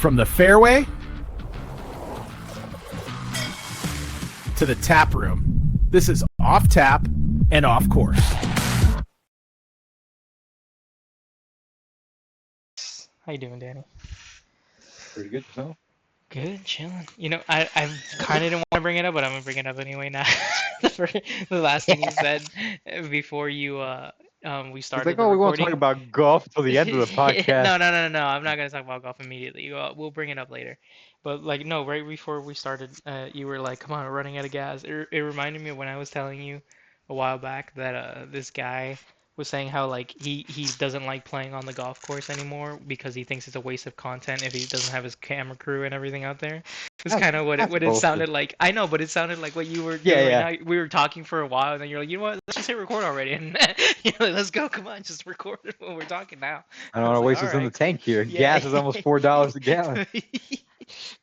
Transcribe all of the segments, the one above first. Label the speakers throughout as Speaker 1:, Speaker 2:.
Speaker 1: From the fairway to the tap room, this is Off Tap and Off Course.
Speaker 2: How you doing, Danny?
Speaker 3: Pretty good, so.
Speaker 2: Good, chilling. You know, I kind of didn't want to bring it up, but I'm gonna bring it up anyway now. The last thing you said before we
Speaker 3: It's
Speaker 2: started
Speaker 3: like,
Speaker 2: the
Speaker 3: oh, we won't talk
Speaker 2: recording.
Speaker 3: about golf till the end of the podcast.
Speaker 2: No. I'm not gonna talk about golf immediately. We'll bring it up later. But like, no, right before we started, you were like, "Come on, we're running out of gas." It reminded me of when I was telling you a while back that this guy was saying how like he doesn't like playing on the golf course anymore because he thinks it's a waste of content if he doesn't have his camera crew and everything out there. It's kind of
Speaker 3: That's
Speaker 2: what it
Speaker 3: bullshit.
Speaker 2: sounded like. I know, but it sounded like what you were
Speaker 3: Yeah,
Speaker 2: doing
Speaker 3: yeah.
Speaker 2: right now. We were talking for a while, and then you're like, you know what? Let's just hit record already, and you're like, let's go. Come on, just record when we're talking now.
Speaker 3: I don't
Speaker 2: I
Speaker 3: want
Speaker 2: was
Speaker 3: to
Speaker 2: like,
Speaker 3: waste
Speaker 2: all
Speaker 3: what's in the
Speaker 2: right,
Speaker 3: tank
Speaker 2: cool.
Speaker 3: here.
Speaker 2: Yeah.
Speaker 3: Gas is almost $4 a gallon.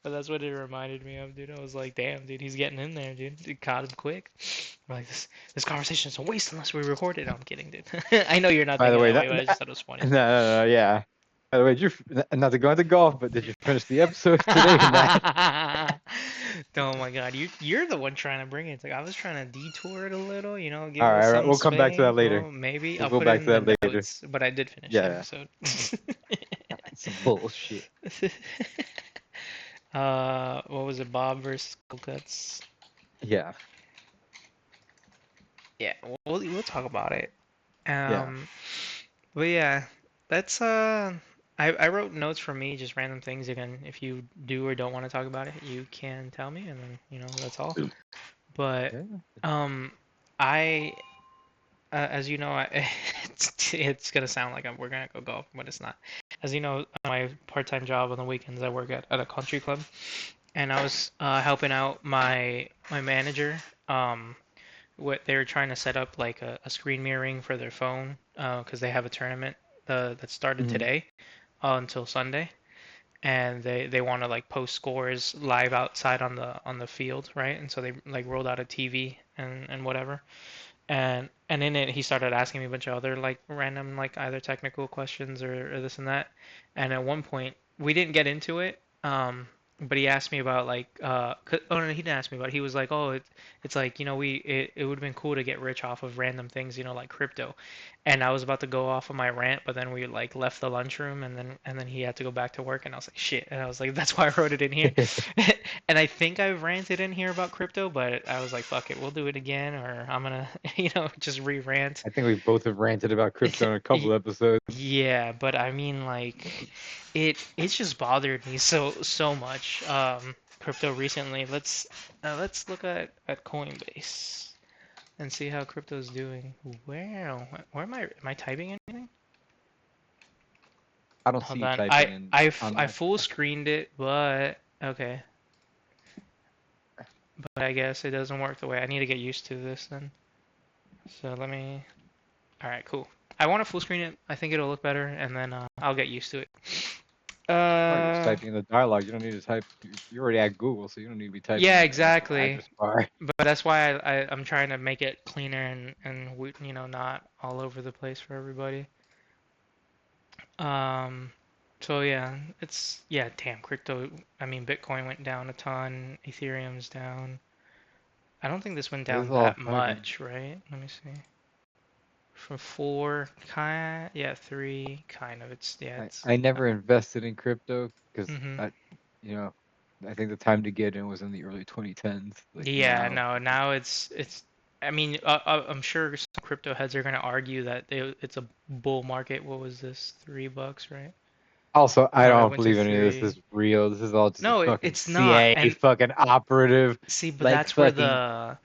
Speaker 2: But that's what it reminded me of, dude. I was like, damn, dude, he's getting in there, dude. It caught him quick. We're like, this conversation is a waste unless we record it. No, I'm kidding, dude. I know you're not
Speaker 3: By the
Speaker 2: thinking
Speaker 3: way,
Speaker 2: that way, but I just thought it was funny.
Speaker 3: no, yeah. By the way, not to go into golf, but did you finish the episode today or not?
Speaker 2: Oh my God, you're the one trying to bring it. It's like I was trying to detour it a little, give
Speaker 3: All
Speaker 2: it
Speaker 3: right,
Speaker 2: some
Speaker 3: we'll come back to
Speaker 2: spinning.
Speaker 3: that later.
Speaker 2: Well, maybe
Speaker 3: We'll
Speaker 2: I'll
Speaker 3: go
Speaker 2: put it
Speaker 3: back
Speaker 2: in
Speaker 3: to
Speaker 2: the
Speaker 3: that later.
Speaker 2: notes, but I did finish the
Speaker 3: Yeah.
Speaker 2: episode.
Speaker 3: That's some bullshit.
Speaker 2: What was it, Bob versus Cold Cuts?
Speaker 3: Yeah.
Speaker 2: Yeah, we'll talk about it.
Speaker 3: Yeah.
Speaker 2: But yeah, that's I wrote notes for me, just random things. Again, if you do or don't want to talk about it, you can tell me, and then that's all. But
Speaker 3: Yeah.
Speaker 2: I as you know, it's gonna sound like we're gonna go golf, but it's not. As you know, my part-time job on the weekends, I work at a country club, and I was helping out my manager. What they were trying to set up like a screen mirroring for their phone, because they have a tournament that started
Speaker 3: Mhm.
Speaker 2: today until Sunday, and they want to like post scores live outside on the field, right? And so they like rolled out a TV and whatever. And in it he started asking me a bunch of other like random like either technical questions or this and that. And at one point we didn't get into it, but he asked me about like oh no, he didn't ask me about it. He was like, oh, it's like, it would have been cool to get rich off of random things, like crypto. And I was about to go off of my rant, but then we like left the lunchroom, and then he had to go back to work, and I was like, shit. And I was like, that's why I wrote it in here. And I think I've ranted in here about crypto, but I was like, fuck it, we'll do it again, or I'm gonna, just re-rant.
Speaker 3: I think we both have ranted about crypto in a couple episodes.
Speaker 2: Yeah, but I mean, like, it's just bothered me so much. Crypto recently. Let's look at Coinbase and see how crypto's doing. Where am I typing anything?
Speaker 3: I don't see
Speaker 2: Hold
Speaker 3: you
Speaker 2: on.
Speaker 3: typing in on
Speaker 2: I
Speaker 3: that.
Speaker 2: full screened it, but okay. But I guess it doesn't work the way I need to get used to this then. So let me. All right, cool. I want to full screen it. I think it'll look better, and then I'll get used to it.
Speaker 3: Oh, you're just typing in the dialogue. You don't need to type. You're already at Google, so you don't need to be typing
Speaker 2: Yeah,
Speaker 3: in the actual
Speaker 2: exactly.
Speaker 3: address bar.
Speaker 2: But that's why I'm trying to make it cleaner not all over the place for everybody. Um, so yeah, damn, Bitcoin went down a ton, Ethereum's down. I don't think this went
Speaker 3: This is
Speaker 2: down
Speaker 3: all
Speaker 2: that
Speaker 3: fucking.
Speaker 2: much, right? Let me see. From 3, kind of. It's
Speaker 3: I never invested in crypto because
Speaker 2: mm-hmm.
Speaker 3: you know, I think the time to get in was in the early 2010s. Like
Speaker 2: Yeah,
Speaker 3: now,
Speaker 2: no, now it's. I mean, I'm sure some crypto heads are gonna argue that it's a bull market. What was this? $3, right?
Speaker 3: also, I
Speaker 2: No, it
Speaker 3: don't
Speaker 2: went to
Speaker 3: believe any of this
Speaker 2: 3.
Speaker 3: is real. This is all just a
Speaker 2: No,
Speaker 3: fucking
Speaker 2: it's not.
Speaker 3: CIA
Speaker 2: And
Speaker 3: fucking operative,
Speaker 2: see, but
Speaker 3: like
Speaker 2: that's where
Speaker 3: fucking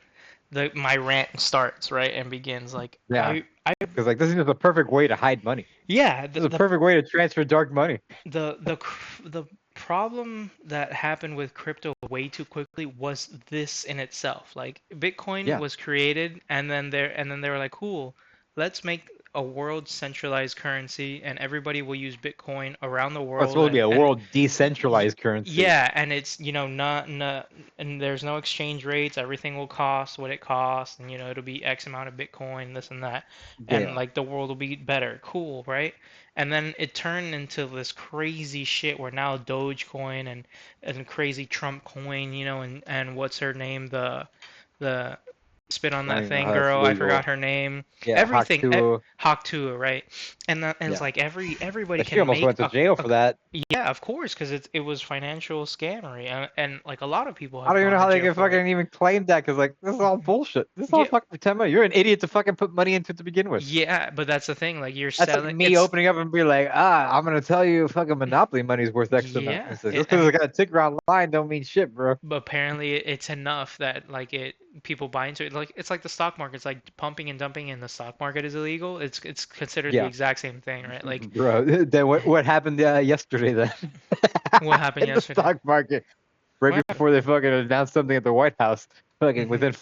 Speaker 2: the my rant starts, right? And begins. Like
Speaker 3: yeah.
Speaker 2: I
Speaker 3: Because like this is just a perfect way to hide money.
Speaker 2: yeah,
Speaker 3: This is a perfect way to transfer dark money.
Speaker 2: the problem that happened with crypto way too quickly was this in itself. Like Bitcoin
Speaker 3: Yeah.
Speaker 2: was created, and then they were like, cool, let's make a world centralized currency, and everybody will use Bitcoin around the
Speaker 3: Well, it's
Speaker 2: world.
Speaker 3: supposed to be a
Speaker 2: And
Speaker 3: world decentralized currency.
Speaker 2: yeah, and it's, not, and there's no exchange rates. Everything will cost what it costs, and it'll be X amount of Bitcoin, this and that, and
Speaker 3: Yeah.
Speaker 2: like the world will be better. Cool, right? And then it turned into this crazy shit where now Dogecoin and crazy Trump coin, and what's her name, the spit on
Speaker 3: I don't
Speaker 2: that
Speaker 3: even know
Speaker 2: thing
Speaker 3: how that's
Speaker 2: girl. I forgot
Speaker 3: legal.
Speaker 2: her name.
Speaker 3: Yeah,
Speaker 2: Everything,
Speaker 3: Haktuo.
Speaker 2: Haktua, right? And it's
Speaker 3: Yeah.
Speaker 2: like everybody
Speaker 3: But she
Speaker 2: can
Speaker 3: almost
Speaker 2: make
Speaker 3: went to jail for that.
Speaker 2: yeah, of course, because it was financial scammery, and like a lot of people
Speaker 3: I
Speaker 2: have
Speaker 3: don't even
Speaker 2: gone
Speaker 3: know
Speaker 2: to
Speaker 3: how they
Speaker 2: jail
Speaker 3: can
Speaker 2: for it.
Speaker 3: fucking even claim that because like this is all bullshit. This is all
Speaker 2: Yeah,
Speaker 3: fucking pretend money. You're an idiot to fucking put money into it to begin with.
Speaker 2: yeah, but that's the thing. Like you're
Speaker 3: That's like
Speaker 2: selling.
Speaker 3: me
Speaker 2: It's
Speaker 3: opening up and be like, I'm gonna tell you fucking Monopoly money's worth X amount.
Speaker 2: yeah,
Speaker 3: It's like, just because it's got a ticker online don't mean shit, bro.
Speaker 2: but apparently it's enough that like people buy into it. Like it's like the stock market. It's like pumping and dumping in the stock market is illegal. It's considered the
Speaker 3: Yeah.
Speaker 2: exact same thing, right? Like
Speaker 3: Bro, then what happened yesterday then?
Speaker 2: what happened
Speaker 3: In the
Speaker 2: yesterday?
Speaker 3: stock market, right
Speaker 2: What happened?
Speaker 3: before they fucking announced something at the White House, fucking
Speaker 2: Hmm.
Speaker 3: within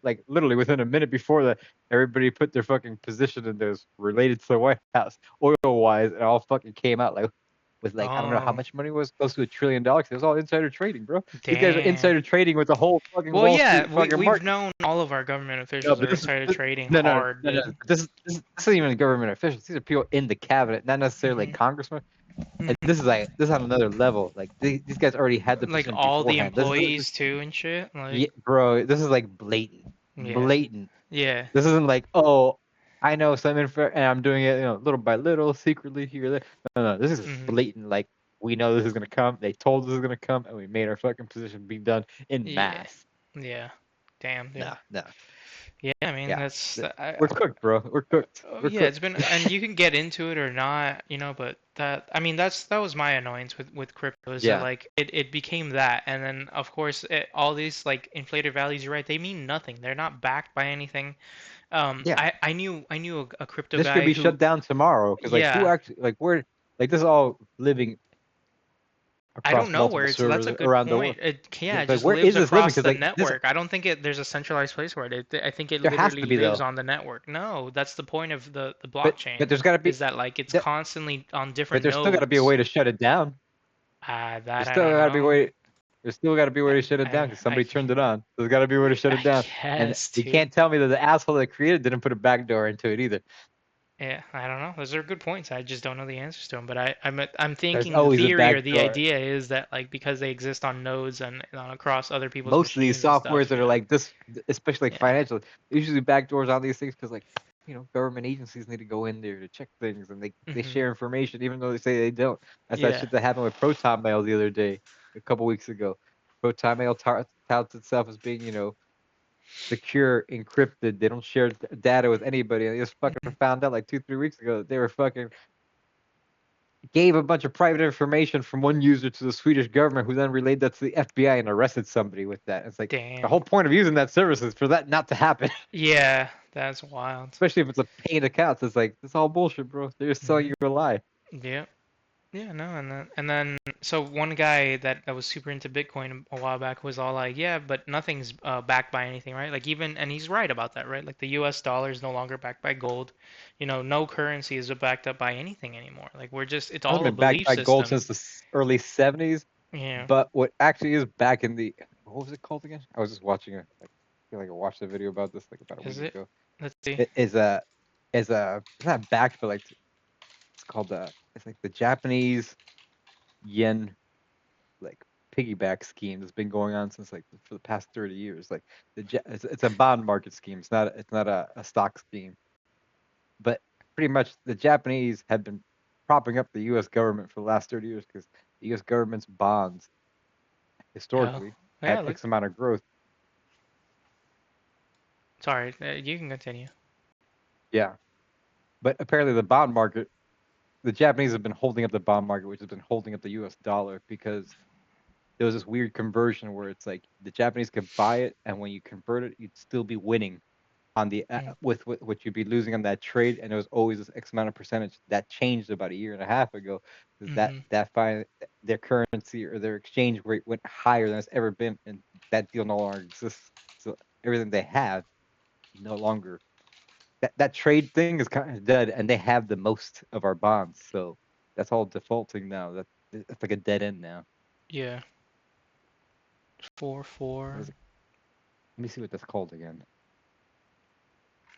Speaker 3: like literally within a minute before that, everybody put their fucking position in those related to the White House, oil wise, and all fucking came out like with like I don't know how
Speaker 2: Oh,
Speaker 3: much money was close to $1 trillion. It was all insider trading, bro. These guys are
Speaker 2: damn.
Speaker 3: insider trading with the whole fucking
Speaker 2: Well,
Speaker 3: Wall
Speaker 2: yeah,
Speaker 3: Street
Speaker 2: we
Speaker 3: fucking
Speaker 2: we've
Speaker 3: market.
Speaker 2: known all of our government
Speaker 3: No,
Speaker 2: officials
Speaker 3: but
Speaker 2: are insider trading
Speaker 3: no, no,
Speaker 2: hard,
Speaker 3: no, no.
Speaker 2: dude.
Speaker 3: This isn't even government officials. These are people in the cabinet, not necessarily like
Speaker 2: Hmm.
Speaker 3: congressmen. And
Speaker 2: Hmm.
Speaker 3: this is on another level. Like these guys already had the
Speaker 2: Like
Speaker 3: position
Speaker 2: all the
Speaker 3: beforehand.
Speaker 2: employees too and shit. Like,
Speaker 3: Yeah, bro, this is like blatant,
Speaker 2: yeah,
Speaker 3: blatant.
Speaker 2: yeah.
Speaker 3: This isn't like, oh, I know some info and I'm doing it, little by little, secretly here, there. No, this is
Speaker 2: Hmm.
Speaker 3: blatant. Like we know this is gonna come. They told us this is gonna come, and we made our fucking position be done in
Speaker 2: Yeah,
Speaker 3: mass.
Speaker 2: yeah. Damn, dude.
Speaker 3: No, no,
Speaker 2: Yeah, I mean
Speaker 3: yeah,
Speaker 2: that's
Speaker 3: we're cooked, bro. We're cooked.
Speaker 2: oh,
Speaker 3: We're
Speaker 2: yeah. It's
Speaker 3: cooked.
Speaker 2: been, and you can get into it or not, but that, I mean, that was my annoyance with crypto, is that
Speaker 3: Yeah,
Speaker 2: like it became that, and then of course all these like inflated values, you're right, they mean nothing. They're not backed by anything.
Speaker 3: yeah.
Speaker 2: I knew a crypto
Speaker 3: This could
Speaker 2: guy
Speaker 3: be
Speaker 2: who,
Speaker 3: shut down tomorrow because like who
Speaker 2: yeah.
Speaker 3: actually like we're like this is all living
Speaker 2: I
Speaker 3: across
Speaker 2: don't know where
Speaker 3: multiple
Speaker 2: it's. That's
Speaker 3: servers
Speaker 2: a good
Speaker 3: around the world.
Speaker 2: point. Yeah, it
Speaker 3: Like
Speaker 2: just
Speaker 3: where
Speaker 2: lives
Speaker 3: is this living?
Speaker 2: across
Speaker 3: Because
Speaker 2: the
Speaker 3: like this
Speaker 2: network. I don't think there's a centralized place for it. I think it
Speaker 3: there has
Speaker 2: literally
Speaker 3: to be
Speaker 2: lives
Speaker 3: though.
Speaker 2: on the network. No, that's the point of the
Speaker 3: But
Speaker 2: blockchain,
Speaker 3: there's got to be
Speaker 2: is that like it's
Speaker 3: that,
Speaker 2: constantly on
Speaker 3: but
Speaker 2: different
Speaker 3: there's still got to be a
Speaker 2: nodes.
Speaker 3: way to shut it down.
Speaker 2: That
Speaker 3: There's
Speaker 2: I
Speaker 3: still
Speaker 2: don't
Speaker 3: got to be a
Speaker 2: know.
Speaker 3: way. There's still got to be a way to shut it down
Speaker 2: I
Speaker 3: because
Speaker 2: I
Speaker 3: somebody turned it on. There's got to be a way to shut it
Speaker 2: I
Speaker 3: down, and
Speaker 2: guess
Speaker 3: you
Speaker 2: too.
Speaker 3: can't tell me that the asshole that created didn't put a backdoor into it either.
Speaker 2: Yeah, I don't know. Those are good points. I just don't know the answers to them. But I'm
Speaker 3: There's
Speaker 2: thinking the
Speaker 3: always a
Speaker 2: theory or the
Speaker 3: backdoor.
Speaker 2: idea is that like because they exist on nodes and on across other people's
Speaker 3: Most of these
Speaker 2: machines and
Speaker 3: softwares
Speaker 2: stuff.
Speaker 3: that are like this, especially like
Speaker 2: Yeah.
Speaker 3: financial, usually backdoors on these things because like government agencies need to go in there to check things and they
Speaker 2: Hmm.
Speaker 3: share information even though they say they don't. That's that
Speaker 2: Yeah.
Speaker 3: shit that happened with Proton Mail the other day, a couple weeks ago. Proton Mail touts itself as being secure, encrypted. They don't share data with anybody. And they just fucking
Speaker 2: Mhm.
Speaker 3: found out like 2-3 weeks ago that they were fucking gave a bunch of private information from one user to the Swedish government, who then relayed that to the FBI and arrested somebody with that. It's like the
Speaker 2: Damn.
Speaker 3: whole point of using that service is for that not to happen,
Speaker 2: Yeah, that's wild.
Speaker 3: especially if it's a paid account. So it's like this all bullshit, bro. They're just selling
Speaker 2: Hmm.
Speaker 3: you a lie.
Speaker 2: Yeah. Yeah, no, and then so one guy that was super into Bitcoin a while back was all like, yeah, but nothing's backed by anything, right? Like even, and he's right about that, right? Like the US dollar is no longer backed by gold. No currency is backed up by anything anymore. Like we're just, it's
Speaker 3: It hasn't
Speaker 2: all a
Speaker 3: been backed
Speaker 2: belief
Speaker 3: by gold
Speaker 2: system.
Speaker 3: since the early '70s.
Speaker 2: Yeah.
Speaker 3: But what actually is back in the what was it called again? I was just watching it. I feel like I watched a video about this like about a
Speaker 2: Is
Speaker 3: week
Speaker 2: it?
Speaker 3: ago.
Speaker 2: Let's see.
Speaker 3: It is a it's not backed, but like it's called it's like the Japanese yen like piggyback scheme that's been going on since like for the past 30 years. Like it's a bond market scheme. It's not a stock scheme. But pretty much the Japanese have been propping up the U.S. government for the last 30 years because the U.S. government's bonds
Speaker 2: Oh,
Speaker 3: historically
Speaker 2: yeah.
Speaker 3: had
Speaker 2: Look.
Speaker 3: X amount of growth.
Speaker 2: Sorry, you can continue.
Speaker 3: Yeah, but apparently the bond market, the Japanese have been holding up the bond market, which has been holding up the U.S. dollar because there was this weird conversion where it's like the Japanese could buy it, and when you convert it, you'd still be winning on the
Speaker 2: Mm,
Speaker 3: with what you'd be losing on that trade, and it was always this X amount of percentage. That changed about a year and a half ago because
Speaker 2: mm-hmm.
Speaker 3: their currency or their exchange rate went higher than it's ever been, and that deal no longer exists. So everything they have no longer that trade thing is kind of dead, and they have the most of our bonds, so that's all defaulting now. That's like a dead end now.
Speaker 2: Yeah.
Speaker 3: What
Speaker 2: 4-4.
Speaker 3: is it? Let me see what that's called again.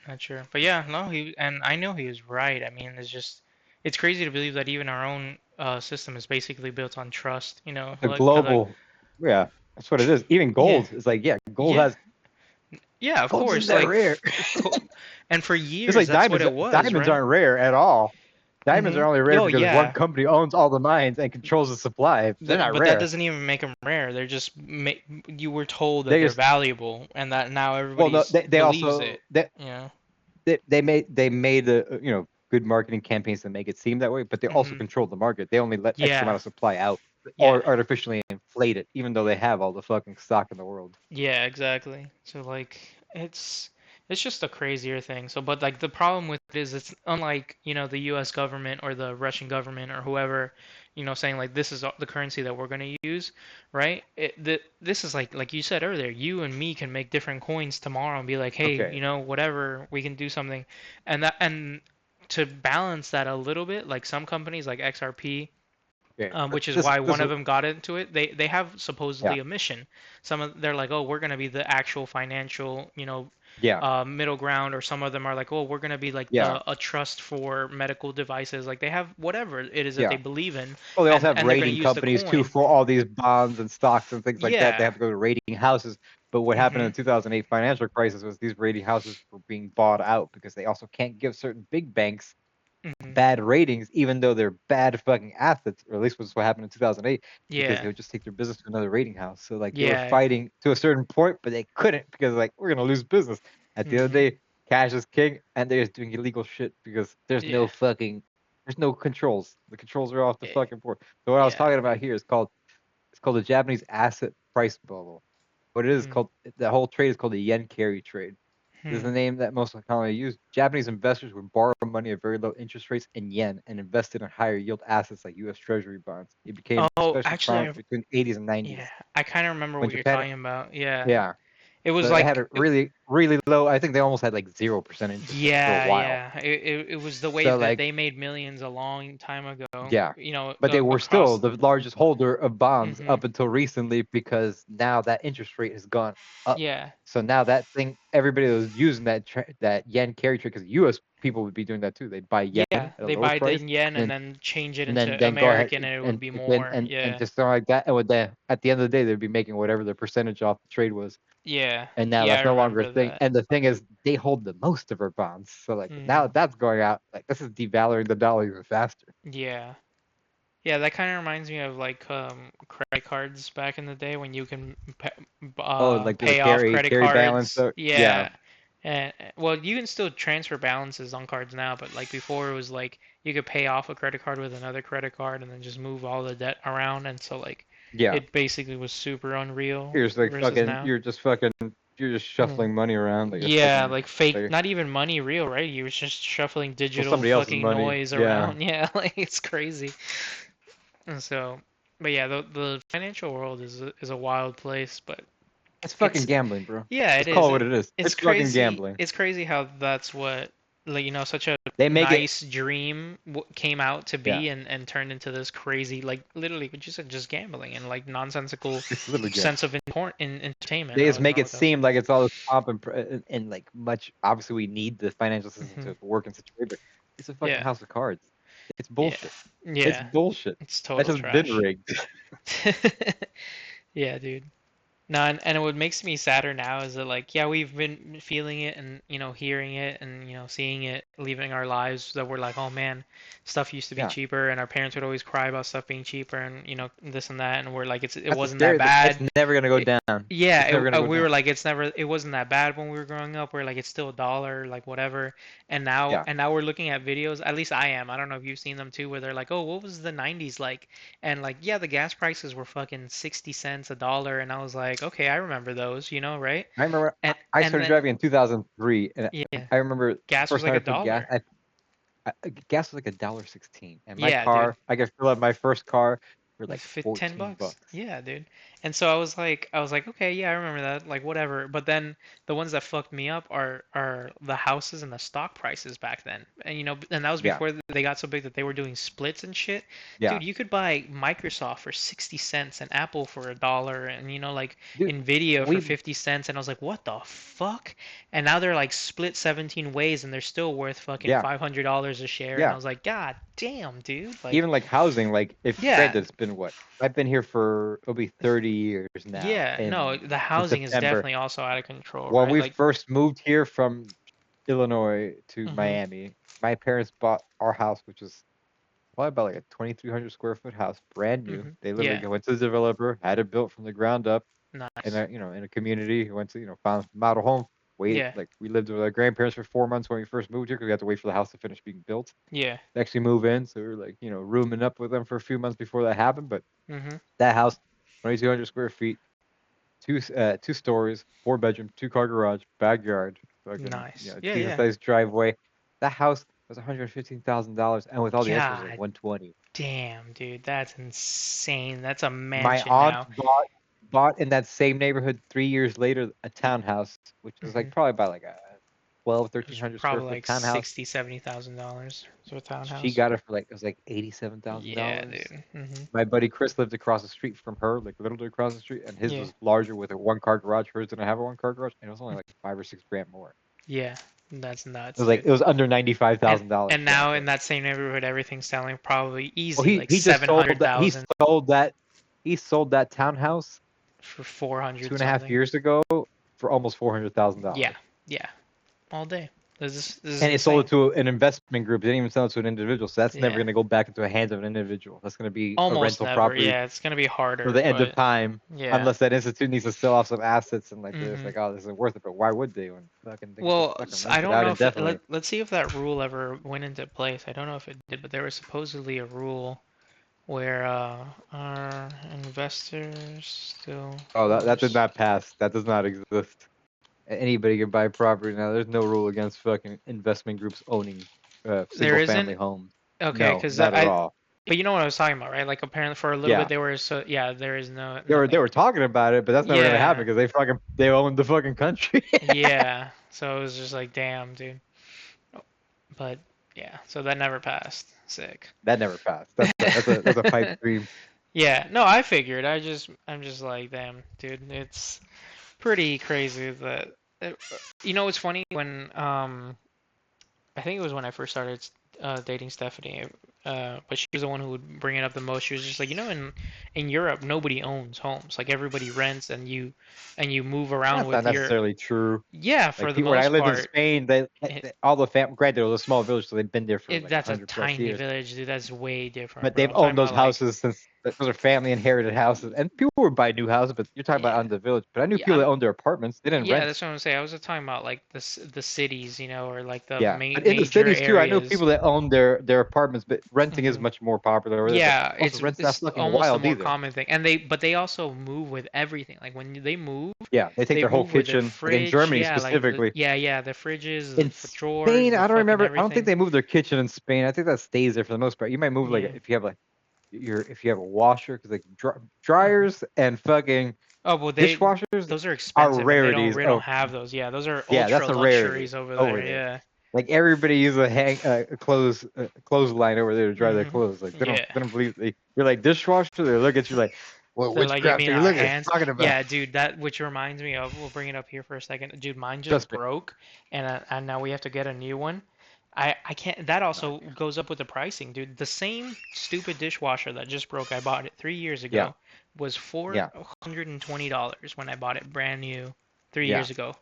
Speaker 2: Not sure. But yeah, no, and I know he was right. I mean, it's crazy to believe that even our own system is basically built on trust, you know,
Speaker 3: The
Speaker 2: like because like
Speaker 3: global, yeah, that's what it is. Even
Speaker 2: yeah,
Speaker 3: gold is like, yeah, gold
Speaker 2: yeah,
Speaker 3: has
Speaker 2: yeah, of
Speaker 3: gold's just
Speaker 2: course,
Speaker 3: that
Speaker 2: like
Speaker 3: rare.
Speaker 2: and for
Speaker 3: Just
Speaker 2: years
Speaker 3: like
Speaker 2: that's what
Speaker 3: diamonds,
Speaker 2: it was,
Speaker 3: diamonds
Speaker 2: right?
Speaker 3: aren't rare at all. Diamonds are only rare
Speaker 2: Oh
Speaker 3: because one
Speaker 2: yeah,
Speaker 3: company owns all the mines and controls the supply. They're not
Speaker 2: but that
Speaker 3: rare.
Speaker 2: doesn't even make them rare. They're just you were told that
Speaker 3: They
Speaker 2: they're
Speaker 3: just
Speaker 2: valuable and that now
Speaker 3: well, no,
Speaker 2: everybody's
Speaker 3: they
Speaker 2: believes
Speaker 3: also
Speaker 2: it, you know.
Speaker 3: they made the good marketing campaigns to make it seem that way, but they also control the market. They only let X amount
Speaker 2: Yeah,
Speaker 3: of supply out
Speaker 2: yeah.
Speaker 3: or artificially inflate it, even though they have all the fucking stock in the world.
Speaker 2: Yeah, exactly. So like it's just a crazier thing. So but like the problem with it is it's unlike, you know, the US government or the Russian government or whoever, you know, saying like this is the currency that we're going to use, right? This is like you said earlier, you and me can make different coins tomorrow and be like, "Hey,
Speaker 3: Okay.
Speaker 2: you know, whatever, we can do something." And to balance that a little bit, like some companies like XRP,
Speaker 3: Okay. But
Speaker 2: which is
Speaker 3: this
Speaker 2: why
Speaker 3: this
Speaker 2: one of them got into it. They have
Speaker 3: yeah.
Speaker 2: supposedly a mission. They're like, oh, we're gonna be the actual financial, you know,
Speaker 3: Yeah.
Speaker 2: middle ground, or some of them are like, oh, we're gonna be like
Speaker 3: Yeah.
Speaker 2: a trust for medical devices. Like they have whatever it is that they
Speaker 3: Yeah.
Speaker 2: believe in,
Speaker 3: Well, they also have
Speaker 2: and they're gonna
Speaker 3: rating
Speaker 2: use the
Speaker 3: companies too
Speaker 2: coin.
Speaker 3: for all these bonds and stocks and things like that. They
Speaker 2: Yeah.
Speaker 3: have to go to rating houses. But what happened in
Speaker 2: hmm
Speaker 3: the 2008 financial crisis was these rating houses were being bought out because they also can't give certain big banks
Speaker 2: hmm
Speaker 3: bad ratings, even though they're bad fucking assets, or at least was what happened in 2008, because they
Speaker 2: Yeah.
Speaker 3: would just take their business to another rating house. So like they were
Speaker 2: Yeah.
Speaker 3: fighting to a certain point, but they couldn't because like we're gonna lose business. At the end of
Speaker 2: hmm
Speaker 3: the day, cash is king, and they're just doing illegal shit because
Speaker 2: Yeah.
Speaker 3: there's no controls. The controls are off the
Speaker 2: Yeah.
Speaker 3: fucking board. So what I was
Speaker 2: Yeah.
Speaker 3: talking about here is called the Japanese asset price bubble. What it is
Speaker 2: hmm
Speaker 3: called, the whole trade is called the yen carry trade. This is
Speaker 2: hmm
Speaker 3: the name that most commonly used. Japanese investors would borrow money at very low interest rates in yen and invest it in higher yield assets like U.S. Treasury bonds. It became
Speaker 2: Oh,
Speaker 3: especially
Speaker 2: actually,
Speaker 3: prominent between the 80s and
Speaker 2: yeah,
Speaker 3: 90s
Speaker 2: I kind of remember
Speaker 3: when
Speaker 2: what you're
Speaker 3: Japan,
Speaker 2: talking about. Yeah.
Speaker 3: yeah,
Speaker 2: It was
Speaker 3: so they had
Speaker 2: like
Speaker 3: a really, really low. I think they almost had like 0% interest rate for a
Speaker 2: yeah,
Speaker 3: while.
Speaker 2: yeah. It was the way
Speaker 3: So
Speaker 2: that
Speaker 3: like,
Speaker 2: they made millions a long time ago,
Speaker 3: yeah,
Speaker 2: you know,
Speaker 3: but they were still
Speaker 2: across.
Speaker 3: the largest holder of bonds
Speaker 2: hmm
Speaker 3: up until recently because now that interest rate has gone up.
Speaker 2: Yeah,
Speaker 3: So now that thing, everybody that was using that yen carry trade, because U.S. people would be doing that too. They'd buy yen
Speaker 2: yeah.
Speaker 3: at a
Speaker 2: They
Speaker 3: lower
Speaker 2: buy the
Speaker 3: price,
Speaker 2: yen
Speaker 3: and
Speaker 2: and
Speaker 3: then
Speaker 2: then change it
Speaker 3: and
Speaker 2: into
Speaker 3: then go ahead
Speaker 2: American, and it would
Speaker 3: and
Speaker 2: be
Speaker 3: then
Speaker 2: more.
Speaker 3: and
Speaker 2: Yeah,
Speaker 3: just something like that. And with that, at the end of the day, they'd be making whatever the percentage off the trade was.
Speaker 2: yeah,
Speaker 3: And now
Speaker 2: yeah. I
Speaker 3: that's no longer a
Speaker 2: remember
Speaker 3: thing.
Speaker 2: that.
Speaker 3: And the thing is, they hold the most of our bonds. So like now
Speaker 2: hmm
Speaker 3: that that's going out, like this is devaluing the dollar even faster.
Speaker 2: Yeah, yeah. That kind of reminds me of like credit cards back in the day when you can
Speaker 3: Oh, like the
Speaker 2: pay off credit
Speaker 3: carry balance.
Speaker 2: cards.
Speaker 3: So yeah,
Speaker 2: Yeah. And well, you can still transfer balances on cards now, but like before it was like you could pay off a credit card with another credit card and then just move all the debt around, and so like
Speaker 3: yeah.
Speaker 2: it basically was super unreal
Speaker 3: You're just like
Speaker 2: versus
Speaker 3: fucking.
Speaker 2: now.
Speaker 3: You're just
Speaker 2: Mm.
Speaker 3: shuffling money around like a
Speaker 2: Yeah,
Speaker 3: fucking.
Speaker 2: like fake,
Speaker 3: Like,
Speaker 2: not even money real, right? You were just shuffling
Speaker 3: well,
Speaker 2: digital
Speaker 3: somebody else's
Speaker 2: fucking
Speaker 3: money.
Speaker 2: noise
Speaker 3: Yeah,
Speaker 2: around. Yeah, like it's crazy. And so, but yeah, the financial world is a wild place, but
Speaker 3: it's fucking
Speaker 2: it's
Speaker 3: gambling, bro.
Speaker 2: yeah, it
Speaker 3: Just
Speaker 2: is.
Speaker 3: call it what it is.
Speaker 2: It's
Speaker 3: It's fucking
Speaker 2: crazy.
Speaker 3: gambling.
Speaker 2: It's crazy how that's what, like, you know, such a
Speaker 3: They make it.
Speaker 2: nice dream came out to
Speaker 3: Yeah,
Speaker 2: be and turned into this crazy, like, literally what you said, just gambling and like nonsensical
Speaker 3: it's literally
Speaker 2: sense
Speaker 3: gambling.
Speaker 2: of entertainment.
Speaker 3: They
Speaker 2: I
Speaker 3: just
Speaker 2: don't
Speaker 3: make
Speaker 2: know
Speaker 3: it
Speaker 2: what that was.
Speaker 3: seem like it's all this pomp and like much. Obviously, we need the financial system
Speaker 2: hmm
Speaker 3: to work in such a way, but it's a fucking
Speaker 2: Yeah,
Speaker 3: house of cards. It's
Speaker 2: yeah,
Speaker 3: bullshit. It's
Speaker 2: yeah.
Speaker 3: bullshit.
Speaker 2: It's
Speaker 3: That's
Speaker 2: total
Speaker 3: just been
Speaker 2: trash.
Speaker 3: rigged.
Speaker 2: Yeah, dude. No, and what makes me sadder now is that like yeah we've been feeling it and you know hearing it and you know seeing it leaving our lives that we're like oh man stuff used to be
Speaker 3: Yeah,
Speaker 2: cheaper and our parents would always cry about stuff being cheaper and you know this and that and we're like it
Speaker 3: that's the
Speaker 2: wasn't that
Speaker 3: scary thing. It's
Speaker 2: bad.
Speaker 3: never gonna go
Speaker 2: It,
Speaker 3: down.
Speaker 2: yeah,
Speaker 3: It's never gonna go
Speaker 2: we
Speaker 3: down.
Speaker 2: were like it wasn't that bad when we were growing up. We're like it's still a dollar like whatever.
Speaker 3: Yeah,
Speaker 2: And now we're looking at videos. At least I am. I don't know if you've seen them too where they're like oh what was the 90s like and like, yeah, the gas prices were fucking 60 cents, a dollar, and I was like, okay, I remember those, you know, right?
Speaker 3: I remember I
Speaker 2: And
Speaker 3: started
Speaker 2: then
Speaker 3: driving in 2003, and
Speaker 2: yeah,
Speaker 3: I remember the
Speaker 2: gas was
Speaker 3: first
Speaker 2: like
Speaker 3: time
Speaker 2: a
Speaker 3: I put gas.
Speaker 2: dollar.
Speaker 3: Gas was like $1.16, and my
Speaker 2: Yeah, dude.
Speaker 3: car, I could fill up my first car. for like
Speaker 2: 10
Speaker 3: 14
Speaker 2: bucks.
Speaker 3: bucks.
Speaker 2: Yeah, dude. And so I was like, okay, yeah, I remember that, like whatever. But then the ones that fucked me up are the houses and the stock prices back then. And and that was
Speaker 3: Yeah,
Speaker 2: before they got so big that they were doing splits and shit.
Speaker 3: yeah,
Speaker 2: Dude, you could buy Microsoft for 60 cents and Apple for $1 and like
Speaker 3: dude.
Speaker 2: Nvidia for
Speaker 3: We
Speaker 2: 50 cents and I was like, what the fuck? And now they're like split 17 ways and they're still worth fucking
Speaker 3: yeah,
Speaker 2: $500 a share and I
Speaker 3: yeah.
Speaker 2: was like, God damn, dude. Like,
Speaker 3: Even like housing, like if
Speaker 2: yeah.
Speaker 3: granted, it's been what I've been here for it'll be 30 years now
Speaker 2: Yeah, no, the
Speaker 3: in
Speaker 2: housing is
Speaker 3: September.
Speaker 2: definitely also out of control,
Speaker 3: When
Speaker 2: right?
Speaker 3: we
Speaker 2: Like,
Speaker 3: first moved here from Illinois to
Speaker 2: hmm
Speaker 3: Miami, my parents bought our house, which is probably about like a 2,300 square foot house, brand new. They literally
Speaker 2: yeah,
Speaker 3: went to the developer, had it built from the ground up in
Speaker 2: nice.
Speaker 3: a in a community. Went to found a model home. Waited
Speaker 2: Yeah,
Speaker 3: like we lived with our grandparents for 4 months when we first moved here because we had to wait for the house to finish being built
Speaker 2: yeah,
Speaker 3: to actually move in. So we were like rooming up with them for a few months before that happened. But
Speaker 2: hmm
Speaker 3: that house, 2,200 square feet, two stories, 4 bedroom, 2 car garage, backyard, fucking
Speaker 2: nice. Yeah,
Speaker 3: decent
Speaker 2: yeah.
Speaker 3: sized driveway. That house was $115,000, and with all the extras, like
Speaker 2: God
Speaker 3: 120.
Speaker 2: damn, dude, that's insane. That's a
Speaker 3: My
Speaker 2: mansion
Speaker 3: aunt
Speaker 2: now.
Speaker 3: bought in that same neighborhood 3 years later a townhouse, which was like
Speaker 2: hmm
Speaker 3: probably about like a 12,
Speaker 2: It was
Speaker 3: 1,300 square
Speaker 2: probably
Speaker 3: foot
Speaker 2: like
Speaker 3: townhouse.
Speaker 2: 70,000 $70,000 for a
Speaker 3: She
Speaker 2: townhouse.
Speaker 3: got it for like it was like $87 thousand
Speaker 2: Yeah,
Speaker 3: dollars.
Speaker 2: dude.
Speaker 3: My buddy Chris lived across the street from her, like literally across the street, and his
Speaker 2: Yeah,
Speaker 3: was larger with a 1 car garage. Hers didn't have a 1 car garage, and it was only like 5 or 6 grand more.
Speaker 2: yeah. That's
Speaker 3: It
Speaker 2: nuts,
Speaker 3: was like
Speaker 2: dude.
Speaker 3: it was under $95
Speaker 2: And
Speaker 3: thousand dollars
Speaker 2: and
Speaker 3: back
Speaker 2: now in
Speaker 3: then.
Speaker 2: that same neighborhood, everything's selling probably
Speaker 3: Well,
Speaker 2: easy,
Speaker 3: he
Speaker 2: like
Speaker 3: he just
Speaker 2: seven
Speaker 3: sold
Speaker 2: hundred
Speaker 3: that
Speaker 2: thousand
Speaker 3: he sold that townhouse
Speaker 2: for
Speaker 3: two
Speaker 2: 400
Speaker 3: and a half
Speaker 2: something.
Speaker 3: years ago for almost
Speaker 2: Yeah,
Speaker 3: $400,000.
Speaker 2: yeah, all day. This is
Speaker 3: And he sold it
Speaker 2: insane.
Speaker 3: to an investment group. They didn't even sell it to an individual. So that's never
Speaker 2: Yeah,
Speaker 3: going to go back into the hands of an individual. That's going to be a
Speaker 2: almost
Speaker 3: rental
Speaker 2: never.
Speaker 3: property
Speaker 2: Yeah, it's gonna be
Speaker 3: for
Speaker 2: harder,
Speaker 3: the end of
Speaker 2: but
Speaker 3: time,
Speaker 2: yeah.
Speaker 3: unless that institute needs to sell off some assets and like they're just
Speaker 2: hmm
Speaker 3: like, oh, this isn't worth it. But why would they when fucking they can just
Speaker 2: Well,
Speaker 3: fucking
Speaker 2: I
Speaker 3: rent it
Speaker 2: don't
Speaker 3: out
Speaker 2: know if
Speaker 3: indefinitely?
Speaker 2: let's see if that rule ever went into place. I don't know if it did, but there was supposedly a rule where are investors still
Speaker 3: Oh, that did
Speaker 2: forced?
Speaker 3: not pass. That does not exist. Anybody can buy property now. There's no rule against fucking investment groups owning
Speaker 2: There
Speaker 3: single family
Speaker 2: isn't?
Speaker 3: homes.
Speaker 2: Okay,
Speaker 3: No,
Speaker 2: because
Speaker 3: not at all.
Speaker 2: but you know what I was talking about, right? Like apparently for a little bit
Speaker 3: Yeah,
Speaker 2: they were so yeah, there is
Speaker 3: they
Speaker 2: nothing.
Speaker 3: were talking about it, but that's never gonna happen
Speaker 2: Yeah,
Speaker 3: because they own the fucking country.
Speaker 2: yeah. So it was just like, damn, dude. But yeah, so that never passed. Sick.
Speaker 3: That never passed. That's a pipe dream.
Speaker 2: Yeah, no, I figured. I'm just like, damn, dude, it's pretty crazy that it's funny when I think it was when I first started dating Stephanie. But she was the one who would bring it up the most. She was just like, in Europe, nobody owns homes. Like everybody rents, and you move around
Speaker 3: That's not
Speaker 2: with your
Speaker 3: necessarily true.
Speaker 2: yeah,
Speaker 3: Like
Speaker 2: for the
Speaker 3: people, when I
Speaker 2: most
Speaker 3: lived in
Speaker 2: part.
Speaker 3: Spain, all the granted, it was a small village, so they've been there for like
Speaker 2: That's a
Speaker 3: 100 plus
Speaker 2: tiny
Speaker 3: years.
Speaker 2: village, dude. That's way different,
Speaker 3: But
Speaker 2: bro.
Speaker 3: they've
Speaker 2: I'm talking
Speaker 3: owned those
Speaker 2: about like,
Speaker 3: houses since those are family inherited houses, and people would buy new houses. But you're talking about
Speaker 2: yeah,
Speaker 3: on the village. But I knew
Speaker 2: yeah.
Speaker 3: people that owned their apartments. They didn't
Speaker 2: Yeah,
Speaker 3: rent.
Speaker 2: that's what I'm saying. I was talking about like the cities, or like the
Speaker 3: Yeah, but in the
Speaker 2: major
Speaker 3: cities too, I know
Speaker 2: areas.
Speaker 3: people that own their apartments, but renting is
Speaker 2: hmm
Speaker 3: much more popular over there. But
Speaker 2: Yeah,
Speaker 3: also,
Speaker 2: it's
Speaker 3: rent's not
Speaker 2: it's
Speaker 3: fucking
Speaker 2: almost the
Speaker 3: wild
Speaker 2: more
Speaker 3: either.
Speaker 2: common thing. But they also move with everything. Like when they move,
Speaker 3: Yeah, they take
Speaker 2: they
Speaker 3: their whole
Speaker 2: move with their
Speaker 3: kitchen. Like in
Speaker 2: fridge.
Speaker 3: Germany
Speaker 2: Yeah, like
Speaker 3: specifically.
Speaker 2: the fridges,
Speaker 3: In
Speaker 2: the drawers,
Speaker 3: Spain,
Speaker 2: the
Speaker 3: I don't
Speaker 2: fucking
Speaker 3: remember. I don't think
Speaker 2: everything.
Speaker 3: they move their kitchen in Spain. I think that stays there for the most part. You might move like
Speaker 2: Yeah.
Speaker 3: if you have like if you have a washer, because like
Speaker 2: hmm
Speaker 3: dryers and fucking
Speaker 2: Oh, well,
Speaker 3: dishwashers
Speaker 2: those are
Speaker 3: are
Speaker 2: expensive, and
Speaker 3: rarities.
Speaker 2: we don't
Speaker 3: Oh,
Speaker 2: have those. Yeah, those are
Speaker 3: yeah, that's
Speaker 2: ultra
Speaker 3: a rarity
Speaker 2: luxuries over there.
Speaker 3: over there.
Speaker 2: Yeah.
Speaker 3: Like everybody uses a clothesline over there to dry their
Speaker 2: hmm
Speaker 3: clothes. Like
Speaker 2: Yeah.
Speaker 3: they don't believe you're like dishwasher. They look at you like, well,
Speaker 2: They're
Speaker 3: which
Speaker 2: like, you
Speaker 3: craft
Speaker 2: mean
Speaker 3: are you
Speaker 2: our
Speaker 3: looking at?
Speaker 2: hands?
Speaker 3: Talking about?
Speaker 2: Yeah, dude, that which reminds me of, we'll bring it up here for a second. Dude, mine just
Speaker 3: Trust me.
Speaker 2: broke and now we have to get a new one. I can't, that also
Speaker 3: Nightmare.
Speaker 2: goes up with the pricing, dude. The same stupid dishwasher that just broke, I bought it 3 years
Speaker 3: Yeah,
Speaker 2: ago, was
Speaker 3: yeah,
Speaker 2: $420 when I bought it brand new three
Speaker 3: yeah.
Speaker 2: years ago.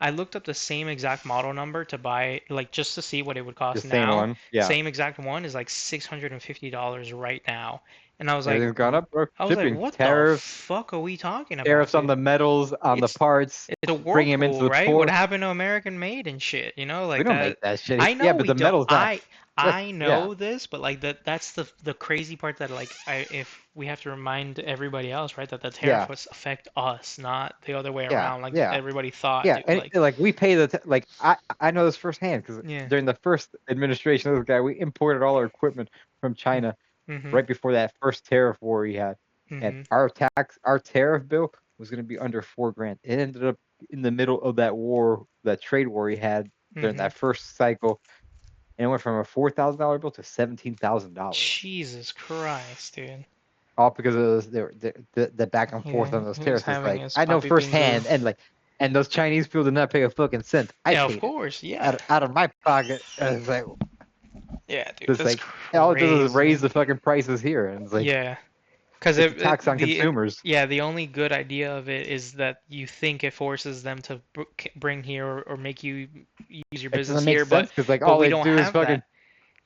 Speaker 2: I looked up the same exact model number to buy, like just to see what it would
Speaker 3: The
Speaker 2: cost
Speaker 3: same
Speaker 2: now.
Speaker 3: one. Yeah,
Speaker 2: Same exact one is like $650 right now. And I was like,
Speaker 3: everything's gone up, bro. Shipping,
Speaker 2: what the
Speaker 3: tariffs,
Speaker 2: fuck are we talking about,
Speaker 3: tariffs on
Speaker 2: dude?
Speaker 3: the metals, on the
Speaker 2: It's
Speaker 3: parts,
Speaker 2: it's a
Speaker 3: bring them into
Speaker 2: whirlpool,
Speaker 3: the
Speaker 2: right? What
Speaker 3: port.
Speaker 2: happened to American made and shit,
Speaker 3: We
Speaker 2: like
Speaker 3: don't make
Speaker 2: that.
Speaker 3: that shit.
Speaker 2: I
Speaker 3: Yeah,
Speaker 2: know
Speaker 3: but
Speaker 2: we
Speaker 3: the
Speaker 2: don't.
Speaker 3: metal's not.
Speaker 2: I
Speaker 3: Yeah,
Speaker 2: know this, but like that's the crazy part that like if we have to remind everybody else, right, that the tariff
Speaker 3: yeah,
Speaker 2: was affect us, not the other way
Speaker 3: yeah,
Speaker 2: around, like
Speaker 3: yeah.
Speaker 2: everybody thought,
Speaker 3: Yeah,
Speaker 2: dude.
Speaker 3: and
Speaker 2: Like,
Speaker 3: like we pay like I know this firsthand because
Speaker 2: yeah.
Speaker 3: during the first administration of this guy, we imported all our equipment from China
Speaker 2: Mhm.
Speaker 3: right before that first tariff war he had. And
Speaker 2: Mhm.
Speaker 3: our tariff bill was going to be under $4,000. It ended up in the middle of that war, that trade war he had during
Speaker 2: Mhm.
Speaker 3: that first cycle, and it went from a $4,000 bill to $17,000.
Speaker 2: Jesus Christ, dude.
Speaker 3: All because of the back and forth
Speaker 2: Yeah,
Speaker 3: on those
Speaker 2: he was
Speaker 3: tariffs. It's
Speaker 2: having
Speaker 3: like
Speaker 2: his
Speaker 3: I know
Speaker 2: puppy bingo.
Speaker 3: firsthand, and those Chinese people did not pay a fucking cent. I
Speaker 2: Yeah, of
Speaker 3: paid it
Speaker 2: course. Yeah.
Speaker 3: out of my pocket. And
Speaker 2: Yeah, dude,
Speaker 3: it's
Speaker 2: that's
Speaker 3: like all it does is raise
Speaker 2: crazy.
Speaker 3: the fucking prices here, and it's like
Speaker 2: Yeah. Because
Speaker 3: it's a tax on consumers.
Speaker 2: the only good idea of it is that you think it forces them to bring here or make you use your
Speaker 3: It
Speaker 2: business
Speaker 3: doesn't make
Speaker 2: here,
Speaker 3: sense because like
Speaker 2: but
Speaker 3: all
Speaker 2: we
Speaker 3: they
Speaker 2: don't
Speaker 3: do is
Speaker 2: have
Speaker 3: fucking
Speaker 2: that.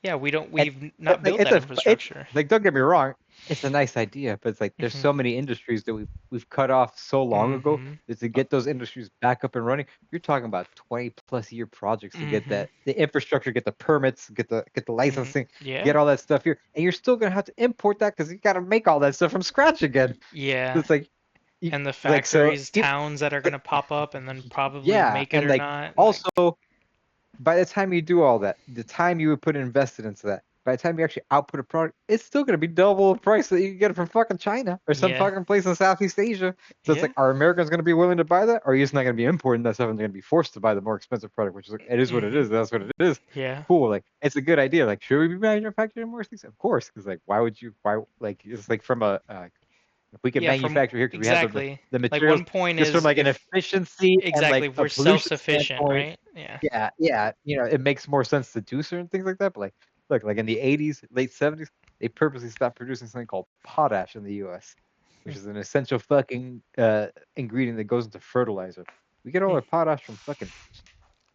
Speaker 2: Yeah, we don't.
Speaker 3: and
Speaker 2: We've not
Speaker 3: like
Speaker 2: built that infrastructure.
Speaker 3: like don't get me wrong, it's a nice idea, but it's like there's
Speaker 2: Mhm.
Speaker 3: so many industries that we've cut off so long ago
Speaker 2: Mhm.
Speaker 3: that to get those industries back up and running, you're talking about 20+ year projects to get
Speaker 2: Mhm.
Speaker 3: the infrastructure, get the permits, get the
Speaker 2: Mhm.
Speaker 3: licensing,
Speaker 2: Yeah.
Speaker 3: get all that stuff here, and you're still gonna have to import that because you got to make all that stuff from scratch again. So
Speaker 2: Yeah.
Speaker 3: it's like
Speaker 2: And the
Speaker 3: like so
Speaker 2: factories, towns that are gonna pop up and then probably
Speaker 3: yeah,
Speaker 2: make it
Speaker 3: and
Speaker 2: or
Speaker 3: like
Speaker 2: not. Like,
Speaker 3: also by the time you do all that, the time you would put invested into that, by the time you actually output a product, it's still gonna be double the price that you can get it from fucking China or some
Speaker 2: yeah.
Speaker 3: fucking place in Southeast Asia. So it's
Speaker 2: Yeah.
Speaker 3: like, are Americans gonna be willing to buy that, or are you just not gonna be importing that stuff and they're gonna be forced to buy the more expensive product, which is like, it is what it
Speaker 2: Mhm.
Speaker 3: is. That's what it is.
Speaker 2: Yeah.
Speaker 3: Cool. Like it's a good idea. Like, should we be manufacturing more things? Of course, because like, why would you? Why like it's like from a if we can
Speaker 2: Yeah, from
Speaker 3: manufacture here because we have
Speaker 2: exactly.
Speaker 3: the
Speaker 2: Like
Speaker 3: materials
Speaker 2: one point
Speaker 3: just from
Speaker 2: is
Speaker 3: like an
Speaker 2: if
Speaker 3: efficiency and
Speaker 2: exactly
Speaker 3: like
Speaker 2: if
Speaker 3: a
Speaker 2: we're
Speaker 3: pollution
Speaker 2: self-sufficient,
Speaker 3: standpoint,
Speaker 2: right? Yeah.
Speaker 3: yeah, it makes more sense to do certain things like that. But like, look, like in the 80s, late 70s, they purposely stopped producing something called potash in the U.S., which is an essential fucking ingredient that goes into fertilizer. We get all our potash from fucking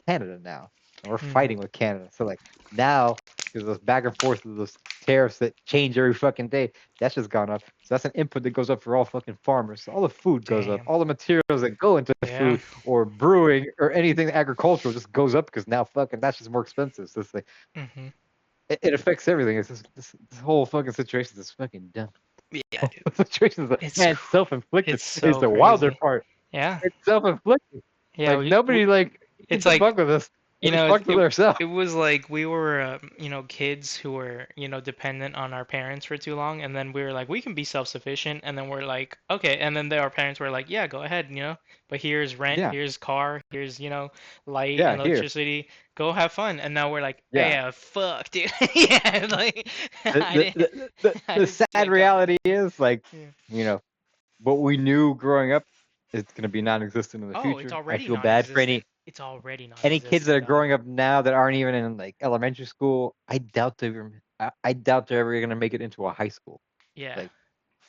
Speaker 3: Canada now, and we're
Speaker 2: Mhm.
Speaker 3: fighting with Canada. So like now, because those back and forth of those tariffs that change every fucking day, that's just gone up. So that's an input that goes up for all fucking farmers. So all the food goes up.
Speaker 2: Damn.
Speaker 3: All the materials that go into
Speaker 2: Yeah.
Speaker 3: food or brewing or anything agricultural just goes up because now fucking that's just more expensive. So it's like
Speaker 2: Mhm.
Speaker 3: it affects everything. It's just this whole fucking situation is fucking dumb.
Speaker 2: Yeah, dude.
Speaker 3: The situation is like,
Speaker 2: It's
Speaker 3: man, self-inflicted
Speaker 2: it's
Speaker 3: is
Speaker 2: so
Speaker 3: the wilder
Speaker 2: crazy.
Speaker 3: part.
Speaker 2: Yeah.
Speaker 3: It's self-inflicted.
Speaker 2: Yeah,
Speaker 3: Like nobody like
Speaker 2: it's
Speaker 3: came to
Speaker 2: like
Speaker 3: fuck with us.
Speaker 2: you
Speaker 3: We
Speaker 2: know,
Speaker 3: fucked with ourselves.
Speaker 2: it was like we were, kids who were, dependent on our parents for too long, and then we were like, we can be self-sufficient, and then we're like, okay, and then our parents were like, yeah, go ahead, but here's rent,
Speaker 3: Yeah.
Speaker 2: here's car, here's, light
Speaker 3: Yeah,
Speaker 2: and
Speaker 3: here.
Speaker 2: electricity, go have fun, and now we're like,
Speaker 3: Yeah.
Speaker 2: yeah, fuck, dude, yeah, like,
Speaker 3: The
Speaker 2: I
Speaker 3: the
Speaker 2: didn't,
Speaker 3: the, the,
Speaker 2: I
Speaker 3: the
Speaker 2: didn't see
Speaker 3: sad
Speaker 2: it coming.
Speaker 3: reality is like,
Speaker 2: Yeah.
Speaker 3: you know, what we knew growing up is going to be non-existent in the
Speaker 2: Oh, it's
Speaker 3: future. I
Speaker 2: already
Speaker 3: feel bad for
Speaker 2: non-existent. It's already
Speaker 3: any kids that
Speaker 2: non-existent,
Speaker 3: are
Speaker 2: dog.
Speaker 3: growing up now that aren't even in like elementary school. I doubt they're ever going to make it into a high school.
Speaker 2: Yeah.
Speaker 3: Like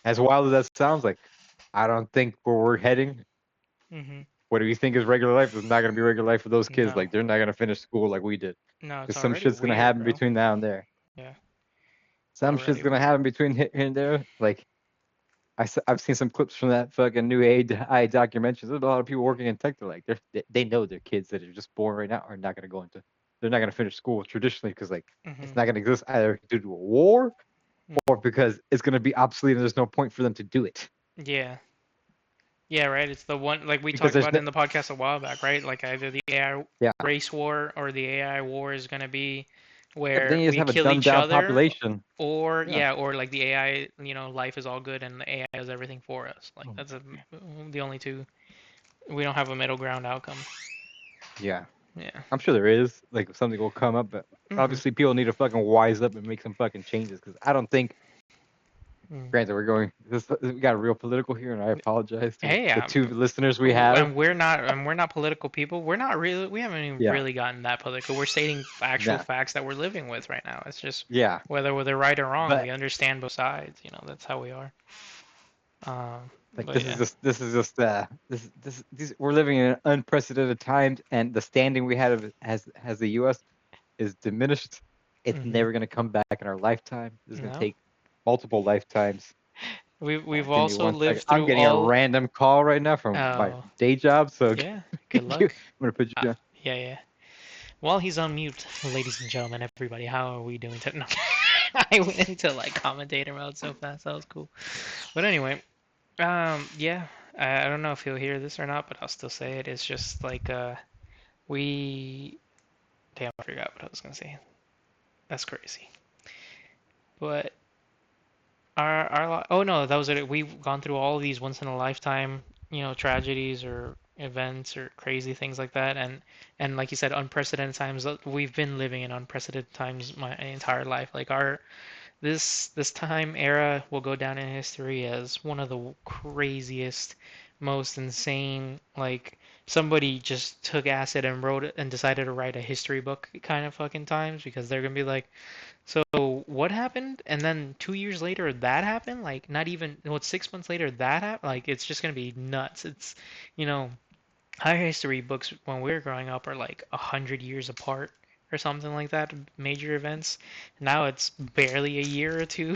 Speaker 3: as wild as that sounds, like I don't think where we're heading,
Speaker 2: Mhm.
Speaker 3: what do you think is regular life is not going to be regular life for those kids.
Speaker 2: No.
Speaker 3: Like they're not going to finish school like we did
Speaker 2: No, it's
Speaker 3: because some
Speaker 2: already
Speaker 3: shit's going to
Speaker 2: weird,
Speaker 3: happen
Speaker 2: bro.
Speaker 3: between now and there.
Speaker 2: Yeah. It's
Speaker 3: Some shit's
Speaker 2: already
Speaker 3: going to
Speaker 2: weird.
Speaker 3: happen between here and there. Like I've seen some clips from that fucking new AI documentaries. There's a lot of people working in tech. They're like, they know their kids that are just born right now are not going to go into, they're not going to finish school traditionally because like it's
Speaker 2: Mhm.
Speaker 3: not going to exist either due to a war or because it's going to be obsolete and there's no point for them to do it
Speaker 2: Yeah. Yeah, right. It's the one like we
Speaker 3: because
Speaker 2: talked
Speaker 3: there's
Speaker 2: about
Speaker 3: no,
Speaker 2: in the podcast a while back, right? Like either the AI
Speaker 3: yeah.
Speaker 2: race war or the AI war is gonna be
Speaker 3: But then
Speaker 2: where
Speaker 3: you just
Speaker 2: we
Speaker 3: have a
Speaker 2: kill
Speaker 3: dumbed
Speaker 2: each
Speaker 3: down
Speaker 2: other,
Speaker 3: population.
Speaker 2: or
Speaker 3: Yeah.
Speaker 2: or like the AI, life is all good and the AI does everything for us. Like that's the only two. We don't have a middle ground outcome.
Speaker 3: Yeah.
Speaker 2: Yeah.
Speaker 3: I'm sure there is like something will come up, but
Speaker 2: Mhm.
Speaker 3: obviously people need to fucking wise up and make some fucking changes because I don't think.
Speaker 2: Mm.
Speaker 3: Granted, we got real political here, and I apologize to
Speaker 2: Hey,
Speaker 3: the two listeners we have.
Speaker 2: and we're not political people. We haven't even
Speaker 3: Yeah,
Speaker 2: really gotten that political. We're stating actual
Speaker 3: nah,
Speaker 2: facts that we're living with right now. It's just
Speaker 3: yeah,
Speaker 2: whether they're right or wrong.
Speaker 3: but
Speaker 2: We understand both sides. That's how we are.
Speaker 3: like
Speaker 2: But yeah.
Speaker 3: these we're living in unprecedented times, and the standing we had as the U.S. is diminished. It's
Speaker 2: Hmm.
Speaker 3: never gonna come back in our lifetime. This is gonna
Speaker 2: No.
Speaker 3: take multiple lifetimes.
Speaker 2: We've
Speaker 3: Give me
Speaker 2: also
Speaker 3: one second.
Speaker 2: lived
Speaker 3: I'm
Speaker 2: through
Speaker 3: getting a
Speaker 2: all.
Speaker 3: random call right now from my
Speaker 2: Oh,
Speaker 3: day job, so
Speaker 2: yeah. Good
Speaker 3: I'm
Speaker 2: luck.
Speaker 3: gonna put you down.
Speaker 2: Yeah, yeah. While he's on mute, ladies and gentlemen, everybody, how are we doing today? No. I went into like commentator mode so fast. That was cool. But anyway, yeah, I don't know if he'll hear this or not, but I'll still say it. It's just like, we, damn, I forgot what I was gonna say. That's crazy. But Oh no, that was it. We've gone through all of these once in a lifetime, tragedies or events or crazy things like that, and like you said, unprecedented times. We've been living in unprecedented times my entire life. Like this time era will go down in history as one of the craziest, most insane, like somebody just took acid and wrote it and decided to write a history book kind of fucking times because they're gonna be like, so what happened? And then 2 years later that happened? Like not even, no, it's 6 months later that happened? Like it's just gonna be nuts. It's, you know, higher history books when we were growing up are like 100 years apart or something like that, major events. Now it's barely a year or two.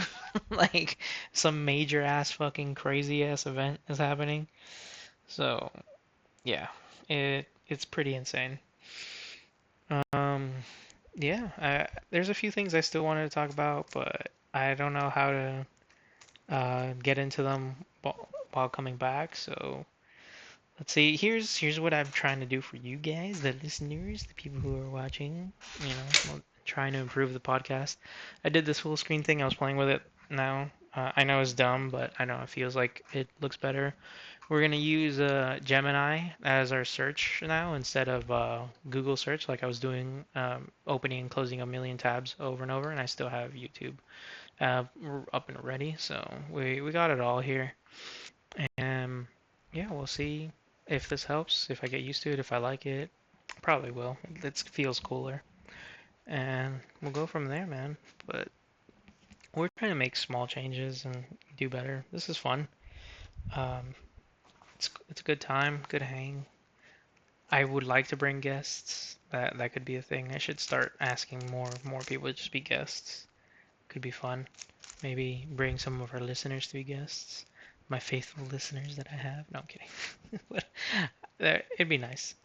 Speaker 2: Like some major ass fucking crazy ass event is happening. So yeah, it's pretty insane. Um, yeah, there's a few things I still wanted to talk about, but I don't know how to get into them while coming back. So let's see. Here's what I'm trying to do for you guys, the listeners, the people who are watching. Trying to improve the podcast. I did this full screen thing. I was playing with it now. I know it's dumb, but I know it feels like it looks better. We're gonna use Gemini as our search now instead of Google search like I was doing, opening and closing a million tabs over and over, and I still have YouTube up and ready. So we got it all here, and yeah, we'll see if this helps. If I get used to it, if I like it, probably will. It feels cooler, and we'll go from there, man. But we're trying to make small changes and do better. This is fun. Um, it's a good time, good hang. I would like to bring guests. That could be a thing. I should start asking more people to just be guests. Could be fun. Maybe bring some of our listeners to be guests. My faithful listeners that I have. No, I'm kidding. But it'd be nice.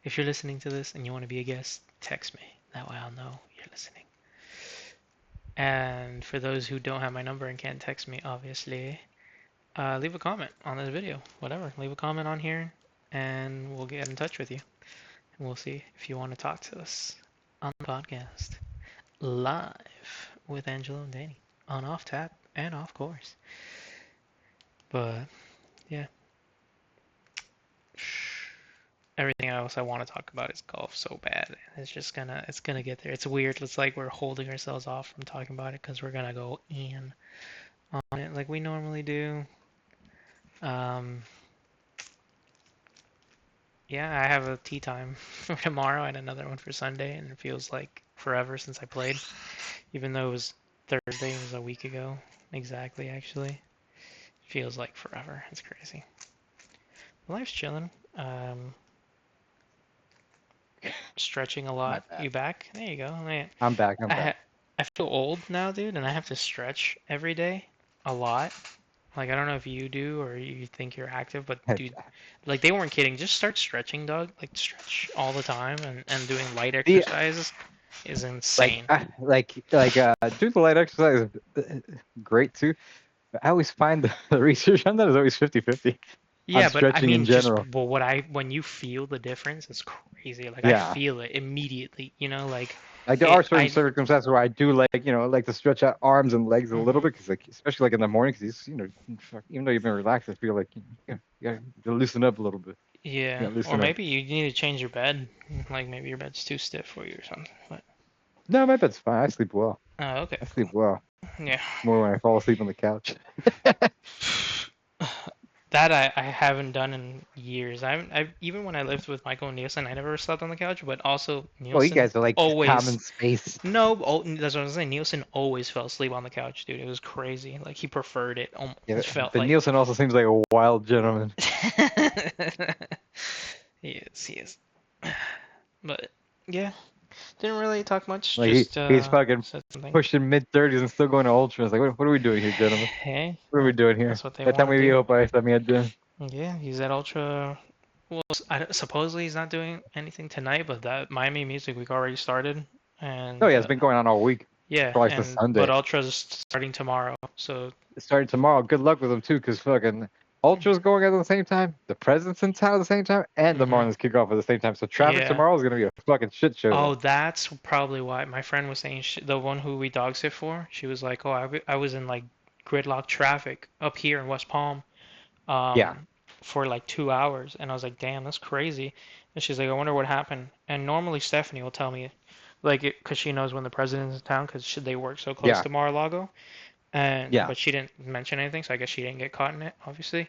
Speaker 2: If you're listening to this and you want to be a guest, text me. That way I'll know you're listening. And for those who don't have my number and can't text me, obviously, leave a comment on this video. Whatever. Leave a comment on here and we'll get in touch with you. And we'll see if you want to talk to us on the podcast live with Angelo and Danny on Off Tap and Off Course. But yeah, everything else I want to talk about is golf so bad. It's gonna get there. It's weird. It's like we're holding ourselves off from talking about it because we're gonna go in on it like we normally do. Um, yeah, I have a tea time for tomorrow and another one for Sunday, and it feels like forever since I played, even though it was Thursday, it was a week ago exactly, actually. It feels like forever. It's crazy. Life's chilling. Stretching a lot. You back? There you go. Man,
Speaker 3: I'm back. I'm back.
Speaker 2: I feel old now, dude, and I have to stretch every day a lot. Like, I don't know if you do or you think you're active, but dude, like they weren't kidding. Just start stretching, dog. Like stretch all the time and doing light
Speaker 3: The
Speaker 2: exercises is insane.
Speaker 3: doing the light exercise is great too. I always find the research on that is always 50-50 on
Speaker 2: Yeah, but I
Speaker 3: stretching in
Speaker 2: mean, just
Speaker 3: general.
Speaker 2: well, when you feel the difference, it's crazy. Like I
Speaker 3: Yeah.
Speaker 2: feel it immediately.
Speaker 3: Like there are certain circumstances where I do like to stretch out arms and legs a little bit because like especially like in the morning because even though you've been relaxed I feel like you gotta loosen up a little bit.
Speaker 2: Yeah, or
Speaker 3: Loosen up.
Speaker 2: maybe you need to change your bed. Like maybe your bed's too stiff for you or something. But
Speaker 3: No, my bed's fine. I sleep well.
Speaker 2: oh, okay.
Speaker 3: I sleep well.
Speaker 2: Yeah.
Speaker 3: More when I fall asleep on the couch.
Speaker 2: That I haven't done in years. I even when I lived with Michael and Nielsen, I never slept on the couch. But also
Speaker 3: Well, you
Speaker 2: Nielsen
Speaker 3: guys are like
Speaker 2: always
Speaker 3: common space.
Speaker 2: no. That's what I was saying. Nielsen always fell asleep on the couch, dude. It was crazy. Like he preferred it.
Speaker 3: Yeah,
Speaker 2: Almost felt
Speaker 3: but
Speaker 2: like.
Speaker 3: Nielsen also seems like a wild gentleman.
Speaker 2: He is. But yeah, didn't really talk much.
Speaker 3: Like
Speaker 2: Just
Speaker 3: he's fucking
Speaker 2: said something.
Speaker 3: pushing mid-30s and still going to ultras. Like, what are we doing here, gentlemen?
Speaker 2: Hey,
Speaker 3: What are we doing here?
Speaker 2: that's what they
Speaker 3: That time
Speaker 2: want to
Speaker 3: we
Speaker 2: do.
Speaker 3: hope I me at gym.
Speaker 2: Yeah, he's at Ultra. Well, supposedly he's not doing anything tonight, but that Miami Music Week already started, and
Speaker 3: Oh yeah, it's been going on all week.
Speaker 2: yeah,
Speaker 3: For like the Sunday.
Speaker 2: but Ultra's starting tomorrow, so
Speaker 3: It started tomorrow. Good luck with them too, because fucking ultras going at the same time. The president's in town at the same time, and the Marlins kick off at the same time. So traffic
Speaker 2: Yeah.
Speaker 3: tomorrow is gonna be a fucking shit show.
Speaker 2: Oh, that's probably why my friend was saying the one who we dog sit for. She was like, "Oh, I was in like gridlock traffic up here in West Palm,
Speaker 3: Yeah.
Speaker 2: for like 2 hours, and I was like, damn, that's crazy. And she's like, I wonder what happened. And normally Stephanie will tell me, like, because she knows when the president's in town, because they work so close
Speaker 3: Yeah.
Speaker 2: to Mar-a-Lago. And
Speaker 3: Yeah.
Speaker 2: but she didn't mention anything, so I guess she didn't get caught in it, obviously,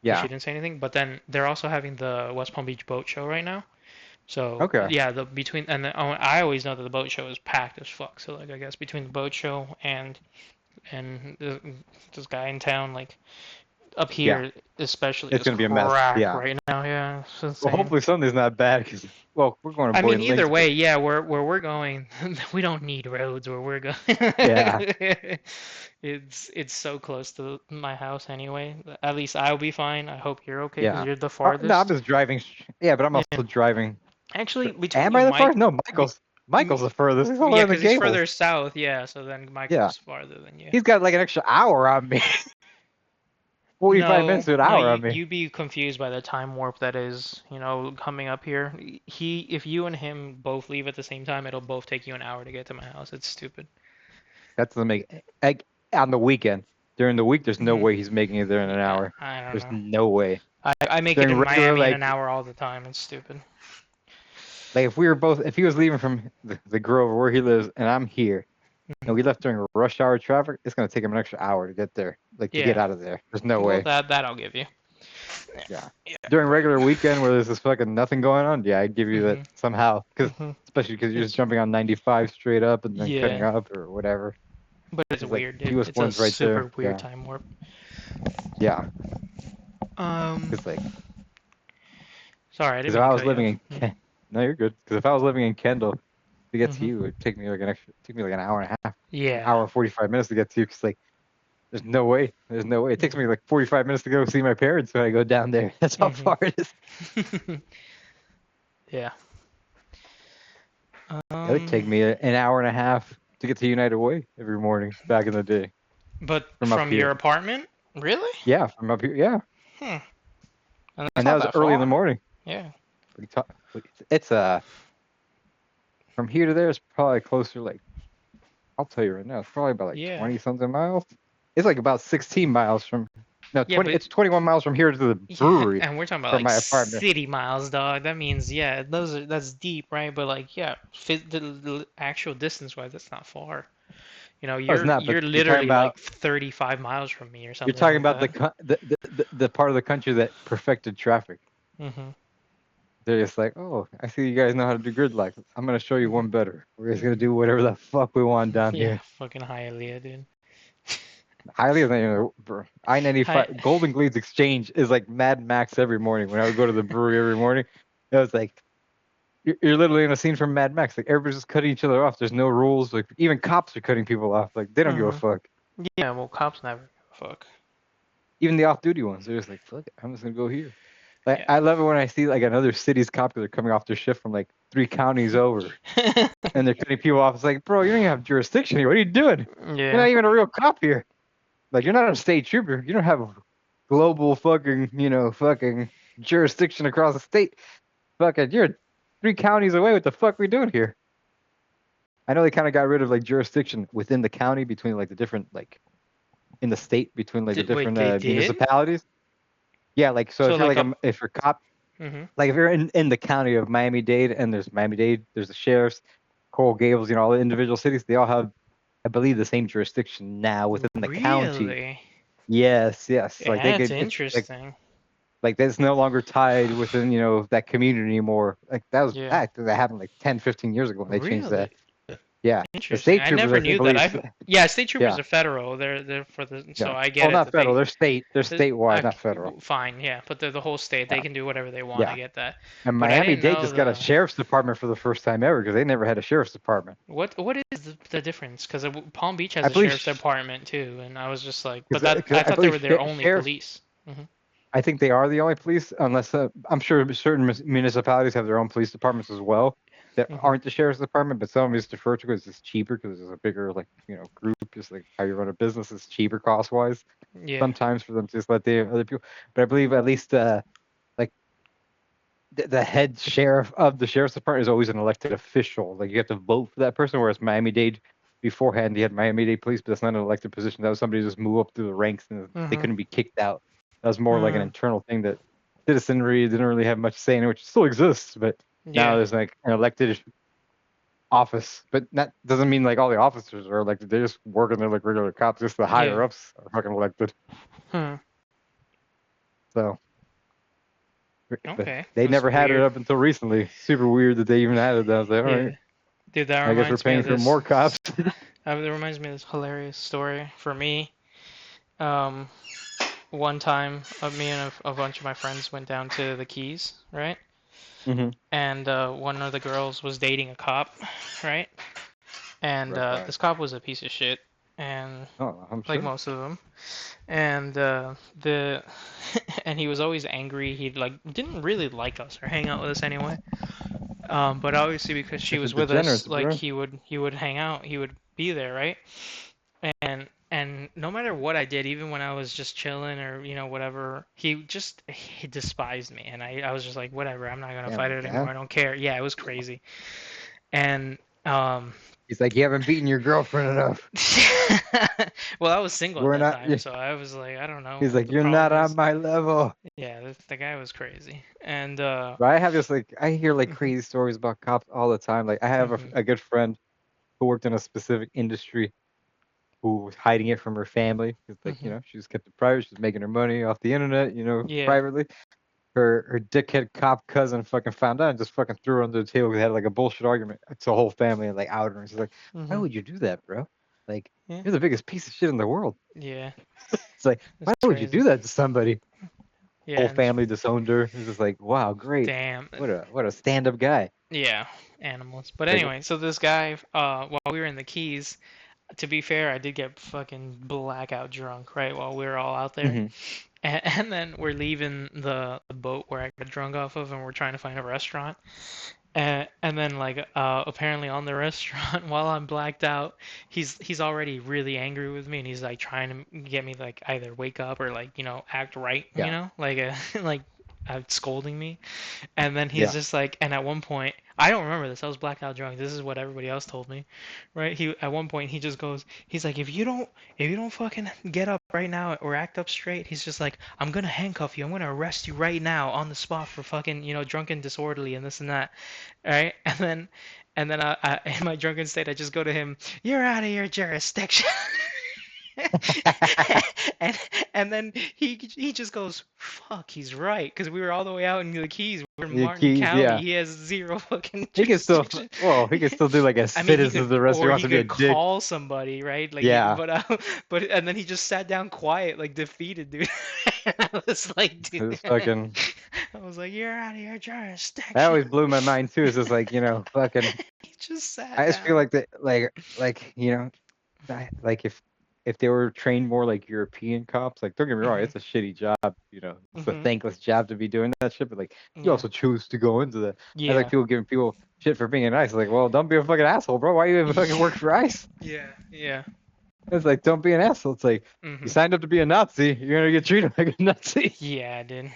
Speaker 2: because she
Speaker 3: Yeah.
Speaker 2: didn't say anything. But then they're also having the West Palm Beach Boat Show right now. So
Speaker 3: Okay.
Speaker 2: yeah, the between and the, oh, I always know that the boat show is packed as fuck. So like I guess between the boat show and this guy in town, like up
Speaker 3: Yeah.
Speaker 2: here especially,
Speaker 3: It's
Speaker 2: is
Speaker 3: gonna be a mess.
Speaker 2: crack
Speaker 3: Yeah.
Speaker 2: right now. Yeah, it's
Speaker 3: Well,
Speaker 2: insane.
Speaker 3: hopefully Sunday's not bad because we're going to
Speaker 2: I mean,
Speaker 3: Boynton
Speaker 2: either
Speaker 3: Lakes,
Speaker 2: way,
Speaker 3: but
Speaker 2: yeah, where we're going, we don't need roads where we're going.
Speaker 3: yeah.
Speaker 2: It's so close to my house anyway. At least I'll be fine. I hope you're okay because
Speaker 3: Yeah.
Speaker 2: you're the
Speaker 3: No, I'm
Speaker 2: farthest.
Speaker 3: just driving. Yeah, but I'm
Speaker 2: Yeah.
Speaker 3: also driving.
Speaker 2: Actually, between
Speaker 3: Am
Speaker 2: you,
Speaker 3: I the
Speaker 2: Mike,
Speaker 3: first? No,
Speaker 2: be,
Speaker 3: Michael's the furthest. He's all the way
Speaker 2: yeah,
Speaker 3: in the
Speaker 2: because he's
Speaker 3: Gables.
Speaker 2: further south. Yeah, so then
Speaker 3: Yeah.
Speaker 2: Michael's farther than you.
Speaker 3: He's got like an extra hour on me. 45 minutes to an
Speaker 2: No,
Speaker 3: hour on me.
Speaker 2: you'd be confused by the time warp that is, coming up here. If you and him both leave at the same time, it'll both take you an hour to get to my house. It's stupid.
Speaker 3: That doesn't make on the weekend. During the week, there's no
Speaker 2: Mhm.
Speaker 3: way he's making it there in an
Speaker 2: Yeah,
Speaker 3: hour.
Speaker 2: I don't
Speaker 3: There's
Speaker 2: know.
Speaker 3: no way.
Speaker 2: I make it
Speaker 3: During
Speaker 2: in
Speaker 3: regular,
Speaker 2: Miami in
Speaker 3: like
Speaker 2: an hour all the time. It's stupid.
Speaker 3: if we were both, if he was leaving from the Grove where he lives, and I'm here, and we left during rush hour traffic, it's gonna take him an extra hour to get there, like to get
Speaker 2: Yeah.
Speaker 3: out of there. There's no
Speaker 2: Well,
Speaker 3: way.
Speaker 2: that I'll give you.
Speaker 3: Yeah.
Speaker 2: Yeah.
Speaker 3: During regular weekend where there's this fucking nothing going on, yeah, I'd give you that somehow, because
Speaker 2: Mhm.
Speaker 3: especially because you're just jumping on 95 straight up and then cutting
Speaker 2: Yeah.
Speaker 3: up or whatever.
Speaker 2: But it's
Speaker 3: It's like
Speaker 2: weird.
Speaker 3: US
Speaker 2: It's a
Speaker 3: one's right
Speaker 2: super
Speaker 3: there.
Speaker 2: weird
Speaker 3: Yeah.
Speaker 2: time warp.
Speaker 3: Yeah.
Speaker 2: Um,
Speaker 3: It's like
Speaker 2: sorry, I
Speaker 3: because
Speaker 2: didn't
Speaker 3: if I
Speaker 2: mean
Speaker 3: was
Speaker 2: to cut you
Speaker 3: living
Speaker 2: off.
Speaker 3: in no, you're good. Because if I was living in Kendall, to get to
Speaker 2: Mhm.
Speaker 3: you, it'd take me like an hour and a half,
Speaker 2: Yeah.
Speaker 3: hour and 45 minutes to get to you. Because like, there's no way. There's no way. It takes me like 45 minutes to go see my parents when I go down there. That's how
Speaker 2: Mhm.
Speaker 3: far it is.
Speaker 2: Yeah.
Speaker 3: It would take me an hour and a half to get to United Way every morning back in the day.
Speaker 2: But
Speaker 3: From up
Speaker 2: from
Speaker 3: here.
Speaker 2: your apartment? Really?
Speaker 3: Yeah, from up here. Yeah,
Speaker 2: Hmm. And that's
Speaker 3: and that
Speaker 2: not
Speaker 3: was
Speaker 2: that
Speaker 3: early in the
Speaker 2: far.
Speaker 3: morning.
Speaker 2: Yeah.
Speaker 3: It's from here to there is probably closer. Like I'll tell you right now, it's probably about like
Speaker 2: Yeah.
Speaker 3: 20 something miles. It's like about 16 miles from. No,
Speaker 2: Yeah,
Speaker 3: 20.
Speaker 2: but
Speaker 3: It's 21 miles from here to the
Speaker 2: yeah,
Speaker 3: brewery
Speaker 2: and we're talking about
Speaker 3: from
Speaker 2: like
Speaker 3: my apartment.
Speaker 2: city miles, dog. That means yeah, that's deep, right? But like yeah, the actual distance wise, that's not far.
Speaker 3: No, it's not. But
Speaker 2: You're
Speaker 3: you're talking
Speaker 2: literally
Speaker 3: about
Speaker 2: like 35 miles from me or
Speaker 3: you're
Speaker 2: something
Speaker 3: talking
Speaker 2: like
Speaker 3: about
Speaker 2: that.
Speaker 3: the part of the country that perfected traffic.
Speaker 2: Mm-hmm.
Speaker 3: They're just like, oh, I see you guys know how to do gridlock. I'm gonna show you one better. We're just gonna do whatever the fuck we want down
Speaker 2: Yeah,
Speaker 3: here.
Speaker 2: fucking Hialeah, dude.
Speaker 3: Highly isn't even I-95
Speaker 2: Hi.
Speaker 3: Golden Glades Exchange is like Mad Max every morning. When I would go to the brewery every morning, it was like you're literally in a scene from Mad Max. Like everybody's just cutting each other off. There's no rules. Like even cops are cutting people off. Like they don't give a
Speaker 2: Mhm.
Speaker 3: fuck.
Speaker 2: Yeah, well, cops never give a fuck.
Speaker 3: Even the off-duty ones, they're just like, fuck it, I'm just gonna go here. Like
Speaker 2: Yeah.
Speaker 3: I love it when I see like another city's cop because they're coming off their shift from like 3 counties over, and they're cutting people off. It's like, bro, you don't even have jurisdiction here. What are you doing? You're not
Speaker 2: Yeah.
Speaker 3: even a real cop here. Like you're not a state trooper. You don't have global fucking, fucking jurisdiction across the state. Fucking, you're 3 counties away. What the fuck we doing here? I know they kind of got rid of like jurisdiction within the county between like the different like in the state between like the
Speaker 2: Wait,
Speaker 3: different
Speaker 2: they did?
Speaker 3: municipalities. Yeah, like so,
Speaker 2: So
Speaker 3: if you're
Speaker 2: like
Speaker 3: like if you're a cop,
Speaker 2: Mm-hmm.
Speaker 3: like if you're in the county of Miami-Dade and there's Miami-Dade, there's the sheriffs, Coral Gables, all the individual cities, they all have, I believe, the same jurisdiction now within the county.
Speaker 2: Really?
Speaker 3: Yes.
Speaker 2: Yeah,
Speaker 3: Like they
Speaker 2: that's
Speaker 3: could, it's
Speaker 2: interesting.
Speaker 3: like that's no longer tied within, that community anymore. Like that was
Speaker 2: Yeah.
Speaker 3: that happened like 10, 15 years ago when they changed that.
Speaker 2: Really?
Speaker 3: Yeah. The
Speaker 2: Interesting.
Speaker 3: state
Speaker 2: I
Speaker 3: troopers,
Speaker 2: never
Speaker 3: I
Speaker 2: knew
Speaker 3: believe.
Speaker 2: that. Yeah, state troopers
Speaker 3: Yeah.
Speaker 2: are federal. They're for the so
Speaker 3: Yeah.
Speaker 2: I get
Speaker 3: Well,
Speaker 2: it
Speaker 3: not
Speaker 2: that
Speaker 3: federal.
Speaker 2: they
Speaker 3: They're state. They're statewide, not federal.
Speaker 2: Fine, yeah, but they're the whole state. They
Speaker 3: Yeah.
Speaker 2: can do whatever they want.
Speaker 3: Yeah.
Speaker 2: I get that.
Speaker 3: And
Speaker 2: But I didn't
Speaker 3: Miami-Dade
Speaker 2: know
Speaker 3: just got a sheriff's department for the first time ever because they never had a sheriff's department.
Speaker 2: What is the difference? Because Palm Beach has
Speaker 3: I
Speaker 2: a
Speaker 3: believe
Speaker 2: sheriff's department too, and I was just like, but
Speaker 3: 'cause
Speaker 2: I
Speaker 3: I
Speaker 2: thought they
Speaker 3: believe
Speaker 2: were their only
Speaker 3: sheriff-
Speaker 2: police.
Speaker 3: I think they are the only police, unless I'm sure certain municipalities have their own police departments as well that
Speaker 2: Mhm.
Speaker 3: aren't the sheriff's department, but some of them is deferred to because it's cheaper because it's a bigger group. Just like how you run a business is cheaper cost wise.
Speaker 2: Yeah.
Speaker 3: Sometimes for them to just let the other people, but I believe at least like the head sheriff of the sheriff's department is always an elected official. Like you have to vote for that person, whereas Miami-Dade, beforehand, you had Miami-Dade police, but that's not an elected position. That was somebody who just move up through the ranks and they
Speaker 2: Mhm.
Speaker 3: couldn't be kicked out. That was more like an
Speaker 2: Mm.
Speaker 3: internal thing that citizenry didn't really have much say in it, which still exists, but now
Speaker 2: Yeah.
Speaker 3: there's like an elected office, but that doesn't mean like all the officers are elected. They just work in there like regular cops. Just the higher
Speaker 2: Yeah.
Speaker 3: ups are fucking elected.
Speaker 2: Hmm.
Speaker 3: So, but
Speaker 2: Okay.
Speaker 3: they
Speaker 2: That's
Speaker 3: never had it
Speaker 2: weird.
Speaker 3: up until recently. Super weird that they even added that. I was like, all
Speaker 2: Yeah.
Speaker 3: right,
Speaker 2: Dude, that
Speaker 3: I guess we're
Speaker 2: reminds me
Speaker 3: paying
Speaker 2: of
Speaker 3: for
Speaker 2: this.
Speaker 3: more cops.
Speaker 2: That reminds me of this hilarious story for me. Um, one time, me and a bunch of my friends went down to the Keys, right?
Speaker 3: Mm-hmm.
Speaker 2: And one of the girls was dating a cop, right? And
Speaker 3: Red flag.
Speaker 2: this cop was a piece of shit, and
Speaker 3: Oh, I'm
Speaker 2: like
Speaker 3: sure.
Speaker 2: most of them. And the and he was always angry. He like didn't really like us or hang out with us anyway. But obviously because she
Speaker 3: Bunch
Speaker 2: was
Speaker 3: of
Speaker 2: with us,
Speaker 3: degenerates,
Speaker 2: like
Speaker 3: bro.
Speaker 2: he would hang out, he would be there, right? And no matter what I did, even when I was just chilling or whatever, he despised me, and I was just like whatever, I'm not gonna
Speaker 3: Damn,
Speaker 2: fight
Speaker 3: like
Speaker 2: it anymore.
Speaker 3: that.
Speaker 2: I don't care. Yeah, it was crazy. And um,
Speaker 3: He's like, you haven't beaten your girlfriend enough.
Speaker 2: well, I was single at
Speaker 3: We're
Speaker 2: that
Speaker 3: not.
Speaker 2: time, so I was like, I don't know
Speaker 3: He's
Speaker 2: what
Speaker 3: like,
Speaker 2: the
Speaker 3: you're not
Speaker 2: problem
Speaker 3: on
Speaker 2: is.
Speaker 3: my level.
Speaker 2: Yeah, the guy was crazy, and
Speaker 3: But I have this like, I hear like
Speaker 2: mhm,
Speaker 3: crazy stories about cops all the time. Like, I have
Speaker 2: mhm,
Speaker 3: a good friend who worked in a specific industry who was hiding it from her family. It's like,
Speaker 2: mhm.
Speaker 3: she just kept it private. She's making her money off the internet,
Speaker 2: Yeah.
Speaker 3: privately. Her dickhead cop cousin fucking found out and just fucking threw her under the table. They had like a bullshit argument to the whole family and like outed her. And she's like, why
Speaker 2: Mhm.
Speaker 3: would you do that, bro? Like,
Speaker 2: Yeah.
Speaker 3: you're the biggest piece of shit in the world.
Speaker 2: Yeah.
Speaker 3: It's like,
Speaker 2: It's
Speaker 3: why would you
Speaker 2: crazy.
Speaker 3: do that to somebody?
Speaker 2: Yeah.
Speaker 3: Whole
Speaker 2: And
Speaker 3: family disowned her. It's just like, wow, great.
Speaker 2: damn.
Speaker 3: What a stand up guy.
Speaker 2: Yeah. Animals. But
Speaker 3: Like,
Speaker 2: anyway, so this guy, while we were in the Keys, to be fair, I did get fucking blackout drunk, right, while we were all out there.
Speaker 3: hmm
Speaker 2: And then we're leaving the boat where I got drunk off of, and we're trying to find a restaurant. And then like apparently on the restaurant while I'm blacked out, he's already really angry with me, and he's like trying to get me like either wake up or like act right,
Speaker 3: yeah,
Speaker 2: like like scolding me. And then he's
Speaker 3: yeah.
Speaker 2: just like, and at one point, I don't remember this. I was blackout drunk. This is what everybody else told me, right? At one point he just goes, he's like, if you don't fucking get up right now or act up straight, he's just like, I'm gonna handcuff you. I'm gonna arrest you right now on the spot for fucking drunken disorderly and this and that, right? And then in my drunken state, I just go to him, you're out of your jurisdiction. and and then he just goes, fuck, he's right, because we were all the way out in the Keys. We're in
Speaker 3: The
Speaker 2: Martin
Speaker 3: keys,
Speaker 2: County.
Speaker 3: yeah.
Speaker 2: He has zero fucking
Speaker 3: He can still,
Speaker 2: jurisdiction.
Speaker 3: well, he can still do like a
Speaker 2: I mean, he
Speaker 3: citizen's
Speaker 2: could,
Speaker 3: arrest if he
Speaker 2: or
Speaker 3: wants
Speaker 2: he
Speaker 3: to be a
Speaker 2: could
Speaker 3: dick.
Speaker 2: call somebody, right? Like,
Speaker 3: Yeah.
Speaker 2: but and then he just sat down quiet, like defeated, dude. And I was like, dude,
Speaker 3: It's fucking,
Speaker 2: I was like, you're out of your jurisdiction.
Speaker 3: that always blew my mind too. It's just like, fucking,
Speaker 2: He just sat
Speaker 3: I just feel
Speaker 2: down.
Speaker 3: like that, like if they were trained more like European cops, like don't get me wrong,
Speaker 2: Mhm.
Speaker 3: it's a shitty job, it's a
Speaker 2: Mhm.
Speaker 3: thankless job to be doing that shit, but like you
Speaker 2: Yeah.
Speaker 3: also choose to go into that. I like
Speaker 2: Yeah.
Speaker 3: people giving people shit for being nice. Like, well, don't be a fucking asshole, bro. Why you even fucking work for ICE?
Speaker 2: Yeah. Yeah.
Speaker 3: It's like, don't be an asshole. It's like you
Speaker 2: Mhm.
Speaker 3: signed up to be a Nazi, you're gonna get treated like a Nazi.
Speaker 2: Yeah, dude.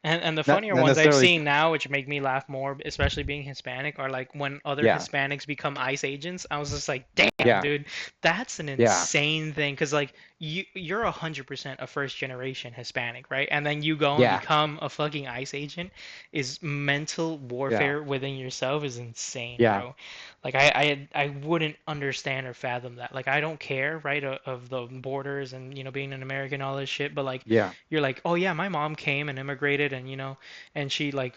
Speaker 2: And the
Speaker 3: Not
Speaker 2: funnier
Speaker 3: not
Speaker 2: ones I've
Speaker 3: necessarily.
Speaker 2: seen now, which make me laugh more, especially being Hispanic, are like when other
Speaker 3: Yeah,
Speaker 2: Hispanics become ICE agents. I was just like, damn,
Speaker 3: yeah,
Speaker 2: dude, that's an
Speaker 3: yeah,
Speaker 2: insane thing. Because like you're 100% a first generation Hispanic, right? And then you go and
Speaker 3: yeah,
Speaker 2: become a fucking ICE agent. Is mental
Speaker 3: yeah,
Speaker 2: warfare within yourself is insane,
Speaker 3: yeah,
Speaker 2: bro. Like I wouldn't understand or fathom that. Like I don't care, right, of the borders and being an American, all this shit. But like
Speaker 3: yeah,
Speaker 2: you're like, oh yeah, my mom came and immigrated, and and she like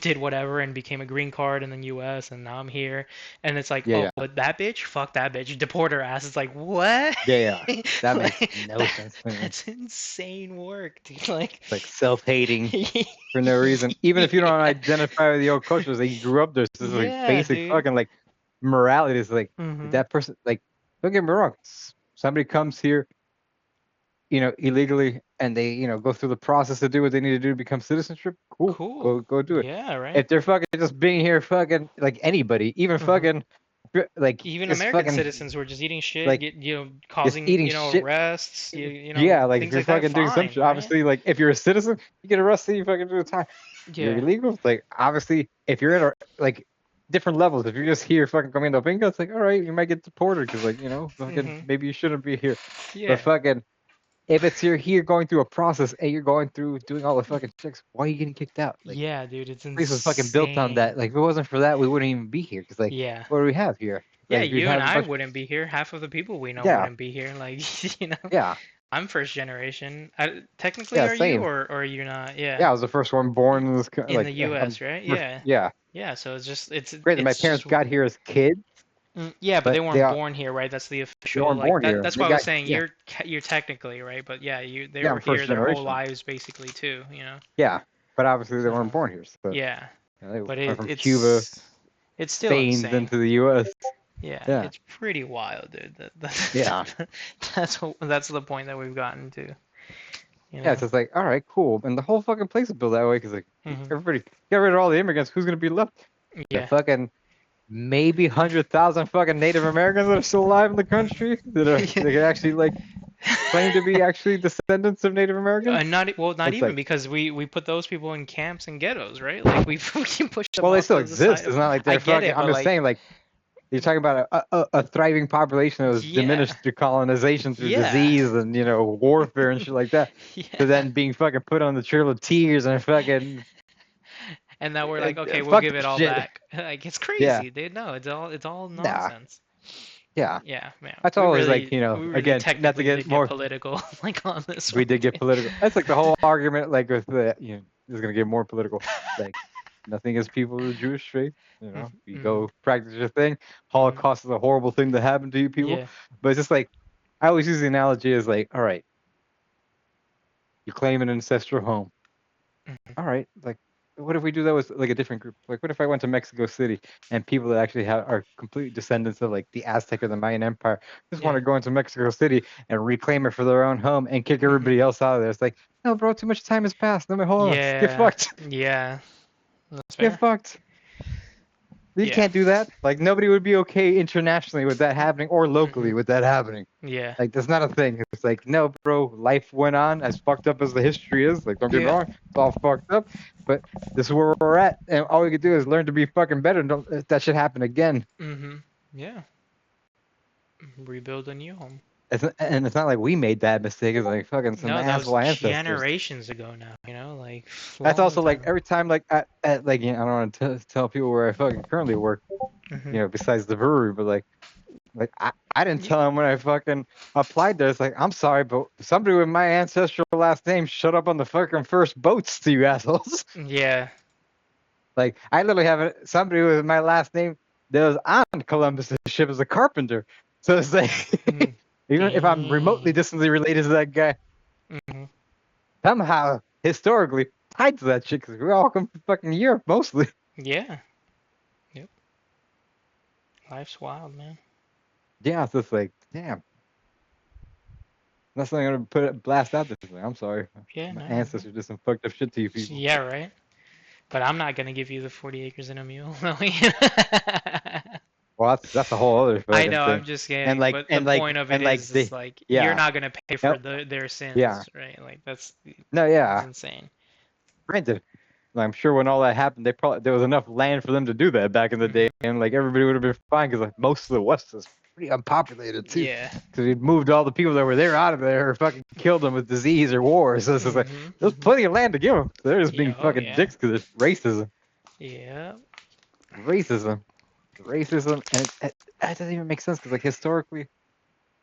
Speaker 2: did whatever and became a green card in the U.S. and now I'm here, and it's like,
Speaker 3: yeah,
Speaker 2: oh,
Speaker 3: yeah,
Speaker 2: but that bitch, fuck that bitch, deport her ass. It's like, what?
Speaker 3: yeah, yeah. That makes
Speaker 2: Like
Speaker 3: no sense to me.
Speaker 2: that's insane work, dude. Like,
Speaker 3: It's like self-hating for no reason. Even if you don't
Speaker 2: yeah,
Speaker 3: identify with the old cultures, like you grew up there, so this is like
Speaker 2: yeah,
Speaker 3: basic
Speaker 2: dude.
Speaker 3: fucking like morality. Is like if
Speaker 2: Mhm.
Speaker 3: that person, like, don't get me wrong, somebody comes here, illegally, and they, go through the process to do what they need to do to become citizenship. Cool,
Speaker 2: Cool.
Speaker 3: go do it.
Speaker 2: Yeah, right.
Speaker 3: If they're fucking just being here, fucking like anybody, even
Speaker 2: Mhm.
Speaker 3: fucking like
Speaker 2: Even
Speaker 3: just
Speaker 2: American
Speaker 3: fucking
Speaker 2: citizens who are just eating shit,
Speaker 3: like
Speaker 2: get
Speaker 3: just
Speaker 2: causing
Speaker 3: eating shit.
Speaker 2: arrests,
Speaker 3: Yeah, like if
Speaker 2: things
Speaker 3: you're
Speaker 2: like that.
Speaker 3: fucking doing some
Speaker 2: Fine,
Speaker 3: shit,
Speaker 2: right?
Speaker 3: obviously, like if you're a citizen, you get arrested, you fucking do the time. You're
Speaker 2: Yeah.
Speaker 3: illegal. Like obviously, if you're in a like different levels. If you're just here fucking comiendo pinga, it's like, all right, you might get deported because, like, you know, fucking maybe you shouldn't be here.
Speaker 2: Yeah.
Speaker 3: But fucking, if it's you're here going through a process and you're going through doing all the fucking checks, why are you getting kicked out? Like,
Speaker 2: Yeah, dude, it's
Speaker 3: the place was fucking built on that.
Speaker 2: insane.
Speaker 3: Like, if it wasn't for that, we wouldn't even be here. Because, like,
Speaker 2: Yeah.
Speaker 3: what do we have here?
Speaker 2: Yeah,
Speaker 3: Like, we'd
Speaker 2: you and
Speaker 3: have a
Speaker 2: I
Speaker 3: bunch.
Speaker 2: wouldn't be here. Half of the people we know
Speaker 3: Yeah.
Speaker 2: wouldn't be here. Like, you know,
Speaker 3: Yeah,
Speaker 2: I'm first generation. Technically,
Speaker 3: Yeah,
Speaker 2: are you
Speaker 3: same.
Speaker 2: or are you not?
Speaker 3: yeah. I
Speaker 2: Yeah.
Speaker 3: was the first one born in this,
Speaker 2: In
Speaker 3: like,
Speaker 2: the U.S., right?
Speaker 3: first-
Speaker 2: Yeah.
Speaker 3: yeah.
Speaker 2: Yeah, so it's
Speaker 3: Granted, my
Speaker 2: it's
Speaker 3: parents
Speaker 2: just
Speaker 3: got here as kids,
Speaker 2: yeah, but they
Speaker 3: but they
Speaker 2: weren't born here, right? That's the official
Speaker 3: weren't
Speaker 2: like
Speaker 3: born
Speaker 2: that.
Speaker 3: here.
Speaker 2: That's
Speaker 3: They
Speaker 2: why I was
Speaker 3: got
Speaker 2: saying
Speaker 3: yeah,
Speaker 2: you're technically right, but yeah, they
Speaker 3: yeah.
Speaker 2: were
Speaker 3: I'm first
Speaker 2: here their whole
Speaker 3: generation.
Speaker 2: lives basically too, you know.
Speaker 3: Yeah, but obviously they
Speaker 2: So
Speaker 3: weren't born here. So
Speaker 2: yeah,
Speaker 3: they
Speaker 2: but
Speaker 3: went from Cuba,
Speaker 2: it's still
Speaker 3: Spain,
Speaker 2: insane.
Speaker 3: then to the U.S.
Speaker 2: Yeah,
Speaker 3: Yeah.
Speaker 2: it's pretty wild, dude.
Speaker 3: Yeah.
Speaker 2: That's the point that we've gotten to. You
Speaker 3: Yeah,
Speaker 2: know?
Speaker 3: it's just like, all right, cool. And the whole fucking place is built that way because, like,
Speaker 2: Mhm.
Speaker 3: everybody get rid of all the immigrants. Who's gonna be left? The
Speaker 2: Yeah.
Speaker 3: fucking maybe 100,000 fucking Native Americans that are still alive in the country that are they can actually like claim to be actually descendants of Native Americans.
Speaker 2: Not
Speaker 3: It's
Speaker 2: even
Speaker 3: like,
Speaker 2: because we put those people in camps and ghettos, right? Like we push them
Speaker 3: well, they
Speaker 2: off
Speaker 3: still
Speaker 2: to the
Speaker 3: exist.
Speaker 2: side.
Speaker 3: It's not like
Speaker 2: I
Speaker 3: they're
Speaker 2: get
Speaker 3: fucking.
Speaker 2: it,
Speaker 3: I'm
Speaker 2: but
Speaker 3: just
Speaker 2: like
Speaker 3: saying, like, you're talking about a thriving population that was
Speaker 2: yeah,
Speaker 3: diminished through colonization, through
Speaker 2: yeah,
Speaker 3: disease, and warfare and shit like that. To
Speaker 2: yeah.
Speaker 3: then being fucking put on the Trail of Tears and fucking
Speaker 2: And now we're like, okay, we'll
Speaker 3: fuck
Speaker 2: give
Speaker 3: this
Speaker 2: it all
Speaker 3: shit.
Speaker 2: back. Like it's
Speaker 3: Yeah.
Speaker 2: crazy, dude. No, it's all
Speaker 3: Nah.
Speaker 2: nonsense.
Speaker 3: Yeah.
Speaker 2: Yeah, man.
Speaker 3: That's
Speaker 2: We
Speaker 3: always
Speaker 2: really,
Speaker 3: like, you know,
Speaker 2: we really
Speaker 3: again, not to
Speaker 2: technically
Speaker 3: get
Speaker 2: did
Speaker 3: more.
Speaker 2: political, like on this
Speaker 3: We
Speaker 2: one.
Speaker 3: did get political. That's like the whole argument, like with the, this is gonna get more political. Like, nothing against people of the Jewish faith. You know, you go practice your thing. Holocaust is a horrible thing to happen to you people.
Speaker 2: Yeah.
Speaker 3: But it's just like, I always use the analogy as like, all right, you claim an ancestral home. All right, like, what if we do that with like a different group? Like, what if I went to Mexico City and people that actually are complete descendants of like the Aztec or the Mayan Empire just want to go into Mexico City and reclaim it for their own home and kick everybody else out of there? It's like, no, bro, too much time has passed. No, hold on, get fucked.
Speaker 2: Yeah. That's fair.
Speaker 3: Get fucked. You can't do that. Like, nobody would be okay internationally with that happening or locally with that happening.
Speaker 2: Yeah.
Speaker 3: Like, that's not a thing. It's like, no, bro, life went on as fucked up as the history is. Like, don't get me wrong, it's all fucked up. But this is where we're at. And all we could do is learn to be fucking better. And don't let that shit happen again.
Speaker 2: Yeah. Rebuild a new home.
Speaker 3: And it's not like we made that mistake. It's like fucking some
Speaker 2: that
Speaker 3: asshole
Speaker 2: was
Speaker 3: ancestors.
Speaker 2: generations ago now, you know, like
Speaker 3: That's
Speaker 2: long
Speaker 3: also like
Speaker 2: time.
Speaker 3: every time, like, at like, I don't want to tell people where I fucking currently work, besides the brewery, but like I didn't tell him when I fucking applied there. It's like, I'm sorry, but somebody with my ancestral last name showed up on the fucking first boats to you assholes.
Speaker 2: Yeah.
Speaker 3: Like, I literally have somebody with my last name that was on Columbus' ship as a carpenter. So it's like, even if I'm remotely distantly related to that guy, somehow, historically, tied to that shit, because we all come from fucking Europe, mostly.
Speaker 2: Yeah. Yep. Life's wild, man.
Speaker 3: Yeah, so it's like, damn. That's not gonna blast out this way. I'm sorry.
Speaker 2: Yeah,
Speaker 3: My
Speaker 2: no.
Speaker 3: ancestors did some fucked up shit to you people.
Speaker 2: Yeah, right. But I'm not gonna give you the 40 acres and a mule.
Speaker 3: Well, that's a whole other fucking
Speaker 2: I know,
Speaker 3: thing.
Speaker 2: I'm just kidding.
Speaker 3: And like,
Speaker 2: but
Speaker 3: and
Speaker 2: the
Speaker 3: like,
Speaker 2: point of
Speaker 3: and
Speaker 2: it
Speaker 3: like,
Speaker 2: is like you're not gonna pay for their sins, right? Like that's
Speaker 3: it's
Speaker 2: insane.
Speaker 3: Granted, I'm sure when all that happened, there was enough land for them to do that back in the day, and like everybody would have been fine because like most of the West is pretty unpopulated too.
Speaker 2: Yeah.
Speaker 3: Because we moved all the people that were there out of there, or fucking killed them with disease or war. So it's just like there's plenty of land to give them. So they're just being fucking dicks because it's racism.
Speaker 2: Yeah.
Speaker 3: Racism, and it doesn't even make sense because like historically,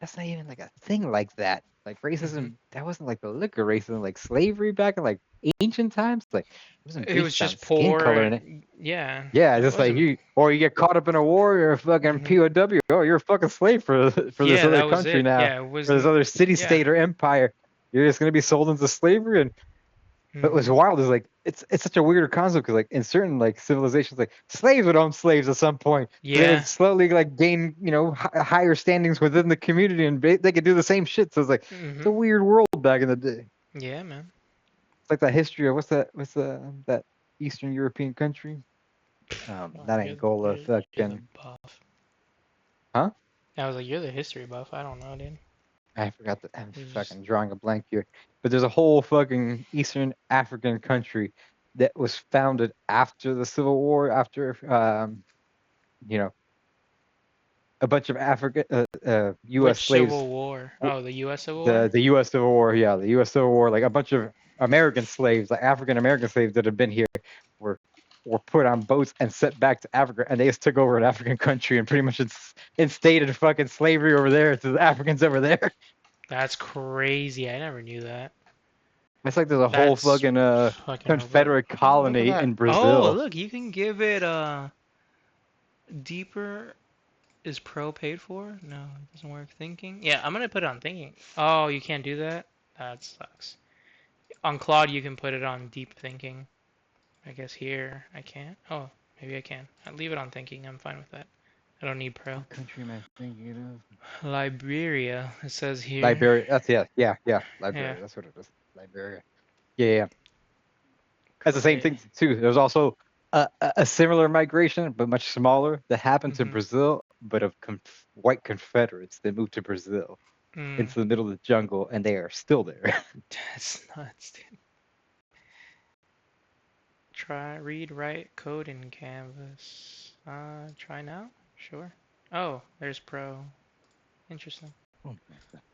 Speaker 3: that's not even like a thing like that. Like racism, that wasn't like the liquor racism, like slavery back in like ancient times. Like
Speaker 2: it was just
Speaker 3: skin
Speaker 2: poor.
Speaker 3: color in it.
Speaker 2: Yeah.
Speaker 3: Yeah, just like you get caught up in a war, you're a fucking POW. Oh, you're a fucking slave for this other country now,
Speaker 2: Yeah, it was,
Speaker 3: for this other city, state, or empire. You're just gonna be sold into slavery. And but what's wild is like it's such a weirder concept because like in certain like civilizations, like slaves would own slaves at some point.
Speaker 2: Yeah.
Speaker 3: They would slowly like gain higher standings within the community, and they could do the same shit. So it's like it's a weird world back in the day.
Speaker 2: Yeah, man.
Speaker 3: It's like that history of what's that Eastern European country? Not Angola, fucking. Huh?
Speaker 2: I was like, you're the history buff. I don't know, dude.
Speaker 3: I forgot that. I'm fucking drawing a blank here. But there's a whole fucking Eastern African country that was founded after the Civil War, after you know, a bunch of U.S.
Speaker 2: Which
Speaker 3: slaves.
Speaker 2: Civil War? Oh, the U.S. Civil
Speaker 3: The
Speaker 2: War?
Speaker 3: the U.S. Civil War, yeah, the U.S. Civil War, like a bunch of American slaves, like African American slaves that had been here, were were put on boats and sent back to Africa, and they just took over an African country and pretty much instated fucking slavery over there to the Africans over there.
Speaker 2: That's crazy. I never knew that.
Speaker 3: It's like there's a whole
Speaker 2: That's
Speaker 3: fucking
Speaker 2: fucking over.
Speaker 3: Confederate
Speaker 2: Oh, look at
Speaker 3: colony
Speaker 2: that.
Speaker 3: in
Speaker 2: Oh,
Speaker 3: Brazil.
Speaker 2: look, you can give it deeper. Is pro paid for? No, it doesn't work. Thinking? Yeah, I'm gonna put it on thinking. Oh, you can't do that? That sucks. On Claude, you can put it on deep thinking. I guess here I can't. Oh, maybe I can. I'll leave it on thinking. I'm fine with that. I don't need pro.
Speaker 3: What country am I thinking of?
Speaker 2: Liberia, it says here.
Speaker 3: Liberia. That's yeah.
Speaker 2: Yeah.
Speaker 3: Liberia. That's what it is. Liberia. Yeah. That's the same
Speaker 2: Cray.
Speaker 3: thing too. There's also a similar migration, but much smaller, that happened to
Speaker 2: Mm-hmm.
Speaker 3: Brazil, but of white Confederates that moved to Brazil into the middle of the jungle, and they are still there.
Speaker 2: That's nuts, dude. Try, read, write, code in Canvas. Try now? Sure. Oh, there's pro. Interesting.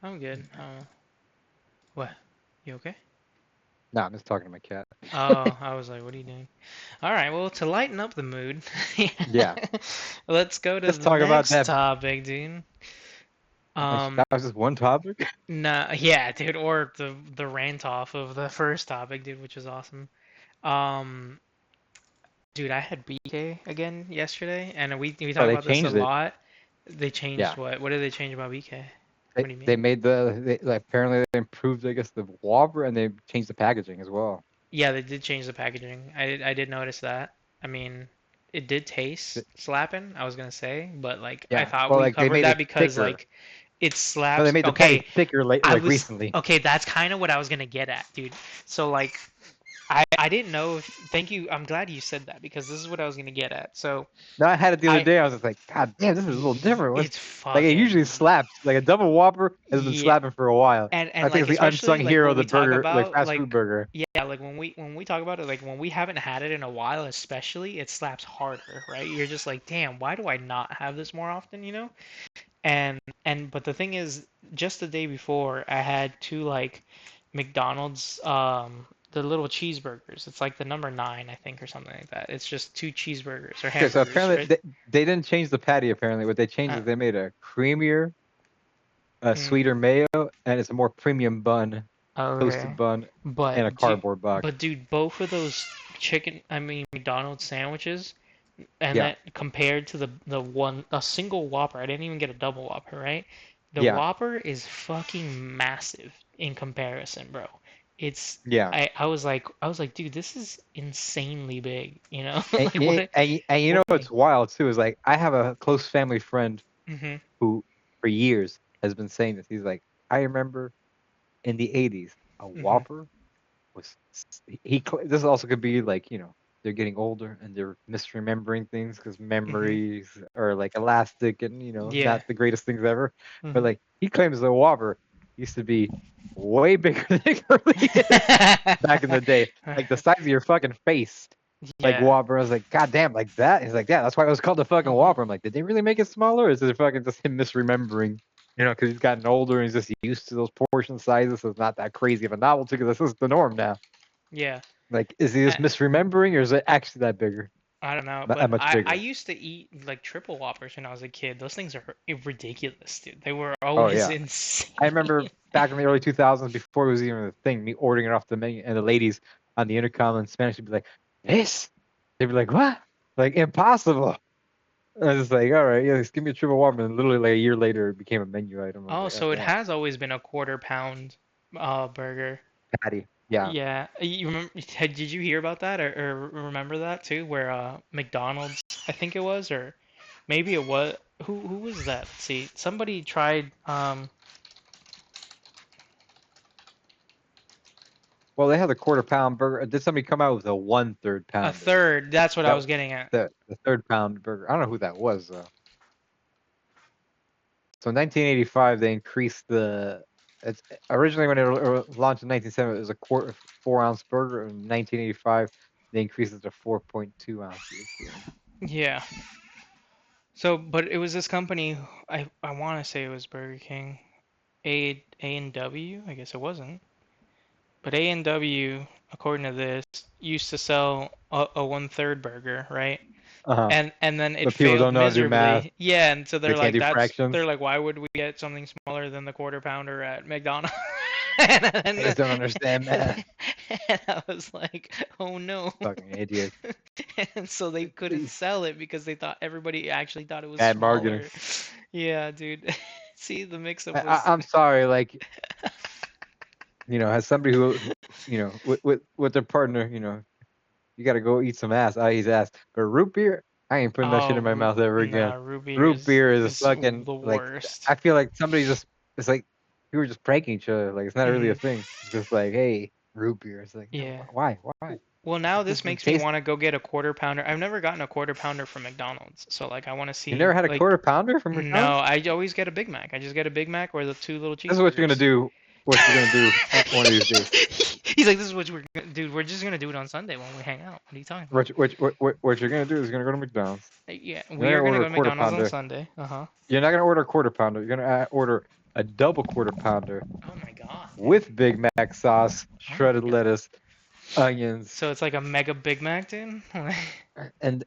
Speaker 2: I'm good. What? You okay?
Speaker 3: No, I'm just talking to my cat.
Speaker 2: Oh, I was like, what are you doing? All right, well, to lighten up the mood,
Speaker 3: Yeah.
Speaker 2: let's go to
Speaker 3: Let's
Speaker 2: the
Speaker 3: talk about
Speaker 2: next
Speaker 3: that.
Speaker 2: topic, dude.
Speaker 3: That was just one topic.
Speaker 2: Nah, yeah, dude, or the rant off of the first topic, dude, which is awesome. Um, dude, I had BK again yesterday, and we
Speaker 3: Oh,
Speaker 2: talk
Speaker 3: they
Speaker 2: about this a
Speaker 3: changed it.
Speaker 2: lot. They changed
Speaker 3: Yeah.
Speaker 2: what? What did they change about BK?
Speaker 3: They,
Speaker 2: What do you mean?
Speaker 3: they made like, apparently they improved, I guess, the Whopper, and they changed the packaging as well.
Speaker 2: Yeah, they did change the packaging. I did notice that. I mean, it did taste slapping, I was gonna say, but like I
Speaker 3: Yeah.
Speaker 2: thought
Speaker 3: Well,
Speaker 2: we
Speaker 3: like they
Speaker 2: covered
Speaker 3: made
Speaker 2: that
Speaker 3: it
Speaker 2: because
Speaker 3: thicker.
Speaker 2: like it
Speaker 3: No, they
Speaker 2: slaps.
Speaker 3: made the patty
Speaker 2: Okay,
Speaker 3: thicker late,
Speaker 2: I
Speaker 3: like
Speaker 2: was
Speaker 3: recently.
Speaker 2: okay, that's kind of what I was gonna get at, dude. So like I didn't know if, thank you. I'm glad you said that because this is what I was gonna get at. So
Speaker 3: No, I had it the other
Speaker 2: I
Speaker 3: day. I was just like, God damn, this is a little different.
Speaker 2: it's
Speaker 3: Like it
Speaker 2: fucking
Speaker 3: usually slaps. Like a double Whopper has been
Speaker 2: yeah.
Speaker 3: slapping for a while. I
Speaker 2: And
Speaker 3: think
Speaker 2: like
Speaker 3: it's the
Speaker 2: especially
Speaker 3: unsung
Speaker 2: like
Speaker 3: hero
Speaker 2: when
Speaker 3: of the
Speaker 2: we talk
Speaker 3: burger, like
Speaker 2: about
Speaker 3: fast food
Speaker 2: like
Speaker 3: burger.
Speaker 2: yeah, like when we talk about it, like when we haven't had it in a while, especially, it slaps harder, right? You're just like, damn, why do I not have this more often, you know? And but the thing is, just the day before, I had two like McDonald's the little cheeseburgers. It's like the number 9, I think, or something like that. It's just two cheeseburgers or
Speaker 3: Okay, so
Speaker 2: hamburgers,
Speaker 3: apparently
Speaker 2: right?
Speaker 3: they didn't change the patty. Apparently, what they changed
Speaker 2: Uh,
Speaker 3: is they made a creamier, a
Speaker 2: mm,
Speaker 3: sweeter mayo, and it's a more premium bun,
Speaker 2: okay.
Speaker 3: toasted bun, in a
Speaker 2: But dude,
Speaker 3: cardboard box.
Speaker 2: but dude, both of those I mean McDonald's sandwiches, and
Speaker 3: Yeah,
Speaker 2: that compared to the one a single Whopper, I didn't even get a double Whopper, right? The
Speaker 3: yeah,
Speaker 2: Whopper is fucking massive in comparison, bro. It's
Speaker 3: yeah.
Speaker 2: I was like, dude, this is insanely big, you know?
Speaker 3: And,
Speaker 2: Like what?
Speaker 3: and you know
Speaker 2: Why?
Speaker 3: what's wild too is like I have a close family friend
Speaker 2: Mhm.
Speaker 3: who, for years, has been saying this. He's like, I remember in the 80s, a
Speaker 2: Mhm.
Speaker 3: Whopper was this also could be like, they're getting older and they're misremembering things because
Speaker 2: Mhm.
Speaker 3: memories are like elastic and
Speaker 2: Yeah.
Speaker 3: not the greatest things ever. But
Speaker 2: Mhm.
Speaker 3: like he claims the Whopper used to be way bigger than it really is back in the day, like the size of your fucking face. Like
Speaker 2: Yeah.
Speaker 3: Whopper, I was like, God damn, like that. He's like, yeah, that's why it was called the fucking
Speaker 2: Mhm.
Speaker 3: Whopper. I'm like, did they really make it smaller, or is it fucking just him misremembering? Because he's gotten older and he's just used to those portion sizes, so it's not that crazy of a novelty because this is the norm now.
Speaker 2: Yeah.
Speaker 3: Like, is he just
Speaker 2: I,
Speaker 3: misremembering, or is it actually that bigger?
Speaker 2: I don't know,
Speaker 3: That
Speaker 2: but
Speaker 3: much
Speaker 2: I
Speaker 3: bigger?
Speaker 2: used to eat like triple Whoppers when I was a kid. Those things are ridiculous, dude. They were
Speaker 3: Oh
Speaker 2: always
Speaker 3: yeah,
Speaker 2: insane.
Speaker 3: I remember back in the early 2000s, before it was even a thing, me ordering it off the menu, and the ladies on the intercom in Spanish would be like, "This," they'd be like, "What?" Like impossible. I was just like, all right, yeah, just give me a triple Whopper. And literally, like a year later, it became a menu item. I was
Speaker 2: Oh,
Speaker 3: like, oh
Speaker 2: so it
Speaker 3: damn,
Speaker 2: has always been a quarter pound burger.
Speaker 3: patty. Yeah.
Speaker 2: Yeah, you remember? Did you hear about that or remember that too? Where McDonald's, I think it was, or maybe it was. Who was that? Let's see, somebody tried.
Speaker 3: Well, they had the quarter pound burger. Did somebody come out with a 1/3
Speaker 2: A
Speaker 3: pounder?
Speaker 2: third. That's what I
Speaker 3: That
Speaker 2: was getting at.
Speaker 3: the third pound burger. I don't know who that was though. So in 1985, they increased the. It's originally when it launched in 1970, it was a 4-ounce burger. In 1985, they increased it to 4.2 ounces.
Speaker 2: Yeah. So, but it was this company. I want to say it was Burger King. A&W. I guess it wasn't. But A&W, according to this, used to sell a 1/3 burger, right?
Speaker 3: Uh-huh.
Speaker 2: And then it
Speaker 3: But people
Speaker 2: failed
Speaker 3: don't know how to do math.
Speaker 2: miserably. Yeah, and so
Speaker 3: They
Speaker 2: they're
Speaker 3: can't
Speaker 2: like,
Speaker 3: do fractions.
Speaker 2: they're like, why would we get something smaller than the quarter pounder at McDonald's? and,
Speaker 3: They just don't understand math.
Speaker 2: and I was like, oh no.
Speaker 3: Fucking idiot.
Speaker 2: And so they couldn't
Speaker 3: Please.
Speaker 2: sell it because they thought everybody actually thought it was
Speaker 3: Bad marketing.
Speaker 2: smaller. Yeah, dude. See, the mix-up
Speaker 3: I,
Speaker 2: was.
Speaker 3: I'm sorry, like, as somebody who with their partner, you gotta go eat some ass. I eat ass. But root beer, I ain't putting that shit
Speaker 2: Oh,
Speaker 3: in my mouth ever again.
Speaker 2: nah, root beer
Speaker 3: Root beer is
Speaker 2: is
Speaker 3: fucking
Speaker 2: the
Speaker 3: like,
Speaker 2: worst.
Speaker 3: I feel like somebody just, it's like you were just pranking each other. Like, it's not really a thing. It's just like, hey, root beer. It's like, no,
Speaker 2: Yeah.
Speaker 3: why?
Speaker 2: Well, now
Speaker 3: It
Speaker 2: this
Speaker 3: doesn't
Speaker 2: makes me
Speaker 3: taste.
Speaker 2: want to go get a quarter pounder. I've never gotten a quarter pounder from McDonald's, so like I want to see
Speaker 3: You never had a
Speaker 2: like
Speaker 3: quarter pounder from
Speaker 2: no,
Speaker 3: McDonald's?
Speaker 2: I always get a Big Mac. I just get a Big Mac or the 2 little
Speaker 3: This is what you're gonna
Speaker 2: cheeseburgers.
Speaker 3: do. What you're gonna do one of these days.
Speaker 2: He's like, this is what we're gonna do. We're just gonna do it on Sunday when we hang out. What are you talking about?
Speaker 3: What you're gonna do is you're gonna go to McDonald's.
Speaker 2: Yeah,
Speaker 3: You're
Speaker 2: we
Speaker 3: gonna
Speaker 2: are gonna
Speaker 3: order
Speaker 2: go
Speaker 3: a
Speaker 2: to
Speaker 3: quarter
Speaker 2: McDonald's on
Speaker 3: pounder.
Speaker 2: Sunday. Uh-huh.
Speaker 3: You're not gonna order a quarter pounder. You're gonna order a double quarter pounder
Speaker 2: Oh my God.
Speaker 3: with Big Mac sauce,
Speaker 2: Oh my
Speaker 3: shredded
Speaker 2: God.
Speaker 3: lettuce, onions,
Speaker 2: So it's like a mega Big Mac, dude.
Speaker 3: and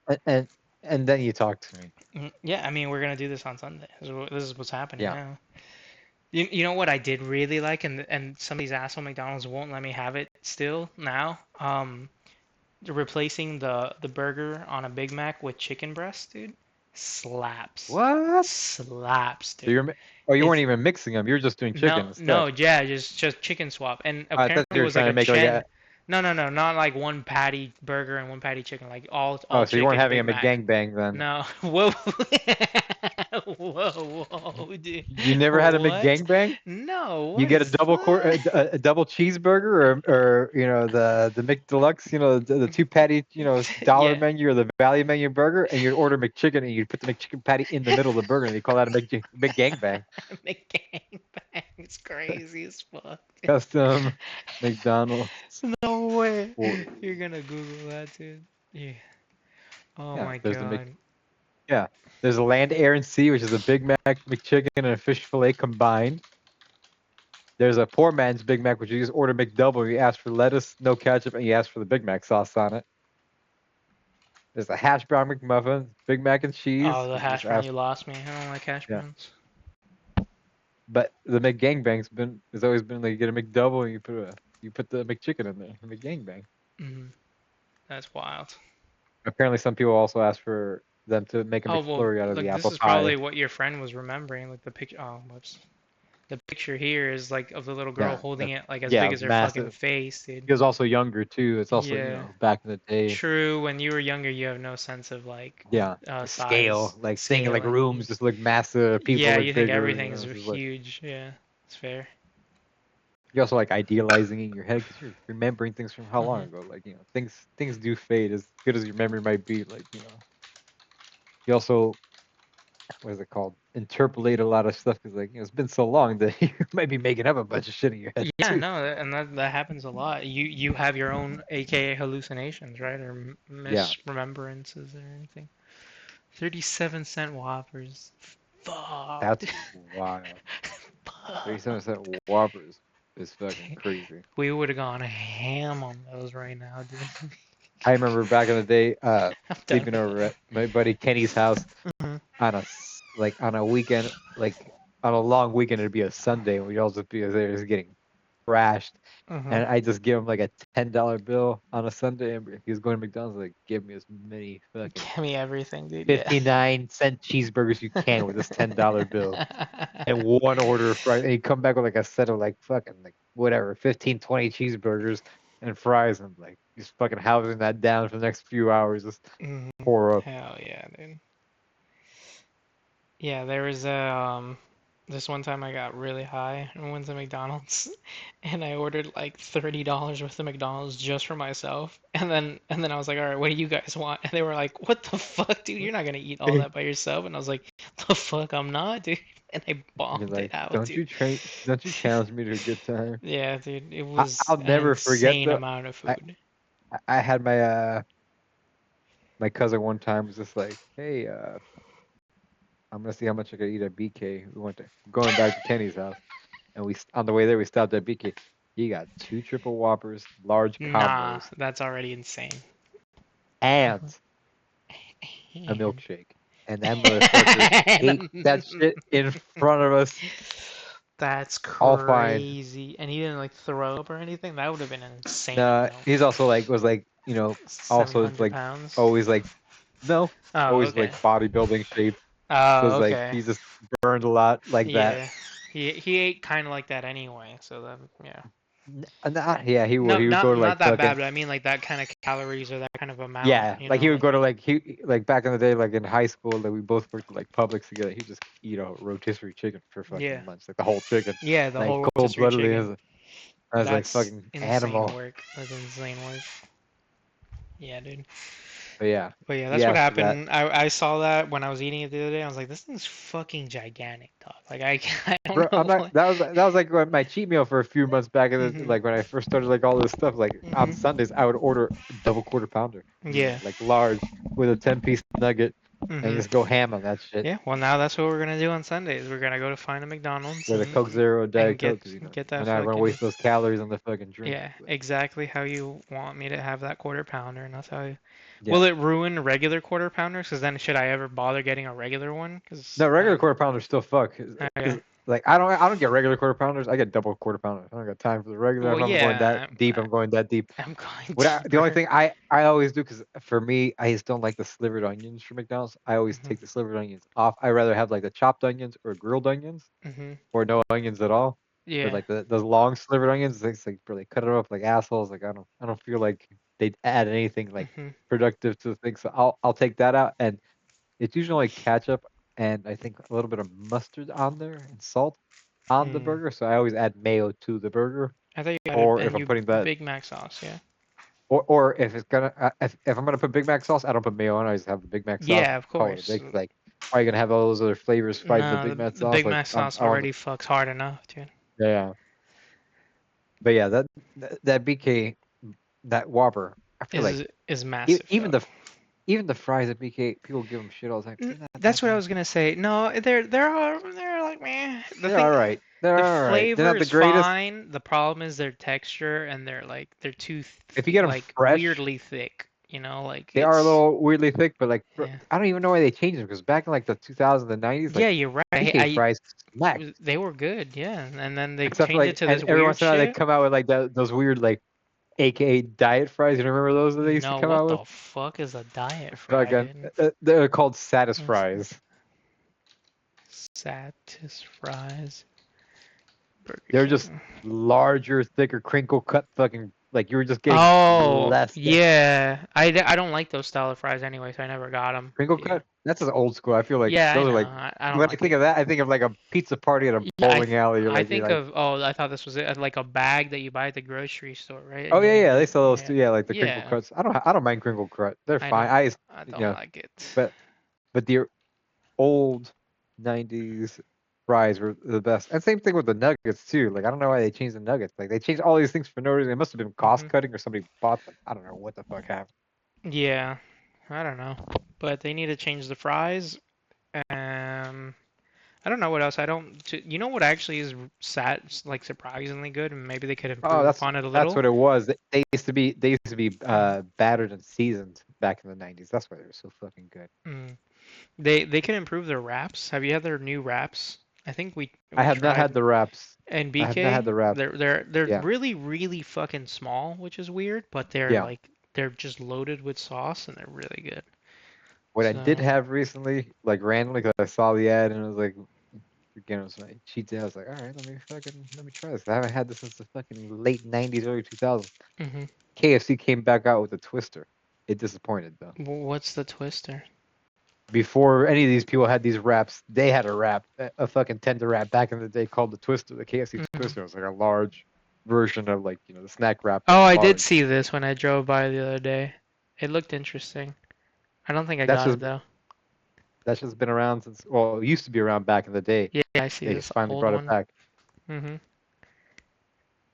Speaker 3: and then you talk to me.
Speaker 2: Yeah, I mean, we're gonna do this on Sunday. This is what's happening
Speaker 3: Yeah.
Speaker 2: now. You know what I did really like, and some of these asshole McDonald's won't let me have it still now. Replacing the burger on a Big Mac with chicken breast, dude, slaps.
Speaker 3: What?
Speaker 2: Slaps,
Speaker 3: So
Speaker 2: dude.
Speaker 3: you weren't
Speaker 2: It's
Speaker 3: even mixing them. You're just doing chicken
Speaker 2: no,
Speaker 3: instead.
Speaker 2: no, yeah, just chicken swap, and
Speaker 3: I thought
Speaker 2: apparently
Speaker 3: you
Speaker 2: it
Speaker 3: were
Speaker 2: was like
Speaker 3: trying to
Speaker 2: a
Speaker 3: make like
Speaker 2: Chen.
Speaker 3: a.
Speaker 2: No, not like one patty burger and one patty chicken, like all
Speaker 3: Oh, so you weren't
Speaker 2: chicken
Speaker 3: having a
Speaker 2: Big Mac.
Speaker 3: McGangbang then?
Speaker 2: No, whoa, whoa, dude.
Speaker 3: You never had a
Speaker 2: What?
Speaker 3: McGangbang?
Speaker 2: No,
Speaker 3: You
Speaker 2: what
Speaker 3: get a
Speaker 2: is
Speaker 3: double
Speaker 2: that?
Speaker 3: a double cheeseburger, or the McDeluxe, the two patty, dollar
Speaker 2: Yeah,
Speaker 3: menu or the value menu burger, and you order McChicken and you put the McChicken patty in the middle of the burger and you call that a McGangbang.
Speaker 2: McGangbang. It's crazy as fuck.
Speaker 3: Custom McDonald's.
Speaker 2: No way.
Speaker 3: Or,
Speaker 2: You're gonna Google that, dude. Yeah. Oh
Speaker 3: yeah,
Speaker 2: my
Speaker 3: there's the
Speaker 2: God.
Speaker 3: yeah. There's a land, air, and sea, which is a Big Mac, McChicken, and a fish fillet combined. There's a poor man's Big Mac, which you just order McDouble. You ask for lettuce, no ketchup, and you ask for the Big Mac sauce on it. There's a hash brown McMuffin, Big Mac and cheese.
Speaker 2: Oh, the
Speaker 3: You just
Speaker 2: hash brown,
Speaker 3: ask.
Speaker 2: you lost me. I don't like hash
Speaker 3: Yeah.
Speaker 2: browns.
Speaker 3: But the McGangbang's has always been like you get a McDouble and you put the McChicken in there. A McGangbang.
Speaker 2: That's wild.
Speaker 3: Apparently, some people also ask for them to make a
Speaker 2: Oh, well,
Speaker 3: McFlurry out of
Speaker 2: look,
Speaker 3: the
Speaker 2: this
Speaker 3: apple
Speaker 2: is
Speaker 3: pie.
Speaker 2: probably what your friend was remembering. Like the picture. Oh, whoops. The picture here is like of the little girl
Speaker 3: Yeah,
Speaker 2: holding it like as
Speaker 3: yeah,
Speaker 2: big as her fucking
Speaker 3: massive.
Speaker 2: face, dude.
Speaker 3: He was also younger too. It's also
Speaker 2: Yeah.
Speaker 3: back in the day.
Speaker 2: True. When you were younger, you have no sense of like
Speaker 3: Yeah, the scale,
Speaker 2: size,
Speaker 3: like thinking like
Speaker 2: scale,
Speaker 3: rooms just look massive, people
Speaker 2: yeah,
Speaker 3: look
Speaker 2: you think
Speaker 3: bigger.
Speaker 2: everything's
Speaker 3: It's just like,
Speaker 2: huge. Yeah, it's fair.
Speaker 3: you're also like idealizing in your head because you're remembering things from how long ago. Like things do fade as good as your memory might be. Like you also, what is it called, interpolate a lot of stuff because like it's been so long that you might be making up a bunch of shit in your head
Speaker 2: Yeah,
Speaker 3: too.
Speaker 2: no, and that happens a lot. You have your own AKA hallucinations, right? Or
Speaker 3: Yeah,
Speaker 2: misremembrances or anything. 37-cent Whoppers. Fuck.
Speaker 3: that's wild. 37-cent Whoppers is fucking crazy.
Speaker 2: We would have gone ham on those right now, dude.
Speaker 3: I remember back in the day,
Speaker 2: I'm done
Speaker 3: sleeping
Speaker 2: with
Speaker 3: over
Speaker 2: it.
Speaker 3: at my buddy Kenny's house
Speaker 2: Mhm.
Speaker 3: on a weekend, like on a long weekend, it'd be a Sunday, and we'd also be there just getting trashed. And I just give him like a $10 bill on a Sunday, and if he was going to McDonald's, like give me as many fucking
Speaker 2: Give me everything, dude.
Speaker 3: 59-cent cheeseburgers you can with this $10 bill, and one order of fries. And he'd come back with like a set of like fucking like whatever 15, 20 cheeseburgers and fries, and like just fucking housing that down for the next few hours, just
Speaker 2: Mhm.
Speaker 3: pour up.
Speaker 2: Hell yeah, dude. Yeah, there was this one time I got really high and went to McDonald's and I ordered like $30 worth of McDonald's just for myself. And then I was like, "All right, what do you guys want?" And they were like, "What the fuck, dude? You're not gonna eat all that by yourself." And I was like, "The fuck, I'm not, dude." And I
Speaker 3: You're
Speaker 2: bombed
Speaker 3: like,
Speaker 2: it out,
Speaker 3: don't
Speaker 2: dude.
Speaker 3: you challenge me to a good time?
Speaker 2: Yeah, dude, it was
Speaker 3: I'll
Speaker 2: an
Speaker 3: never forget
Speaker 2: insane
Speaker 3: though.
Speaker 2: amount of
Speaker 3: I
Speaker 2: food.
Speaker 3: I had my cousin one time was just like, hey, I'm gonna see how much I could eat at BK. We went to going back to Kenny's house, and on the way there we stopped at BK. He got 2 triple whoppers, large
Speaker 2: Nah,
Speaker 3: combos,
Speaker 2: that's already insane.
Speaker 3: and a milkshake. And that motherfucker ate that shit in front of us.
Speaker 2: That's
Speaker 3: All fine.
Speaker 2: crazy. And he didn't like throw up or anything? That would have been an insane
Speaker 3: Nah,
Speaker 2: meal.
Speaker 3: he's also like was like also
Speaker 2: 700
Speaker 3: like
Speaker 2: pounds.
Speaker 3: always like no,
Speaker 2: Oh,
Speaker 3: always
Speaker 2: okay.
Speaker 3: like bodybuilding shape.
Speaker 2: Oh,
Speaker 3: Was like
Speaker 2: okay.
Speaker 3: he just burned a lot like that.
Speaker 2: Yeah. He ate kind of like that anyway, so that yeah.
Speaker 3: Yeah, he would.
Speaker 2: No,
Speaker 3: He would go to
Speaker 2: not
Speaker 3: like
Speaker 2: that bad,
Speaker 3: fucking
Speaker 2: but I mean like that kind of calories or that kind of amount,
Speaker 3: yeah,
Speaker 2: you
Speaker 3: like
Speaker 2: know,
Speaker 3: he would
Speaker 2: like
Speaker 3: go to like he like back in the day, like in high school, that we both worked at like Publix together. He'd just eat a rotisserie chicken for
Speaker 2: yeah.
Speaker 3: fucking lunch, like the whole chicken,
Speaker 2: Yeah, the
Speaker 3: like
Speaker 2: whole
Speaker 3: cold
Speaker 2: rotisserie
Speaker 3: bloodedly.
Speaker 2: chicken.
Speaker 3: I was like
Speaker 2: That's
Speaker 3: fucking
Speaker 2: insane
Speaker 3: animal.
Speaker 2: work. That's insane work. Yeah, dude.
Speaker 3: But yeah,
Speaker 2: But yeah, that's
Speaker 3: yeah.
Speaker 2: what
Speaker 3: After that,
Speaker 2: happened. I saw that when I was eating it the other day. I was like, this thing's fucking gigantic, dog. Like I
Speaker 3: bro,
Speaker 2: don't
Speaker 3: I'm
Speaker 2: know
Speaker 3: not.
Speaker 2: what.
Speaker 3: That was like my cheat meal for a few months back in the,
Speaker 2: Mhm.
Speaker 3: like when I first started like all this stuff. Like on
Speaker 2: Mhm.
Speaker 3: Sundays, I would order a double quarter pounder,
Speaker 2: Yeah.
Speaker 3: like large with a 10-piece nugget, and
Speaker 2: Mhm.
Speaker 3: just go ham on that shit
Speaker 2: Yeah. Well, now that's what we're gonna do on Sundays. We're gonna go to find a McDonald's
Speaker 3: with a Coke Zero,
Speaker 2: and
Speaker 3: Diet Coke, because
Speaker 2: get
Speaker 3: we're
Speaker 2: that
Speaker 3: not gonna
Speaker 2: fucking
Speaker 3: waste those calories on the fucking drink.
Speaker 2: yeah,
Speaker 3: But,
Speaker 2: exactly how you want me to have that quarter pounder, and that's how you.
Speaker 3: yeah.
Speaker 2: Will it ruin regular quarter pounders? Because then should I ever bother getting a regular one? Because
Speaker 3: No, regular quarter pounders still fuck.
Speaker 2: okay.
Speaker 3: Cause like I don't get regular quarter pounders. I get double quarter pounders. I don't got time for the regular.
Speaker 2: Well,
Speaker 3: If I'm going that
Speaker 2: yeah,
Speaker 3: deep, I'm going that deep.
Speaker 2: I'm going
Speaker 3: The only
Speaker 2: deeper.
Speaker 3: thing I always do, because for me, I just don't like the slivered onions from McDonald's. I always
Speaker 2: Mhm.
Speaker 3: take the slivered onions off. I rather have like the chopped onions or grilled onions
Speaker 2: Mhm.
Speaker 3: or no onions at all. But
Speaker 2: Yeah.
Speaker 3: like those long slivered onions, it's like bro, they cut it up like assholes. Like I don't feel like they add anything like
Speaker 2: Mhm.
Speaker 3: productive to the thing. So I'll take that out, and it's usually like ketchup and I think a little bit of mustard on there and salt on the
Speaker 2: Mm.
Speaker 3: burger. So I always add mayo to the burger.
Speaker 2: I thought you had a
Speaker 3: Or if
Speaker 2: and
Speaker 3: I'm
Speaker 2: you
Speaker 3: putting that,
Speaker 2: Big Mac sauce, yeah.
Speaker 3: or if it's gonna, if I'm gonna put Big Mac sauce, I don't put mayo on. I just have the Big Mac sauce.
Speaker 2: Yeah, of
Speaker 3: Call it a
Speaker 2: course.
Speaker 3: day. 'Cause, like, why are you gonna have all those other flavors fighting the
Speaker 2: No,
Speaker 3: Big Mac
Speaker 2: the
Speaker 3: sauce?
Speaker 2: Big
Speaker 3: Like,
Speaker 2: Mac sauce
Speaker 3: I want
Speaker 2: already fucks hard enough, dude.
Speaker 3: yeah. But yeah, that BK, that Whopper, I feel like
Speaker 2: Is massive
Speaker 3: even
Speaker 2: though.
Speaker 3: the fries at BK, people give them shit all the time. They're not
Speaker 2: That's
Speaker 3: that
Speaker 2: what I
Speaker 3: bad.
Speaker 2: was gonna say. No, they're like man. The
Speaker 3: They're
Speaker 2: thing,
Speaker 3: all right. They're
Speaker 2: the
Speaker 3: all right. They're
Speaker 2: flavor
Speaker 3: not the
Speaker 2: is
Speaker 3: greatest.
Speaker 2: fine. The problem is their texture and they're too
Speaker 3: If you get them
Speaker 2: like
Speaker 3: fresh,
Speaker 2: weirdly thick. You know, like
Speaker 3: they are a
Speaker 2: it's
Speaker 3: little weirdly thick, but like
Speaker 2: yeah.
Speaker 3: I don't even know why they changed them, because back in like the 2000s and 90s,
Speaker 2: Yeah,
Speaker 3: like
Speaker 2: you're right.
Speaker 3: BK fries smacked.
Speaker 2: They were good, yeah. And then they
Speaker 3: Except for
Speaker 2: changed it
Speaker 3: like,
Speaker 2: to
Speaker 3: and
Speaker 2: this
Speaker 3: every
Speaker 2: weird
Speaker 3: once in a while they
Speaker 2: shit.
Speaker 3: come out with like those weird like AKA diet fries. You remember those that they used to
Speaker 2: No,
Speaker 3: come
Speaker 2: what
Speaker 3: out with?
Speaker 2: the fuck is a diet fry,
Speaker 3: Fucking,
Speaker 2: dude?
Speaker 3: they're called Satis
Speaker 2: Let's see.
Speaker 3: fries.
Speaker 2: Satis fries. Burger
Speaker 3: They're just
Speaker 2: King.
Speaker 3: larger, thicker, crinkle cut. Fucking like you were just getting
Speaker 2: Oh,
Speaker 3: less
Speaker 2: yeah. I don't like those style of fries anyway, so I never got them.
Speaker 3: crinkle
Speaker 2: Yeah.
Speaker 3: cut. That's just old school. I feel like
Speaker 2: Yeah, I
Speaker 3: those are
Speaker 2: know.
Speaker 3: like
Speaker 2: I don't
Speaker 3: when I
Speaker 2: like
Speaker 3: think
Speaker 2: it.
Speaker 3: of that, I think of like a pizza party at a
Speaker 2: Yeah,
Speaker 3: bowling alley.
Speaker 2: I
Speaker 3: You're
Speaker 2: think
Speaker 3: like,
Speaker 2: of I thought this was it, like a bag that you buy at the grocery store, right?
Speaker 3: oh
Speaker 2: And
Speaker 3: yeah,
Speaker 2: you
Speaker 3: yeah, they sell those
Speaker 2: yeah.
Speaker 3: too. Yeah, like the crinkle
Speaker 2: Yeah,
Speaker 3: cuts. I don't mind crinkle cut. They're
Speaker 2: I
Speaker 3: fine.
Speaker 2: don't
Speaker 3: I just,
Speaker 2: I
Speaker 3: you
Speaker 2: don't
Speaker 3: know,
Speaker 2: like it.
Speaker 3: but the old '90s fries were the best. And same thing with the nuggets too. Like I don't know why they changed the nuggets. Like they changed all these things for no reason. It must have been cost
Speaker 2: Hmm.
Speaker 3: cutting or somebody bought them. I don't know what the fuck happened.
Speaker 2: Yeah, I don't know. But they need to change the fries. I don't know what else. I don't. You know what actually is sad, like surprisingly good, and maybe they could
Speaker 3: Oh,
Speaker 2: improve upon it a
Speaker 3: that's
Speaker 2: little.
Speaker 3: what it was. They used to be battered and seasoned back in the '90s. That's why they were so fucking good.
Speaker 2: Mm. They could improve their wraps. Have you had their new wraps? I think
Speaker 3: I
Speaker 2: we
Speaker 3: have not had
Speaker 2: tried.
Speaker 3: the wraps.
Speaker 2: And
Speaker 3: I have not had
Speaker 2: BK,
Speaker 3: the wraps.
Speaker 2: they're
Speaker 3: Yeah,
Speaker 2: really really fucking small, which is weird, but
Speaker 3: yeah.
Speaker 2: they're just loaded with sauce and they're really good.
Speaker 3: What I did
Speaker 2: So,
Speaker 3: have recently, like randomly, because I saw the ad and it was like, again, it was my cheat day. I was like, all right, let me try this. I haven't had this since the fucking late '90s, early 2000s.
Speaker 2: hmm
Speaker 3: KFC came back out with a Twister. It disappointed though.
Speaker 2: What's the twister?
Speaker 3: Before any of these people had these wraps, they had a wrap, a fucking tender wrap back in the day called the Twister. The KFC
Speaker 2: Mhm.
Speaker 3: Twister was like a large version of like the snack wrap, but
Speaker 2: Oh, I did
Speaker 3: large.
Speaker 2: see this when I drove by the other day. It looked interesting. I don't think I
Speaker 3: That's
Speaker 2: got it
Speaker 3: just
Speaker 2: though.
Speaker 3: that's just been around since, well, it used to be around back in the day.
Speaker 2: Yeah, I see
Speaker 3: They
Speaker 2: this
Speaker 3: just finally
Speaker 2: old
Speaker 3: brought it
Speaker 2: one.
Speaker 3: back.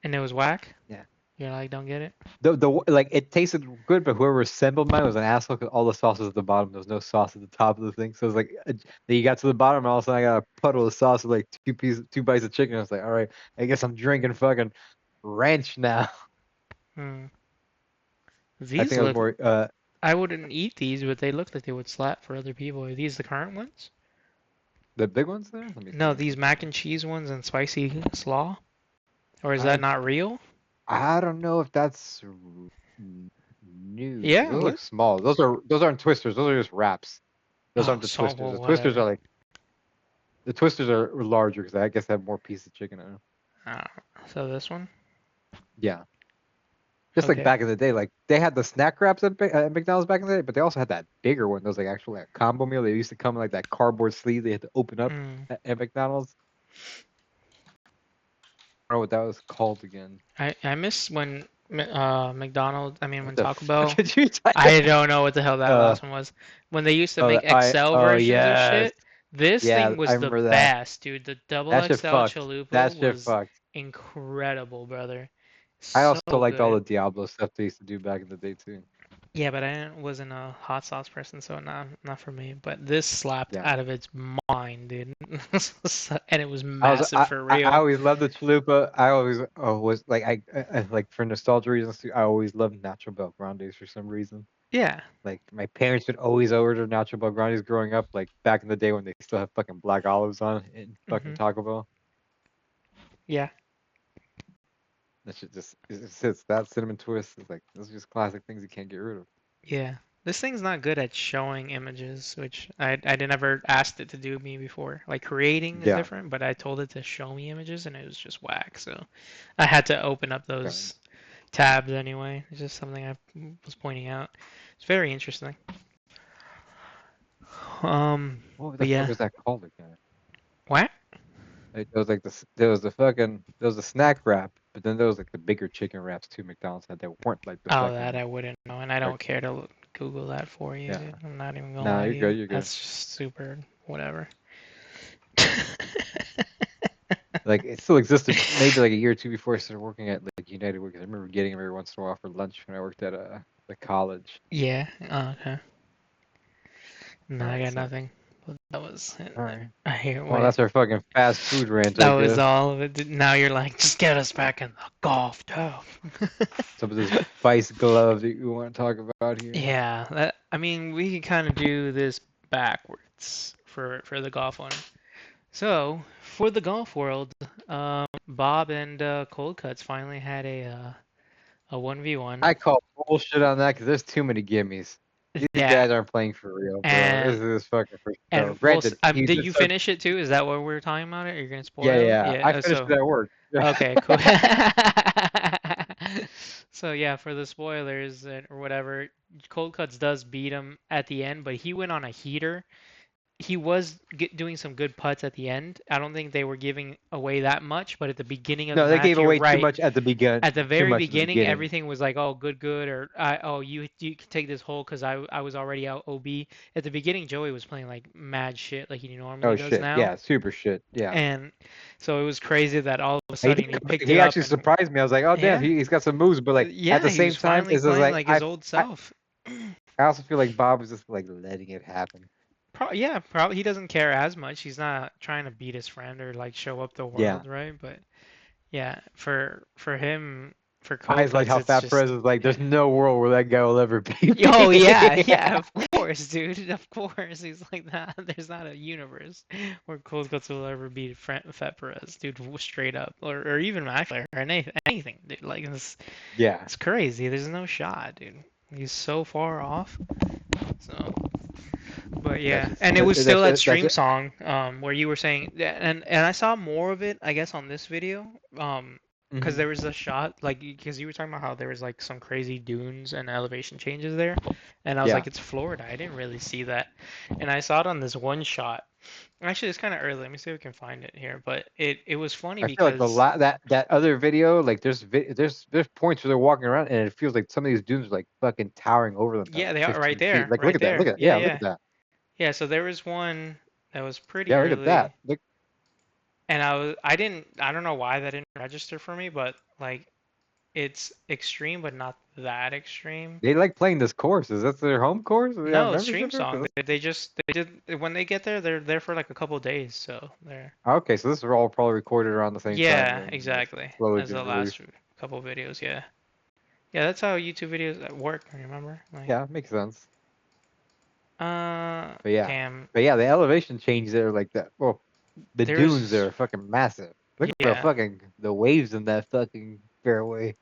Speaker 2: And it was whack.
Speaker 3: Yeah.
Speaker 2: You're like, don't get it?
Speaker 3: The like it tasted good, but whoever assembled mine was an asshole because all the sauce was at the bottom. There was no sauce at the top of the thing. So it's like then you got to the bottom, and all of a sudden I got a puddle of sauce with like two bites of chicken. I was like, all right, I guess I'm drinking fucking ranch now.
Speaker 2: Hmm.
Speaker 3: I
Speaker 2: These
Speaker 3: think I was
Speaker 2: look.
Speaker 3: more
Speaker 2: I wouldn't eat these, but they look like they would slap for other people. Are these the current ones?
Speaker 3: the big ones there. Let me
Speaker 2: No,
Speaker 3: see.
Speaker 2: these mac and cheese ones and spicy slaw? Or is that
Speaker 3: I
Speaker 2: not real?
Speaker 3: I don't know if that's new.
Speaker 2: Yeah,
Speaker 3: Those look
Speaker 2: look.
Speaker 3: small. Those aren't twisters. Those are just wraps. Those
Speaker 2: Oh,
Speaker 3: aren't the
Speaker 2: so
Speaker 3: twisters.
Speaker 2: well,
Speaker 3: The twisters are
Speaker 2: whatever.
Speaker 3: like the twisters are larger because I guess they have more pieces of chicken in them.
Speaker 2: So this one?
Speaker 3: Yeah. Just like
Speaker 2: Okay.
Speaker 3: back in the day, like they had the snack wraps at McDonald's back in the day, but they also had that bigger one. Those like actually like a combo meal. They used to come in like that cardboard sleeve they had to open up
Speaker 2: Mm.
Speaker 3: at McDonald's. I don't know what that was called again.
Speaker 2: I miss when McDonald's, I mean
Speaker 3: What
Speaker 2: when
Speaker 3: the
Speaker 2: Taco
Speaker 3: fuck
Speaker 2: Bell,
Speaker 3: did you type?
Speaker 2: I don't know what the hell that
Speaker 3: Uh
Speaker 2: last one was. When they used to
Speaker 3: oh
Speaker 2: make
Speaker 3: I
Speaker 2: XL
Speaker 3: oh
Speaker 2: versions of
Speaker 3: yes.
Speaker 2: shit, this
Speaker 3: Yeah,
Speaker 2: thing
Speaker 3: I
Speaker 2: was the
Speaker 3: remember that.
Speaker 2: best, dude. The double
Speaker 3: That shit
Speaker 2: XL
Speaker 3: fucked. That
Speaker 2: chalupa
Speaker 3: shit
Speaker 2: was
Speaker 3: fucked.
Speaker 2: incredible, brother.
Speaker 3: I
Speaker 2: So
Speaker 3: also liked all
Speaker 2: good.
Speaker 3: the Diablo stuff they used to do back in the day too.
Speaker 2: Yeah, but wasn't a hot sauce person, so not for me. But this slapped
Speaker 3: Yeah.
Speaker 2: out of its mind, dude. And it was
Speaker 3: I was
Speaker 2: massive for
Speaker 3: I
Speaker 2: real.
Speaker 3: always loved the chalupa. I always was like I like for nostalgia reasons too. I always loved Nacho Belgrandes for some reason.
Speaker 2: Yeah.
Speaker 3: Like my parents would always order Nacho Belgrandes growing up, like back in the day when they still have fucking black olives on in fucking
Speaker 2: Hmm.
Speaker 3: Taco Bell.
Speaker 2: Yeah.
Speaker 3: That shit just it sits. That cinnamon twist is like those are just classic things you can't get rid of.
Speaker 2: Yeah. This thing's not good at showing images, which I never asked it to do me before. Like creating is
Speaker 3: Yeah.
Speaker 2: different, but I told it to show me images and it was just whack. So I had to open up
Speaker 3: Okay.
Speaker 2: those tabs anyway. It's just something I was pointing out. It's very interesting.
Speaker 3: What the
Speaker 2: But
Speaker 3: fuck
Speaker 2: yeah.
Speaker 3: was that called again?
Speaker 2: What?
Speaker 3: Like, there was like this. There was a snack wrap, but then there was like the bigger chicken wraps too. McDonald's had that weren't like the
Speaker 2: Oh, that
Speaker 3: fucking
Speaker 2: I wouldn't know, and I don't care to Google that for you,
Speaker 3: yeah.
Speaker 2: dude. I'm not even gonna
Speaker 3: No,
Speaker 2: lie
Speaker 3: you're
Speaker 2: to you.
Speaker 3: good. You're good.
Speaker 2: That's just super whatever.
Speaker 3: Like it still existed maybe like a year or two before I started working at like United Way. 'Cause I remember getting them every once in a while for lunch when I worked at the college.
Speaker 2: Yeah. Okay. No,
Speaker 3: All
Speaker 2: I
Speaker 3: right,
Speaker 2: got
Speaker 3: so
Speaker 2: nothing. But that was it.
Speaker 3: all right.
Speaker 2: I hear
Speaker 3: Well,
Speaker 2: what.
Speaker 3: that's our fucking fast food rant,
Speaker 2: That
Speaker 3: I
Speaker 2: was
Speaker 3: guess.
Speaker 2: all of it. Now you're like, just get us back in the golf tub.
Speaker 3: Some of this vice glove that you want to talk about here.
Speaker 2: Yeah, I mean, we can kind of do this backwards for the golf one. So, for the golf world, Bob and Cold Cuts finally had a 1v1.
Speaker 3: I call bullshit on that because there's too many gimmies. These
Speaker 2: Yeah,
Speaker 3: guys aren't playing for real, bro. This
Speaker 2: and
Speaker 3: is fucking for show.
Speaker 2: and
Speaker 3: Granted, he
Speaker 2: did
Speaker 3: did
Speaker 2: you
Speaker 3: start.
Speaker 2: finish it too? Is that what we're talking about? It? Are you gonna
Speaker 3: Yeah,
Speaker 2: spoil it?
Speaker 3: yeah. I
Speaker 2: Yeah.
Speaker 3: finished it at work.
Speaker 2: Okay, cool. So yeah, for the spoilers or whatever, Cold Cuts does beat him at the end, but he went on a heater. He was doing some good putts at the end. I don't think they were giving away that much, but at the beginning of the
Speaker 3: No, they
Speaker 2: match,
Speaker 3: gave
Speaker 2: you're
Speaker 3: away too
Speaker 2: right.
Speaker 3: much at the begin.
Speaker 2: At the
Speaker 3: Too
Speaker 2: very
Speaker 3: much at the
Speaker 2: beginning,
Speaker 3: beginning.
Speaker 2: everything was like, oh, good, or oh, you can take this hole because I was already out OB. At the beginning, Joey was playing like mad shit like he normally
Speaker 3: Oh
Speaker 2: does
Speaker 3: shit.
Speaker 2: now,
Speaker 3: Yeah, super shit. Yeah.
Speaker 2: and so it was crazy that all of a
Speaker 3: He
Speaker 2: sudden
Speaker 3: did.
Speaker 2: he picked it
Speaker 3: He
Speaker 2: up
Speaker 3: actually
Speaker 2: and
Speaker 3: surprised me. I was like, oh damn,
Speaker 2: yeah,
Speaker 3: he's got some moves. But like at
Speaker 2: yeah,
Speaker 3: the
Speaker 2: he
Speaker 3: same
Speaker 2: was
Speaker 3: time,
Speaker 2: finally
Speaker 3: it's just
Speaker 2: playing
Speaker 3: like
Speaker 2: like his old
Speaker 3: I
Speaker 2: self.
Speaker 3: I also feel like Bob was just like letting it happen.
Speaker 2: Yeah, probably he doesn't care as much. He's not trying to beat his friend or like show up the
Speaker 3: Yeah.
Speaker 2: world, right? But yeah, for him, for
Speaker 3: I
Speaker 2: Cold
Speaker 3: just like
Speaker 2: Cuts,
Speaker 3: how
Speaker 2: it's
Speaker 3: Fat Perez
Speaker 2: just
Speaker 3: is like, there's no world where that guy will ever beat
Speaker 2: oh yeah,
Speaker 3: me.
Speaker 2: yeah, of course, dude, of course. He's like that. There's not a universe where Cold Cuts will ever beat Fat Perez, dude, straight up, or even McLaren or anything, dude. Like
Speaker 3: Yeah.
Speaker 2: it's crazy. There's no shot, dude. He's so far off. So. But
Speaker 3: That's
Speaker 2: yeah,
Speaker 3: just
Speaker 2: and it was still at
Speaker 3: that's
Speaker 2: Stream
Speaker 3: it.
Speaker 2: Song, where you were saying, and I saw more of it, I guess, on this video, because
Speaker 3: Mhm.
Speaker 2: there was a shot, like, because you were talking about how there was like some crazy dunes and elevation changes there, and I was
Speaker 3: Yeah.
Speaker 2: like, it's Florida. I didn't really see that, and I saw it on this one shot. Actually, it's kind of early. Let me see if we can find it here. But it was funny
Speaker 3: I feel like
Speaker 2: because
Speaker 3: that other video, like there's points where they're walking around and it feels like some of these dunes are like fucking towering over them at
Speaker 2: yeah,
Speaker 3: like
Speaker 2: they are
Speaker 3: 15 feet. Like look
Speaker 2: right
Speaker 3: at that,
Speaker 2: there.
Speaker 3: look at
Speaker 2: Yeah,
Speaker 3: yeah, look
Speaker 2: yeah,
Speaker 3: at that.
Speaker 2: yeah. So there was one that was pretty
Speaker 3: Yeah, look at that.
Speaker 2: early.
Speaker 3: Look
Speaker 2: And I don't know why that didn't register for me, but like it's extreme, but not that extreme.
Speaker 3: They like playing this course. Is that their home course? Do they have
Speaker 2: No, Stream
Speaker 3: membership here?
Speaker 2: Song. They did when they get there, they're there for like a couple days, so they're
Speaker 3: Okay, so this is all probably recorded around the same time,
Speaker 2: yeah,
Speaker 3: and then like,
Speaker 2: exactly.
Speaker 3: slowly
Speaker 2: As the
Speaker 3: being
Speaker 2: last
Speaker 3: released.
Speaker 2: couple videos, yeah. Yeah, that's how YouTube videos work, remember? Like,
Speaker 3: Yeah, makes sense. But yeah,
Speaker 2: damn,
Speaker 3: the elevation change there, like that. Well, the dunes there
Speaker 2: there's
Speaker 3: are fucking massive. Look at
Speaker 2: yeah,
Speaker 3: the waves in that fucking fairway.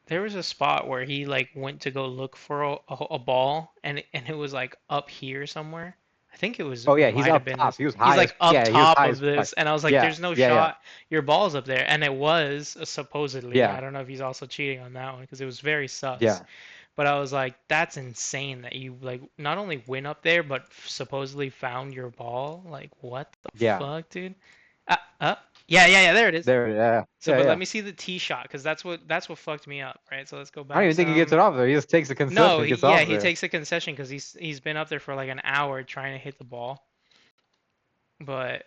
Speaker 2: there was a spot where he like went to go look for a ball, and it was like up here somewhere. I think
Speaker 3: Oh yeah, he's
Speaker 2: might have
Speaker 3: up
Speaker 2: been
Speaker 3: top.
Speaker 2: this.
Speaker 3: He was
Speaker 2: He's
Speaker 3: high
Speaker 2: like
Speaker 3: as
Speaker 2: up
Speaker 3: he was
Speaker 2: top
Speaker 3: high
Speaker 2: of
Speaker 3: as fuck.
Speaker 2: this, and I was like,
Speaker 3: Yeah,
Speaker 2: "There's no
Speaker 3: yeah,
Speaker 2: shot. Your ball's up there," and it was supposedly.
Speaker 3: yeah,
Speaker 2: I don't know if he's also cheating on that one because it was very sus.
Speaker 3: yeah,
Speaker 2: But I was like, that's insane that you like not only went up there, but supposedly found your ball. Like, what the
Speaker 3: yeah.
Speaker 2: fuck, dude? Yeah. There it is.
Speaker 3: There, yeah,
Speaker 2: So,
Speaker 3: yeah,
Speaker 2: but
Speaker 3: yeah.
Speaker 2: let me see the tee shot because that's what fucked me up, right? So let's go
Speaker 3: I don't
Speaker 2: back
Speaker 3: even think he gets it
Speaker 2: some.
Speaker 3: off there. He just takes a concession
Speaker 2: No,
Speaker 3: and gets
Speaker 2: yeah,
Speaker 3: off
Speaker 2: he
Speaker 3: there.
Speaker 2: takes a concession because he's been up there for like an hour trying to hit the ball. But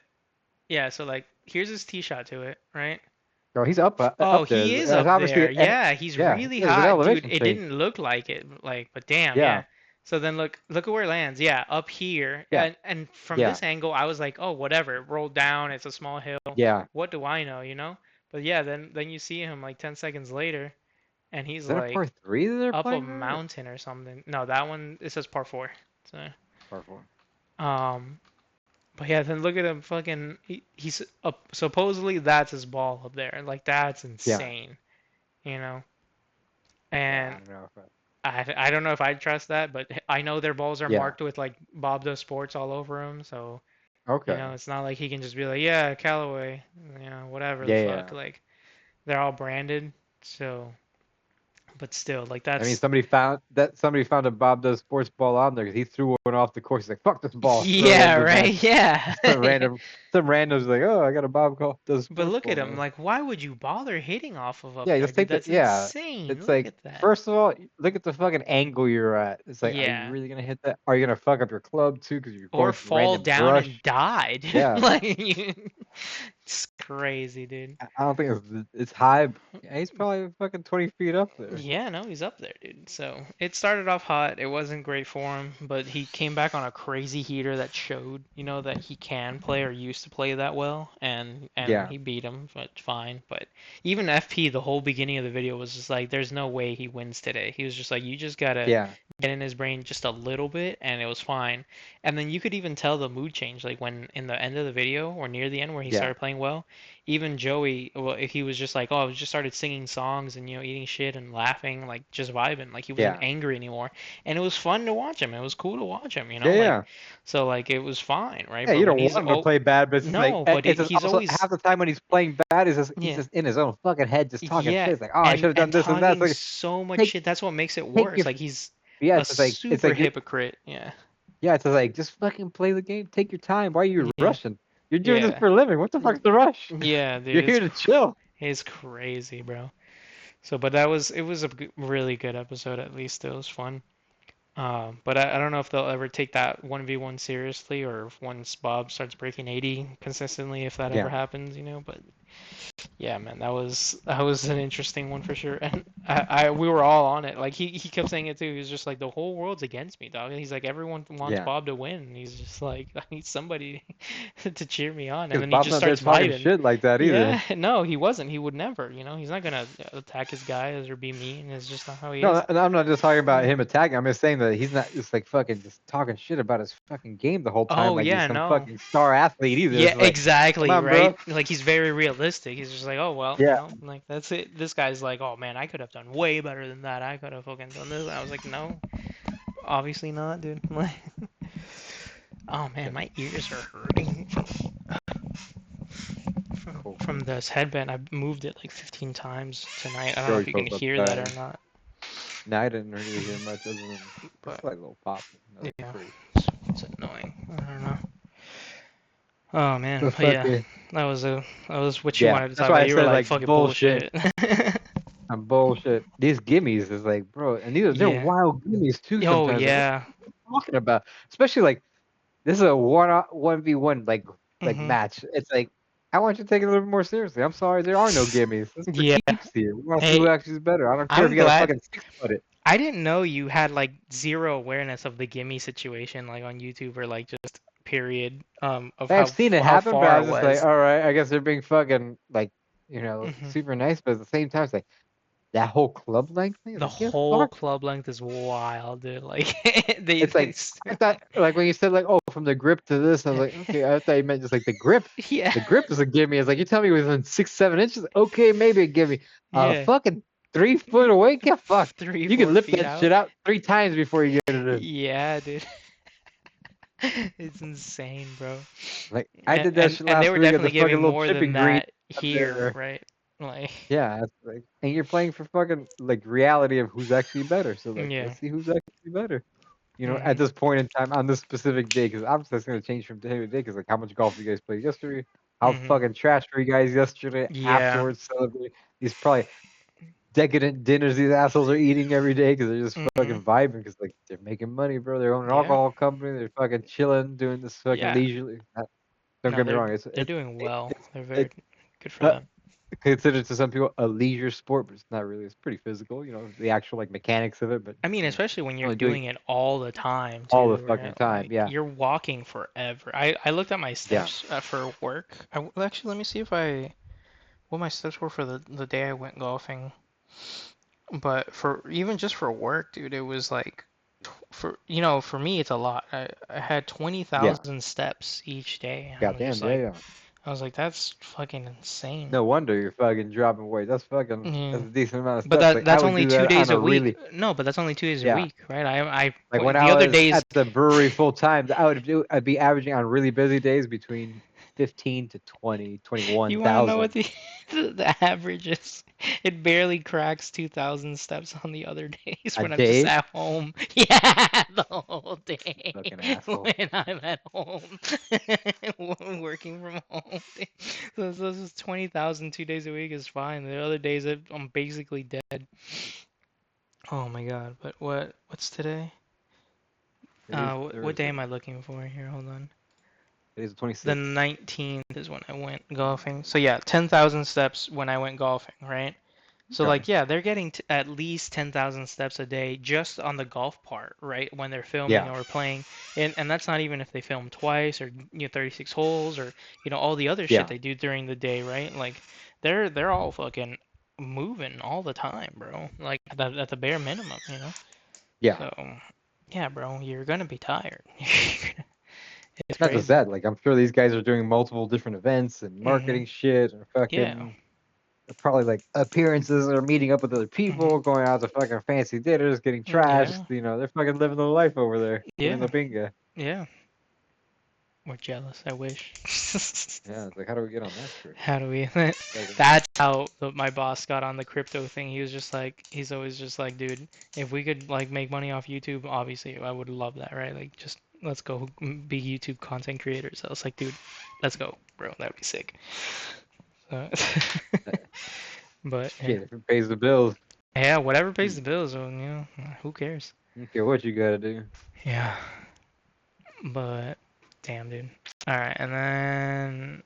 Speaker 2: yeah, so like here's his tee shot to it, right?
Speaker 3: No, he's up
Speaker 2: Oh,
Speaker 3: up there.
Speaker 2: he is
Speaker 3: That's
Speaker 2: up
Speaker 3: obviously
Speaker 2: there. Yeah, he's
Speaker 3: yeah.
Speaker 2: really
Speaker 3: There's an
Speaker 2: high, dude.
Speaker 3: elevation
Speaker 2: It
Speaker 3: change.
Speaker 2: didn't look like it, like, but damn,
Speaker 3: Yeah,
Speaker 2: yeah. So then look at where it lands. Yeah, up here.
Speaker 3: yeah,
Speaker 2: And from
Speaker 3: yeah,
Speaker 2: this angle, I was like, oh, whatever. It rolled down. It's a small hill.
Speaker 3: yeah.
Speaker 2: What do I know, you know? But yeah, then you see him like 10 seconds later, and he's
Speaker 3: Is that a
Speaker 2: like
Speaker 3: par three that they're
Speaker 2: up a
Speaker 3: playing there?
Speaker 2: mountain or something. No, that one it says par four. So
Speaker 3: Par four.
Speaker 2: um. But yeah, then look at him fucking. He's up. Supposedly that's his ball up there. Like that's
Speaker 3: Yeah,
Speaker 2: insane, you know.
Speaker 3: yeah. I
Speaker 2: And
Speaker 3: don't know if
Speaker 2: I don't know if I'd trust that, but I know their balls are
Speaker 3: yeah.
Speaker 2: marked with like Bob Does Sports all over them, so
Speaker 3: Okay.
Speaker 2: it's not like he can just be like, yeah, Callaway, whatever the
Speaker 3: Yeah,
Speaker 2: fuck.
Speaker 3: yeah.
Speaker 2: Like they're all branded, so but still, like
Speaker 3: I mean,
Speaker 2: that's
Speaker 3: somebody found a Bob Does Sports ball on there because he threw one off the course. He's like, "Fuck this ball." Throw it
Speaker 2: yeah,
Speaker 3: into the net.
Speaker 2: right, yeah.
Speaker 3: Some random's like, "Oh, I got a Does
Speaker 2: But
Speaker 3: Sports
Speaker 2: look
Speaker 3: ball
Speaker 2: at him,
Speaker 3: now."
Speaker 2: like, why would you bother hitting off of up
Speaker 3: Yeah,
Speaker 2: there,
Speaker 3: just
Speaker 2: dude?
Speaker 3: take that.
Speaker 2: That's
Speaker 3: Yeah,
Speaker 2: insane.
Speaker 3: it's
Speaker 2: Look
Speaker 3: like
Speaker 2: at that.
Speaker 3: first of all, look at the fucking angle you're at. It's like, are you
Speaker 2: Yeah.
Speaker 3: really gonna hit that? Are you gonna fuck up your club too because you're
Speaker 2: Or
Speaker 3: going through
Speaker 2: fall
Speaker 3: random
Speaker 2: down and
Speaker 3: brush?
Speaker 2: die, dude.
Speaker 3: Yeah,
Speaker 2: Like, it's crazy, dude.
Speaker 3: I don't think it's high. Yeah, he's probably fucking 20 feet up there.
Speaker 2: Yeah, no, he's up there, dude. So it started off hot. It wasn't great for him, but he came back on a crazy heater that showed, that he can play or used to play that well, and
Speaker 3: Yeah,
Speaker 2: he beat him, but fine. But even FP, the whole beginning of the video was just like, there's no way he wins today. He was just like, you just gotta
Speaker 3: yeah,
Speaker 2: get in his brain just a little bit, and it was fine. And then you could even tell the mood change, like when in the end of the video or near the end where he
Speaker 3: yeah,
Speaker 2: started playing well. Even Joey, well, he was just like, oh, I just started singing songs and eating shit and laughing, like just vibing, like he wasn't
Speaker 3: yeah,
Speaker 2: angry anymore, and it was fun to watch him. It was cool to watch him,
Speaker 3: yeah,
Speaker 2: like
Speaker 3: yeah.
Speaker 2: so like it was fine, right?
Speaker 3: Yeah,
Speaker 2: But
Speaker 3: you
Speaker 2: when
Speaker 3: don't
Speaker 2: he's
Speaker 3: want him to play bad, but it's just like
Speaker 2: no, but
Speaker 3: it's just
Speaker 2: he's
Speaker 3: also
Speaker 2: always
Speaker 3: half the time when he's playing bad, he's
Speaker 2: yeah.
Speaker 3: just in his own fucking head, just talking
Speaker 2: Yeah,
Speaker 3: shit. It's like, oh, I should have done
Speaker 2: and
Speaker 3: this and that. It's
Speaker 2: talking
Speaker 3: like,
Speaker 2: so much
Speaker 3: take
Speaker 2: shit. That's what makes it
Speaker 3: take
Speaker 2: worse.
Speaker 3: your
Speaker 2: Like he's
Speaker 3: yeah.
Speaker 2: a
Speaker 3: It's
Speaker 2: super
Speaker 3: like
Speaker 2: hypocrite. Yeah.
Speaker 3: yeah. It's just like just fucking play the game. Take your time. Why are you
Speaker 2: Yeah.
Speaker 3: rushing? You're doing this
Speaker 2: Yeah.
Speaker 3: for a living. What the fuck's the rush?
Speaker 2: Yeah, dude,
Speaker 3: You're here to chill.
Speaker 2: it's crazy, bro. So, but it was a really good episode. At least it was fun. But I don't know if they'll ever take that 1v1 seriously, or if once Bob starts breaking 80 consistently, if that ever
Speaker 3: Yeah,
Speaker 2: happens, But yeah, man, that was an interesting one for sure, and I we were all on it. Like he kept saying it too. He was just like, the whole world's against me, dog. And he's like, everyone wants
Speaker 3: yeah.
Speaker 2: Bob to win. And he's just like, I need somebody to cheer me on. And
Speaker 3: Because
Speaker 2: then he
Speaker 3: Bob's
Speaker 2: just
Speaker 3: not there
Speaker 2: starts
Speaker 3: talking
Speaker 2: vibing.
Speaker 3: shit like that either.
Speaker 2: Yeah, no, he wasn't. He would never. He's not gonna attack his guys or be mean. It's just not how he is.
Speaker 3: No, and I'm not just talking about him attacking. I'm just saying that he's not just like fucking just talking shit about his fucking game the whole time
Speaker 2: Oh
Speaker 3: like he's
Speaker 2: yeah,
Speaker 3: some
Speaker 2: no.
Speaker 3: fucking star athlete either.
Speaker 2: Yeah,
Speaker 3: It's like,
Speaker 2: exactly,
Speaker 3: come on,
Speaker 2: right?
Speaker 3: bro.
Speaker 2: Like he's very realistic. He's just like, oh well,
Speaker 3: Yeah,
Speaker 2: like that's it. This guy's like, oh man, I could have done way better than that. I could have fucking done this. And I was like, no, obviously not, dude. Like, oh man, my ears are hurting
Speaker 3: cool.
Speaker 2: from this headband. I moved it like 15 times tonight. I don't know
Speaker 3: Sure,
Speaker 2: if you can
Speaker 3: spoke
Speaker 2: hear
Speaker 3: about
Speaker 2: that
Speaker 3: that.
Speaker 2: or not,
Speaker 3: No, I didn't really hear much other than
Speaker 2: but
Speaker 3: just like a little pop. Nothing
Speaker 2: yeah,
Speaker 3: crazy.
Speaker 2: it's annoying. I don't know. Oh man,
Speaker 3: The
Speaker 2: but yeah,
Speaker 3: fucking
Speaker 2: that was what you
Speaker 3: yeah.
Speaker 2: wanted to
Speaker 3: That's
Speaker 2: talk
Speaker 3: why
Speaker 2: about.
Speaker 3: I
Speaker 2: You were
Speaker 3: said
Speaker 2: like
Speaker 3: like
Speaker 2: fucking
Speaker 3: bullshit.
Speaker 2: bullshit.
Speaker 3: I'm bullshit. These gimmies is like, bro, and they're
Speaker 2: Yeah.
Speaker 3: wild gimmies too.
Speaker 2: Oh
Speaker 3: Sometimes. Like,
Speaker 2: yeah.
Speaker 3: what are you talking about? Especially like this is a 1v1 like
Speaker 2: Mhm.
Speaker 3: match. It's like I want you to take it a little bit more seriously. I'm sorry, there are no gimmies. This is for
Speaker 2: Yeah.
Speaker 3: keeps here. We want to see
Speaker 2: Hey,
Speaker 3: who actually is better. I don't care if
Speaker 2: I'm
Speaker 3: you got a
Speaker 2: glad.
Speaker 3: fucking 6-foot.
Speaker 2: I didn't know you had like zero awareness of the gimme situation, like on YouTube or like just period, of
Speaker 3: I've seen it
Speaker 2: how
Speaker 3: happen, but I
Speaker 2: far it
Speaker 3: was just like,
Speaker 2: was.
Speaker 3: all right, I guess they're being fucking like,
Speaker 2: Hmm.
Speaker 3: super nice, but at the same time, it's like that whole club length thing. It's
Speaker 2: The
Speaker 3: like, get
Speaker 2: whole
Speaker 3: fucked.
Speaker 2: club length is wild, dude. Like they,
Speaker 3: It's like I thought, like when you said like, oh, from the grip to this, I was like, okay, I thought you meant just like the grip.
Speaker 2: yeah,
Speaker 3: The grip is a gimme. It's like you tell me within 6-7 inches. Okay, maybe a gimme.
Speaker 2: yeah,
Speaker 3: Fucking 3 foot away. Get fucked.
Speaker 2: three,
Speaker 3: You can
Speaker 2: four
Speaker 3: lift
Speaker 2: feet
Speaker 3: that
Speaker 2: out.
Speaker 3: shit out 3 times before you get it in.
Speaker 2: Yeah, dude. It's insane, bro.
Speaker 3: Like I
Speaker 2: And,
Speaker 3: did that
Speaker 2: and
Speaker 3: shit
Speaker 2: and they
Speaker 3: last
Speaker 2: were
Speaker 3: week at
Speaker 2: definitely
Speaker 3: the fucking
Speaker 2: giving
Speaker 3: little
Speaker 2: more than
Speaker 3: chipping green
Speaker 2: that
Speaker 3: out
Speaker 2: here,
Speaker 3: there.
Speaker 2: right? Like,
Speaker 3: Yeah, it's like, and you're playing for fucking like reality of who's actually better. So like,
Speaker 2: yeah.
Speaker 3: let's see who's actually better. At
Speaker 2: Hmm.
Speaker 3: this point in time on this specific day, because obviously that's gonna change from day to day. Because like, how much golf you guys played yesterday? How
Speaker 2: Hmm.
Speaker 3: fucking trash were you guys yesterday?
Speaker 2: Yeah.
Speaker 3: Afterwards, celebrate these probably decadent dinners these assholes are eating every day because they're just
Speaker 2: Hmm.
Speaker 3: fucking vibing because like they're making money, bro. They're owning an
Speaker 2: Yeah.
Speaker 3: alcohol company. They're fucking chilling, doing this fucking
Speaker 2: Yeah.
Speaker 3: leisurely. Don't
Speaker 2: No,
Speaker 3: get me wrong. It's
Speaker 2: they're
Speaker 3: it's
Speaker 2: doing well.
Speaker 3: it's
Speaker 2: They're very
Speaker 3: it's
Speaker 2: good for
Speaker 3: uh,
Speaker 2: them.
Speaker 3: considered to some people a leisure sport, but it's not really. It's pretty physical, the actual like mechanics of it. But
Speaker 2: I mean, especially when you're
Speaker 3: only doing
Speaker 2: doing it all the time
Speaker 3: all the
Speaker 2: too,
Speaker 3: fucking
Speaker 2: right?
Speaker 3: time.
Speaker 2: Like
Speaker 3: Yeah,
Speaker 2: you're walking forever. I looked at my
Speaker 3: yeah,
Speaker 2: steps for work. Well, actually, let me see if I what my steps were for the day I went golfing. But for even just for work, dude, it was like for me it's a lot. I had
Speaker 3: yeah.
Speaker 2: 20,000 steps each day. And
Speaker 3: Goddamn, yeah, yeah.
Speaker 2: I was like that's fucking insane.
Speaker 3: No wonder you're fucking dropping weight. That's
Speaker 2: Yeah.
Speaker 3: a decent amount of
Speaker 2: But
Speaker 3: steps. Like I
Speaker 2: that's
Speaker 3: would
Speaker 2: only
Speaker 3: do
Speaker 2: two
Speaker 3: that on
Speaker 2: days a
Speaker 3: a
Speaker 2: week.
Speaker 3: really
Speaker 2: No, but that's only 2 days a
Speaker 3: yeah.
Speaker 2: week, right? I
Speaker 3: Like when
Speaker 2: put
Speaker 3: I
Speaker 2: the other
Speaker 3: was
Speaker 2: days.
Speaker 3: at the brewery full time, I'd be averaging on really busy days between 15 to 20,
Speaker 2: You want to know
Speaker 3: 21,000
Speaker 2: what the the average is? It barely cracks 2,000 steps on the other days
Speaker 3: a
Speaker 2: when I'm just
Speaker 3: day.
Speaker 2: at home. Yeah, the whole day
Speaker 3: Fucking asshole.
Speaker 2: when I'm at home, working from home. So this is 20,000 2 days a week is fine. The other days I'm basically dead. Oh my God! But what's today?
Speaker 3: Today's
Speaker 2: What day am
Speaker 3: Thursday.
Speaker 2: I looking for here? Hold on.
Speaker 3: Today's the
Speaker 2: The
Speaker 3: 26th.
Speaker 2: 19th is when I went golfing. So yeah, 10,000 steps when I went golfing, right? So
Speaker 3: Okay.
Speaker 2: like yeah, they're getting at least 10,000 steps a day just on the golf part, right? When they're filming
Speaker 3: Yeah.
Speaker 2: or playing. And that's not even if they film twice or 36 holes or all the other shit
Speaker 3: Yeah.
Speaker 2: they do during the day, right? Like they're all fucking moving all the time, bro. Like at the bare minimum.
Speaker 3: Yeah.
Speaker 2: So yeah, bro, you're gonna be tired. It's
Speaker 3: Not just
Speaker 2: crazy.
Speaker 3: that. Like I'm sure these guys are doing multiple different events and
Speaker 2: Hmm.
Speaker 3: marketing shit and
Speaker 2: Yeah.
Speaker 3: fucking probably like appearances or meeting up with other
Speaker 2: Hmm.
Speaker 3: people, going out to fucking fancy dinners, getting trashed.
Speaker 2: Yeah.
Speaker 3: They're fucking living the life over there, living
Speaker 2: Yeah.
Speaker 3: the binga.
Speaker 2: Yeah. We're jealous. I wish.
Speaker 3: Yeah, it's like how do we get on that trip?
Speaker 2: How do we?
Speaker 3: Fucking
Speaker 2: That's how my boss got on the crypto thing. He was just like, he's always just like, dude, if we could like make money off YouTube, obviously I would love that, right? Like, just let's go be YouTube content creators. I was like, dude, let's go, bro. That'd be sick. So, but yeah,
Speaker 3: shit, if it pays the bills,
Speaker 2: yeah, whatever pays
Speaker 3: you
Speaker 2: the bills, well, who cares?
Speaker 3: don't care what you gotta do.
Speaker 2: Yeah, but damn, dude. All right, and then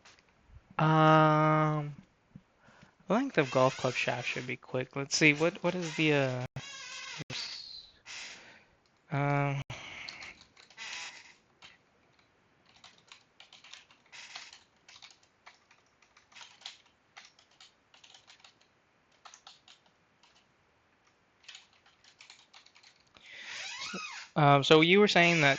Speaker 2: length of golf club shaft should be quick. Let's see what is the um so you were saying that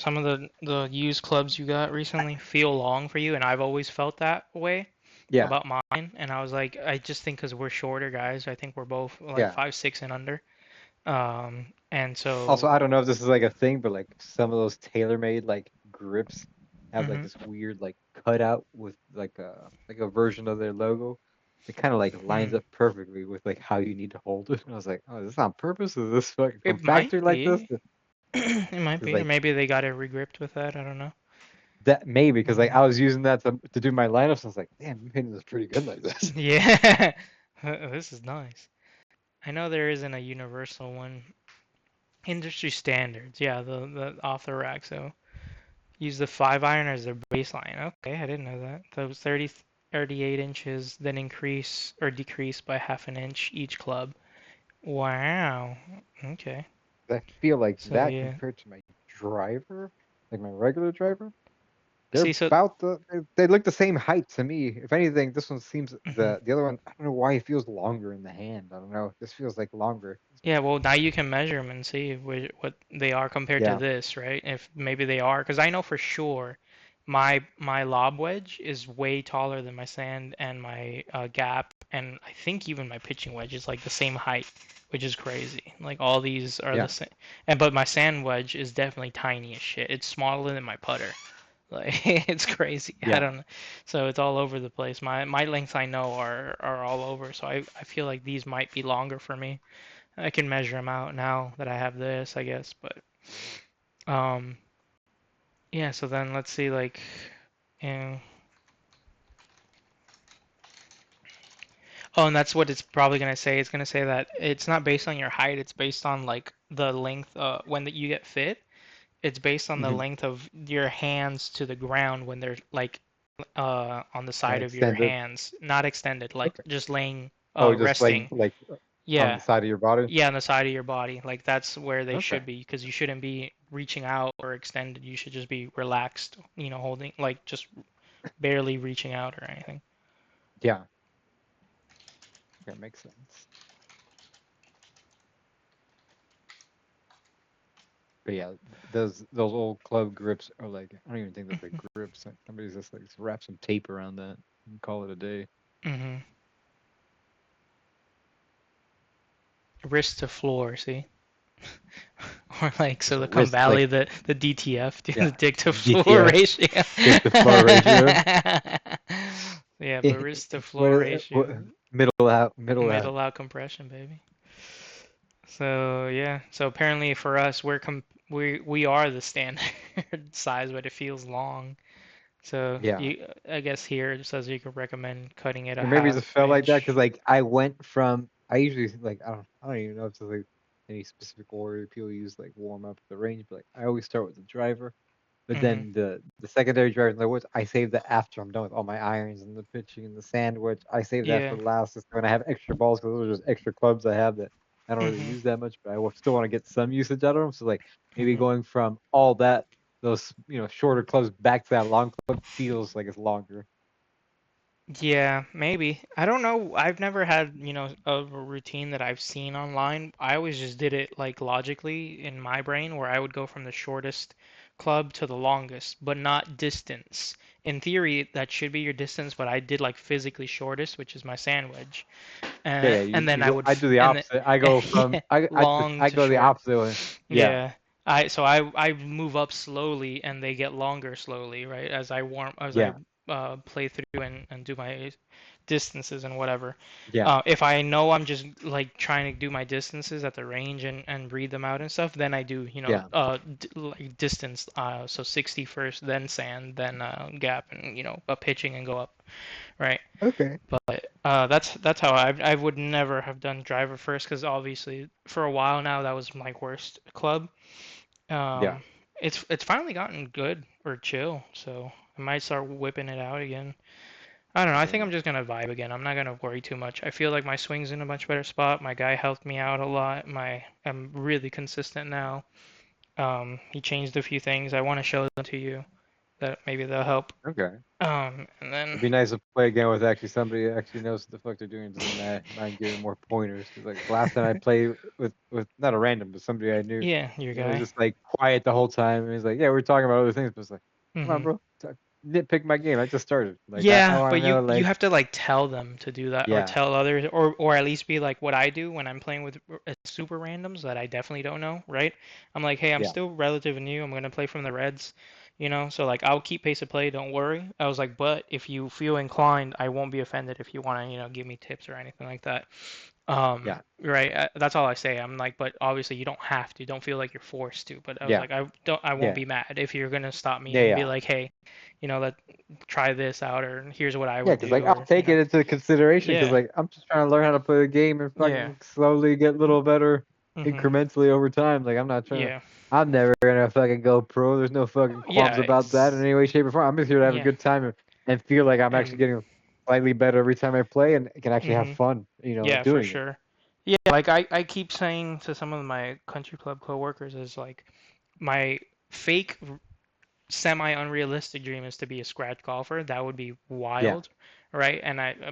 Speaker 2: some of the used clubs you got recently feel long for you, and I've always felt that way
Speaker 3: Yeah,
Speaker 2: about mine. And I was like, I just think because we're shorter guys, I think we're both like
Speaker 3: yeah.
Speaker 2: 5'6" and under. And
Speaker 3: Also,
Speaker 2: so
Speaker 3: I don't know if this is like a thing, but like some of those tailor-made like grips have like
Speaker 2: mhm,
Speaker 3: this weird like cutout with like a version of their logo. It kind of like lines
Speaker 2: mm.
Speaker 3: up perfectly with like how you need to hold it. And I was like, oh, is this on purpose? Is this fucking from
Speaker 2: It might
Speaker 3: factory like this?
Speaker 2: be, it might
Speaker 3: Because
Speaker 2: be, or
Speaker 3: like
Speaker 2: maybe they got it regripped with that. I don't know.
Speaker 3: that maybe because like
Speaker 2: Mhm.
Speaker 3: I was using that to do my lineups. I was like, damn, you hitting this pretty good like this.
Speaker 2: Yeah, this is nice. I know there isn't a universal one. Industry standards, yeah, the off the rack. So use the 5 iron as their baseline. Okay, I didn't know that. That was 30. 38 inches, then increase or decrease by half an inch each club. Wow. Okay.
Speaker 3: I feel like
Speaker 2: So
Speaker 3: that
Speaker 2: yeah.
Speaker 3: compared to my driver, like my regular driver, they're
Speaker 2: See, so
Speaker 3: about they look the same height to me. If anything, this one seems
Speaker 2: mhm.
Speaker 3: the other one. I don't know why it feels longer in the hand. I don't know. This feels like longer.
Speaker 2: Yeah, well, now you can measure them and see what they are compared to
Speaker 3: Yeah.
Speaker 2: this, right? If maybe they are, because I know for sure my lob wedge is way taller than my sand and my gap, and I think even my pitching wedge is like the same height, which is crazy. Like all these are the
Speaker 3: Yeah.
Speaker 2: same, and but my sand wedge is definitely tiny as shit. It's smaller than my putter. Like it's crazy. I
Speaker 3: Yeah.
Speaker 2: don't know. So it's all over the place. My lengths I know are all over. So I feel like these might be longer for me. I can measure them out now that I have this, I guess. But um, yeah. So then let's see, like, yeah. Oh, and that's what it's probably gonna say. It's gonna say that it's not based on your height. It's based on like the length. When you get fit, it's based on the
Speaker 3: Hmm.
Speaker 2: length of your hands to the ground when they're like on the
Speaker 3: Kind
Speaker 2: side
Speaker 3: of
Speaker 2: of your
Speaker 3: extended.
Speaker 2: hands, not extended, like
Speaker 3: Okay.
Speaker 2: just laying
Speaker 3: Oh, just
Speaker 2: resting.
Speaker 3: like on the
Speaker 2: Yeah,
Speaker 3: side of your body.
Speaker 2: yeah, on the side of your body. Like that's where they
Speaker 3: Okay.
Speaker 2: should be because you shouldn't be reaching out or extended. You should just be relaxed, holding like just barely reaching out or anything.
Speaker 3: Yeah. That makes sense. But yeah, those old club grips are like I don't even think they're big grips. Like, somebody's just like wrap some tape around that and call it a day.
Speaker 2: Mm-hmm. Wrist to floor, see? Or like
Speaker 3: Just a
Speaker 2: Silicon
Speaker 3: wrist, like
Speaker 2: Valley, the DTF, the
Speaker 3: yeah,
Speaker 2: dick to floor
Speaker 3: DTF,
Speaker 2: ratio.
Speaker 3: dick to floor ratio.
Speaker 2: Yeah, but wrist to
Speaker 3: What,
Speaker 2: floor ratio,
Speaker 3: middle out.
Speaker 2: middle out compression, baby. So yeah, so apparently for us, we are the standard size, but it feels long. So
Speaker 3: Yeah.
Speaker 2: I guess here it says you could recommend cutting it a
Speaker 3: Or maybe it
Speaker 2: half
Speaker 3: just felt like that because
Speaker 2: inch.
Speaker 3: like I went from I usually like I don't even know if there's like any specific order people use like warm up the range, but like I always start with the driver. But
Speaker 2: Hmm.
Speaker 3: then the secondary driver in the woods, I save that after I'm done with all my irons and the pitching and the sandwich. I save that
Speaker 2: Yeah.
Speaker 3: for last, just when I have extra balls because those are just extra clubs I have that I don't really
Speaker 2: Hmm.
Speaker 3: use that much, but still want to get some usage out of them. So like maybe
Speaker 2: Hmm.
Speaker 3: going from all that those shorter clubs back to that long club feels like it's longer.
Speaker 2: Yeah, maybe. I don't know. I've never had, a routine that I've seen online. I always just did it like logically in my brain where I would go from the shortest club to the longest, but not distance. In theory, that should be your distance, but I did like physically shortest, which is my sandwich.
Speaker 3: Yeah,
Speaker 2: And
Speaker 3: yeah.
Speaker 2: and then
Speaker 3: You
Speaker 2: I
Speaker 3: go.
Speaker 2: would
Speaker 3: I do the
Speaker 2: and then
Speaker 3: opposite. I go from
Speaker 2: yeah, long
Speaker 3: I
Speaker 2: to
Speaker 3: go the
Speaker 2: short.
Speaker 3: opposite way. Yeah,
Speaker 2: Yeah. I move up slowly and they get longer slowly, right? As I
Speaker 3: yeah,
Speaker 2: play through and do my distances and whatever.
Speaker 3: yeah,
Speaker 2: If I know I'm just like trying to do my distances at the range and read them out and stuff, then I do,
Speaker 3: yeah.
Speaker 2: like distance, so 60 first, then sand, then gap, and pitching and go up, right?
Speaker 3: Okay.
Speaker 2: But that's how I would never have done driver first because obviously for a while now that was my worst club.
Speaker 3: Yeah.
Speaker 2: Um, it's finally gotten good or chill, so I might start whipping it out again. I don't know. I think
Speaker 3: Yeah.
Speaker 2: I'm just gonna vibe again. I'm not gonna worry too much. I feel like my swing's in a much better spot. My guy helped me out a lot. I'm really consistent now. He changed a few things. I want to show them to you that maybe they'll help.
Speaker 3: Okay.
Speaker 2: And then
Speaker 3: It'd be nice to play again with actually somebody who actually knows what the fuck they're doing and doesn't mind giving more pointers. Because like the last time I played with not a random, but somebody I knew,
Speaker 2: yeah, your
Speaker 3: it was
Speaker 2: guy.
Speaker 3: just like quiet the whole time. And he's like, "Yeah, we're talking about other things," but it's like, "Come on,
Speaker 2: Hmm.
Speaker 3: bro, nitpick my game. I just started. Like, I
Speaker 2: Yeah,
Speaker 3: want
Speaker 2: but
Speaker 3: to know,
Speaker 2: you
Speaker 3: like,
Speaker 2: have to like tell them to do that or
Speaker 3: yeah,
Speaker 2: tell others or at least be like what I do when I'm playing with super randoms that I definitely don't know, right? I'm like, "Hey, I'm
Speaker 3: yeah,
Speaker 2: still relatively new. I'm going to play from the Reds." So like I'll keep pace of play, don't worry. I was like, "But if you feel inclined, I won't be offended if you want to, give me tips or anything like that."
Speaker 3: yeah,
Speaker 2: Right. That's all I say. I'm like, but obviously you don't have to. Don't feel like you're forced to. But I was
Speaker 3: yeah,
Speaker 2: like, I won't
Speaker 3: yeah,
Speaker 2: be mad if you're gonna stop me
Speaker 3: yeah,
Speaker 2: and be
Speaker 3: yeah.
Speaker 2: like, hey, let try this out, or here's what I
Speaker 3: Yeah,
Speaker 2: would
Speaker 3: because like
Speaker 2: do,
Speaker 3: I'll
Speaker 2: or
Speaker 3: take it into consideration because
Speaker 2: yeah,
Speaker 3: like I'm just trying to learn how to play the game and
Speaker 2: yeah,
Speaker 3: fucking slowly get a little better
Speaker 2: mhm,
Speaker 3: incrementally over time. Like I'm not trying to.
Speaker 2: yeah,
Speaker 3: I'm never gonna fucking go pro. There's no fucking
Speaker 2: yeah,
Speaker 3: qualms about that in any way, shape, or form. I'm just here to have a
Speaker 2: yeah,
Speaker 3: good time and feel like I'm actually
Speaker 2: and
Speaker 3: getting slightly better every time I play, and I can actually have
Speaker 2: Hmm.
Speaker 3: fun,
Speaker 2: Yeah, for
Speaker 3: doing it.
Speaker 2: sure. Yeah, like I keep saying to some of my country club coworkers is like my fake semi unrealistic dream is to be a scratch golfer. That would be
Speaker 3: Yeah,
Speaker 2: wild, right?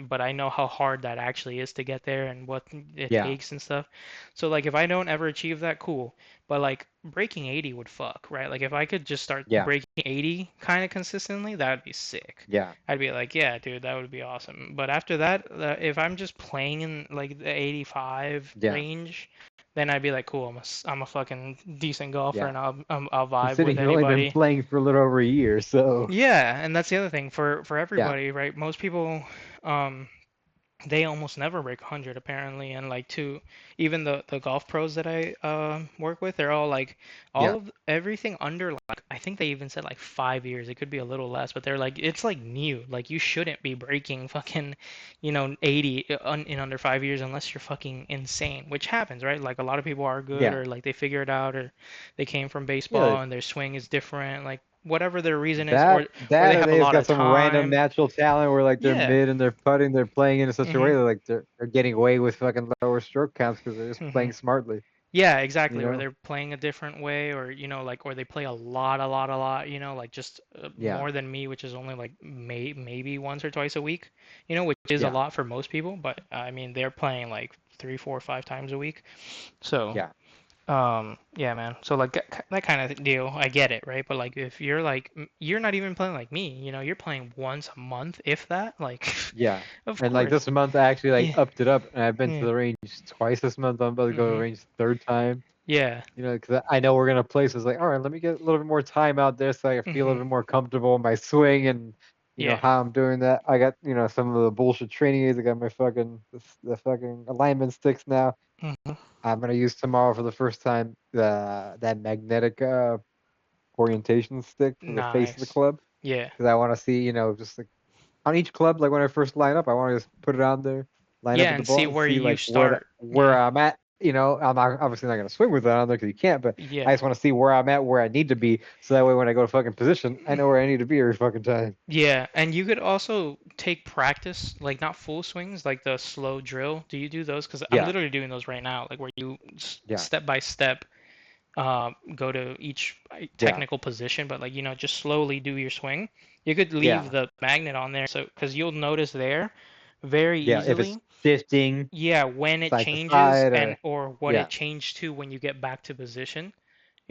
Speaker 2: But I know how hard that actually is to get there and what it
Speaker 3: yeah,
Speaker 2: takes and stuff. So like if I don't ever achieve that, cool. But like breaking 80 would fuck, right? Like if I could just start
Speaker 3: yeah,
Speaker 2: breaking 80 kind of consistently, that would be sick.
Speaker 3: yeah,
Speaker 2: I'd be like, yeah, dude, that would be awesome. But after that, if I'm just playing in like the 85
Speaker 3: yeah,
Speaker 2: range, then I'd be like, cool, I'm a fucking decent golfer
Speaker 3: yeah.
Speaker 2: and I'll vibe
Speaker 3: Considering
Speaker 2: with
Speaker 3: you've only been
Speaker 2: anybody.
Speaker 3: playing for a little over a year, so
Speaker 2: Yeah, and that's the other thing for
Speaker 3: yeah,
Speaker 2: everybody, right? Most people, um, they almost never break 100 apparently, and like even the golf pros that I work with, they're all like
Speaker 3: yeah,
Speaker 2: all of everything under like I think they even said like 5 years. It could be a little less, but they're like it's like new. Like you shouldn't be breaking fucking 80 in under 5 years unless you're fucking insane, which happens, right? Like a lot of people are good
Speaker 3: yeah,
Speaker 2: or like they figure it out or they came from
Speaker 3: yeah.
Speaker 2: baseball and their swing is different, like whatever their reason is,
Speaker 3: That
Speaker 2: or
Speaker 3: that
Speaker 2: they
Speaker 3: or
Speaker 2: have a
Speaker 3: they just
Speaker 2: lot
Speaker 3: got
Speaker 2: of
Speaker 3: some random
Speaker 2: time.
Speaker 3: natural talent where like they're
Speaker 2: Yeah.
Speaker 3: mid and they're putting, they're playing in such a way
Speaker 2: Mhm.
Speaker 3: that like they're getting away with fucking lower stroke counts because they're just
Speaker 2: Mhm.
Speaker 3: playing smartly,
Speaker 2: Yeah,
Speaker 3: you
Speaker 2: exactly. Or
Speaker 3: know?
Speaker 2: they're playing a different way, or like, or they play a lot. Like just
Speaker 3: Yeah,
Speaker 2: more than me, which is only like maybe once or twice a week. Which is a
Speaker 3: yeah,
Speaker 2: lot for most people. But I mean, they're playing like 3, 4, 5 times a week. So,
Speaker 3: yeah,
Speaker 2: yeah, man. So like that kind of deal, I get it, right? But like if you're like you're not even playing like me, you're playing once a month, if that. Like,
Speaker 3: yeah.
Speaker 2: of
Speaker 3: And like
Speaker 2: course.
Speaker 3: this month I actually like
Speaker 2: Yeah.
Speaker 3: upped it up and I've been to
Speaker 2: Yeah.
Speaker 3: the range twice this month. I'm about to go to the
Speaker 2: Mhm.
Speaker 3: range third time.
Speaker 2: Yeah.
Speaker 3: Because I know we're gonna play, so it's like, all right, let me get a little bit more time out there so I feel a
Speaker 2: Mhm.
Speaker 3: little bit more comfortable in my swing and
Speaker 2: Yeah.
Speaker 3: how I'm doing that. I got some of the bullshit training aids. I got my fucking the fucking alignment sticks now.
Speaker 2: Mhm.
Speaker 3: I'm gonna use tomorrow for the first time that magnetic orientation stick for the face of the
Speaker 2: Nice.
Speaker 3: club
Speaker 2: Yeah.
Speaker 3: because I want to see just like on each club, like when I first line up, I want to just put it on there, line up
Speaker 2: Yeah,
Speaker 3: with the
Speaker 2: and
Speaker 3: ball,
Speaker 2: see
Speaker 3: and
Speaker 2: where
Speaker 3: see
Speaker 2: you
Speaker 3: like where
Speaker 2: start.
Speaker 3: where
Speaker 2: Yeah.
Speaker 3: I'm at. I'm not, obviously not gonna swing with it on there because you can't, but I
Speaker 2: Yeah.
Speaker 3: just want to see where I'm at, where I need to be, so that way when I go to fucking position, I know where I need to be every fucking time.
Speaker 2: Yeah, and you could also take practice, like not full swings, like the slow drill. Do you do those? Because I'm
Speaker 3: Yeah,
Speaker 2: literally doing those right now, like where you
Speaker 3: yeah,
Speaker 2: step by step go to each
Speaker 3: yeah,
Speaker 2: technical position, but like just slowly do your swing. You could leave
Speaker 3: yeah,
Speaker 2: the magnet on there, so because you'll notice there very
Speaker 3: yeah. If it's
Speaker 2: easily.
Speaker 3: shifting
Speaker 2: Yeah, when it
Speaker 3: side to
Speaker 2: changes
Speaker 3: side,
Speaker 2: and
Speaker 3: or
Speaker 2: or what
Speaker 3: yeah,
Speaker 2: it changed to when you get back to position.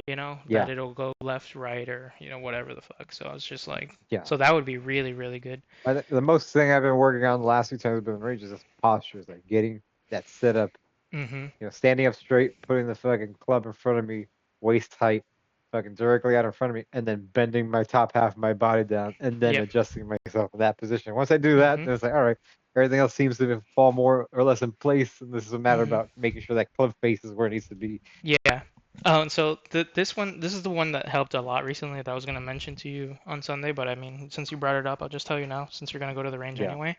Speaker 2: That
Speaker 3: yeah,
Speaker 2: it'll go left, right, or whatever the fuck. So I was just like,
Speaker 3: yeah.
Speaker 2: so that would be really, really good.
Speaker 3: The most thing I've been working on the last few times I've been in range is just postures, like getting that sit up,
Speaker 2: Mm-hmm.
Speaker 3: standing up straight, putting the fucking club in front of me, waist height, fucking directly out in front of me, and then bending my top half of my body down, and then
Speaker 2: Yep.
Speaker 3: adjusting myself in that position. Once I do that,
Speaker 2: Mm-hmm.
Speaker 3: then it's like, all right, everything else seems to fall more or less in place, and this is a matter
Speaker 2: Mm-hmm.
Speaker 3: about making sure that club face is where it needs to be.
Speaker 2: Yeah. And so this is the one that helped a lot recently that I was gonna mention to you on Sunday, but I mean, since you brought it up, I'll just tell you now, since you're gonna go to the range
Speaker 3: Yeah,
Speaker 2: anyway.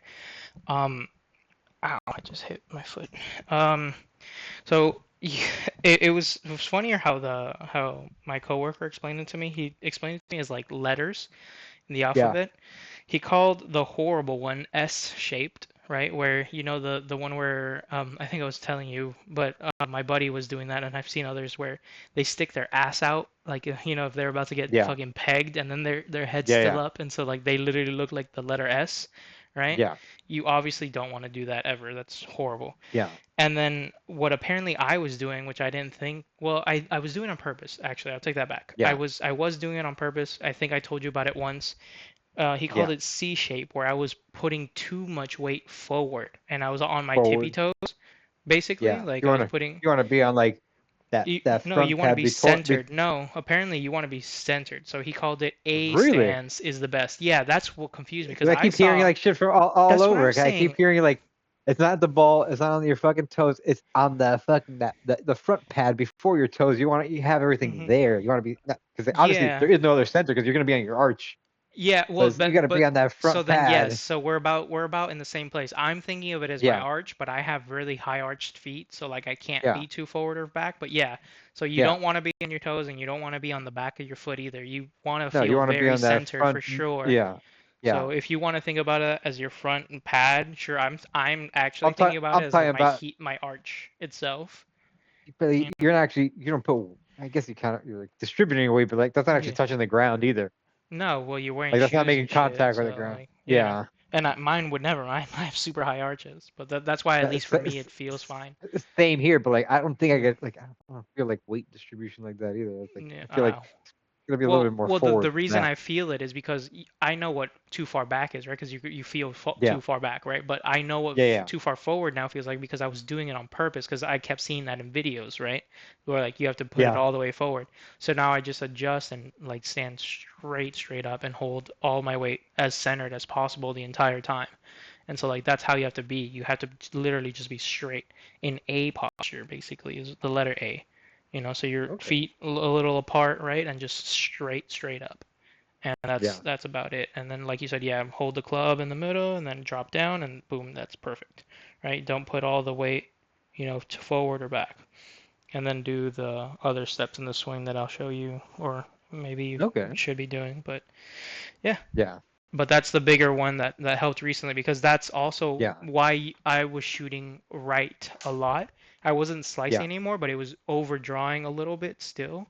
Speaker 2: Um, ow, I just hit my foot. Um, so it was funnier how my coworker explained it to me. He explained it to me as like letters in the
Speaker 3: yeah,
Speaker 2: alphabet. He called the horrible one S-shaped, right? Where the one where I think I was telling you, but my buddy was doing that, and I've seen others where they stick their ass out, like if they're about to get
Speaker 3: yeah,
Speaker 2: fucking pegged, and then their head's
Speaker 3: yeah,
Speaker 2: still
Speaker 3: yeah,
Speaker 2: up, and so like they literally look like the letter S, right?
Speaker 3: yeah,
Speaker 2: You obviously don't want to do that ever. That's horrible.
Speaker 3: yeah,
Speaker 2: And then what apparently I was doing, which I didn't think, well, I was doing on purpose, actually. I'll take that back. I
Speaker 3: yeah,
Speaker 2: was I was doing it on purpose. I think I told you about it once. He called
Speaker 3: yeah.
Speaker 2: it C shape, where I was putting too much weight forward and I was on my tippy
Speaker 3: Forward.
Speaker 2: toes, basically.
Speaker 3: Yeah,
Speaker 2: Like I was putting,
Speaker 3: you wanna be on like that
Speaker 2: no, you
Speaker 3: front
Speaker 2: want to
Speaker 3: pad
Speaker 2: be
Speaker 3: before.
Speaker 2: centered. No, apparently you want to be centered. So he called it A
Speaker 3: Really?
Speaker 2: stance is the best. Yeah, that's what confused me because
Speaker 3: Because I
Speaker 2: I
Speaker 3: keep hearing
Speaker 2: saw,
Speaker 3: like shit from all
Speaker 2: that's what
Speaker 3: over.
Speaker 2: I'm
Speaker 3: Okay? I keep
Speaker 2: saying.
Speaker 3: hearing like it's not the ball, it's not on your fucking toes, it's on the fucking the front pad before your toes. You have everything
Speaker 2: Hmm.
Speaker 3: there. You want to be because obviously
Speaker 2: Yeah.
Speaker 3: there is no other center because you're gonna be on your arch,
Speaker 2: Yeah, well,
Speaker 3: but you got to be
Speaker 2: but
Speaker 3: on that
Speaker 2: so
Speaker 3: front
Speaker 2: then yes,
Speaker 3: pad.
Speaker 2: so we're about in the same place. I'm thinking of it as my
Speaker 3: Yeah,
Speaker 2: arch, but I have really high arched feet, so like I can't
Speaker 3: yeah,
Speaker 2: be too forward or back. But yeah, so you
Speaker 3: yeah.
Speaker 2: don't want to be on your toes and you don't want to be on the back of your foot either. You want to
Speaker 3: No, you
Speaker 2: feel
Speaker 3: want to be
Speaker 2: very
Speaker 3: on that
Speaker 2: centered for
Speaker 3: front.
Speaker 2: sure.
Speaker 3: Yeah,
Speaker 2: So
Speaker 3: Yeah.
Speaker 2: if you want to think about it as your front pad, sure. I'm actually
Speaker 3: I'm
Speaker 2: thinking
Speaker 3: talking.
Speaker 2: about it
Speaker 3: I'm
Speaker 2: as like
Speaker 3: talking about.
Speaker 2: my arch itself.
Speaker 3: But
Speaker 2: You
Speaker 3: you're not actually. You don't put. I guess you kind of. You're like distributing away, but like that's not
Speaker 2: know?
Speaker 3: actually
Speaker 2: Yeah.
Speaker 3: touching the ground either.
Speaker 2: No, well, you're wearing
Speaker 3: Like that's not
Speaker 2: shoes
Speaker 3: making
Speaker 2: and shit,
Speaker 3: contact with the
Speaker 2: so
Speaker 3: ground.
Speaker 2: like, yeah.
Speaker 3: Yeah.
Speaker 2: And mine would never. I have super high arches, but that's why at least
Speaker 3: It's,
Speaker 2: for me
Speaker 3: it's,
Speaker 2: it feels fine.
Speaker 3: it's same here, but like I don't think I
Speaker 2: Yeah.
Speaker 3: get like I don't feel like weight distribution like that either. It's like
Speaker 2: Yeah.
Speaker 3: I feel like it's gonna be a little bit more
Speaker 2: The
Speaker 3: forward
Speaker 2: reason
Speaker 3: than that.
Speaker 2: I feel it is because I know what too far back is, right? Because you feel
Speaker 3: Yeah.
Speaker 2: too far back, right? But I know what
Speaker 3: Yeah. Yeah.
Speaker 2: too far forward now feels like because I was doing it on purpose because I kept seeing that in videos, right? Where like you have to put it
Speaker 3: Yeah.
Speaker 2: all the way forward. So now I just adjust and like stand straight up and hold all my weight as centered as possible the entire time. And so like that's how you have to be. You have to literally just be straight in A posture, basically, is the letter A. So your
Speaker 3: Okay.
Speaker 2: feet a little apart, right, and just straight up. And
Speaker 3: Yeah.
Speaker 2: that's about it. And then like you said, yeah, hold the club in the middle and then drop down and boom, that's perfect. Right? Don't put all the weight, to forward or back. And then do the other steps in the swing that I'll show you or maybe you
Speaker 3: Okay.
Speaker 2: should be doing. But yeah,
Speaker 3: Yeah.
Speaker 2: but that's the bigger one that helped recently because that's also
Speaker 3: Yeah.
Speaker 2: why I was shooting right a lot. I wasn't slicing
Speaker 3: Yeah.
Speaker 2: anymore, but it was overdrawing a little bit still.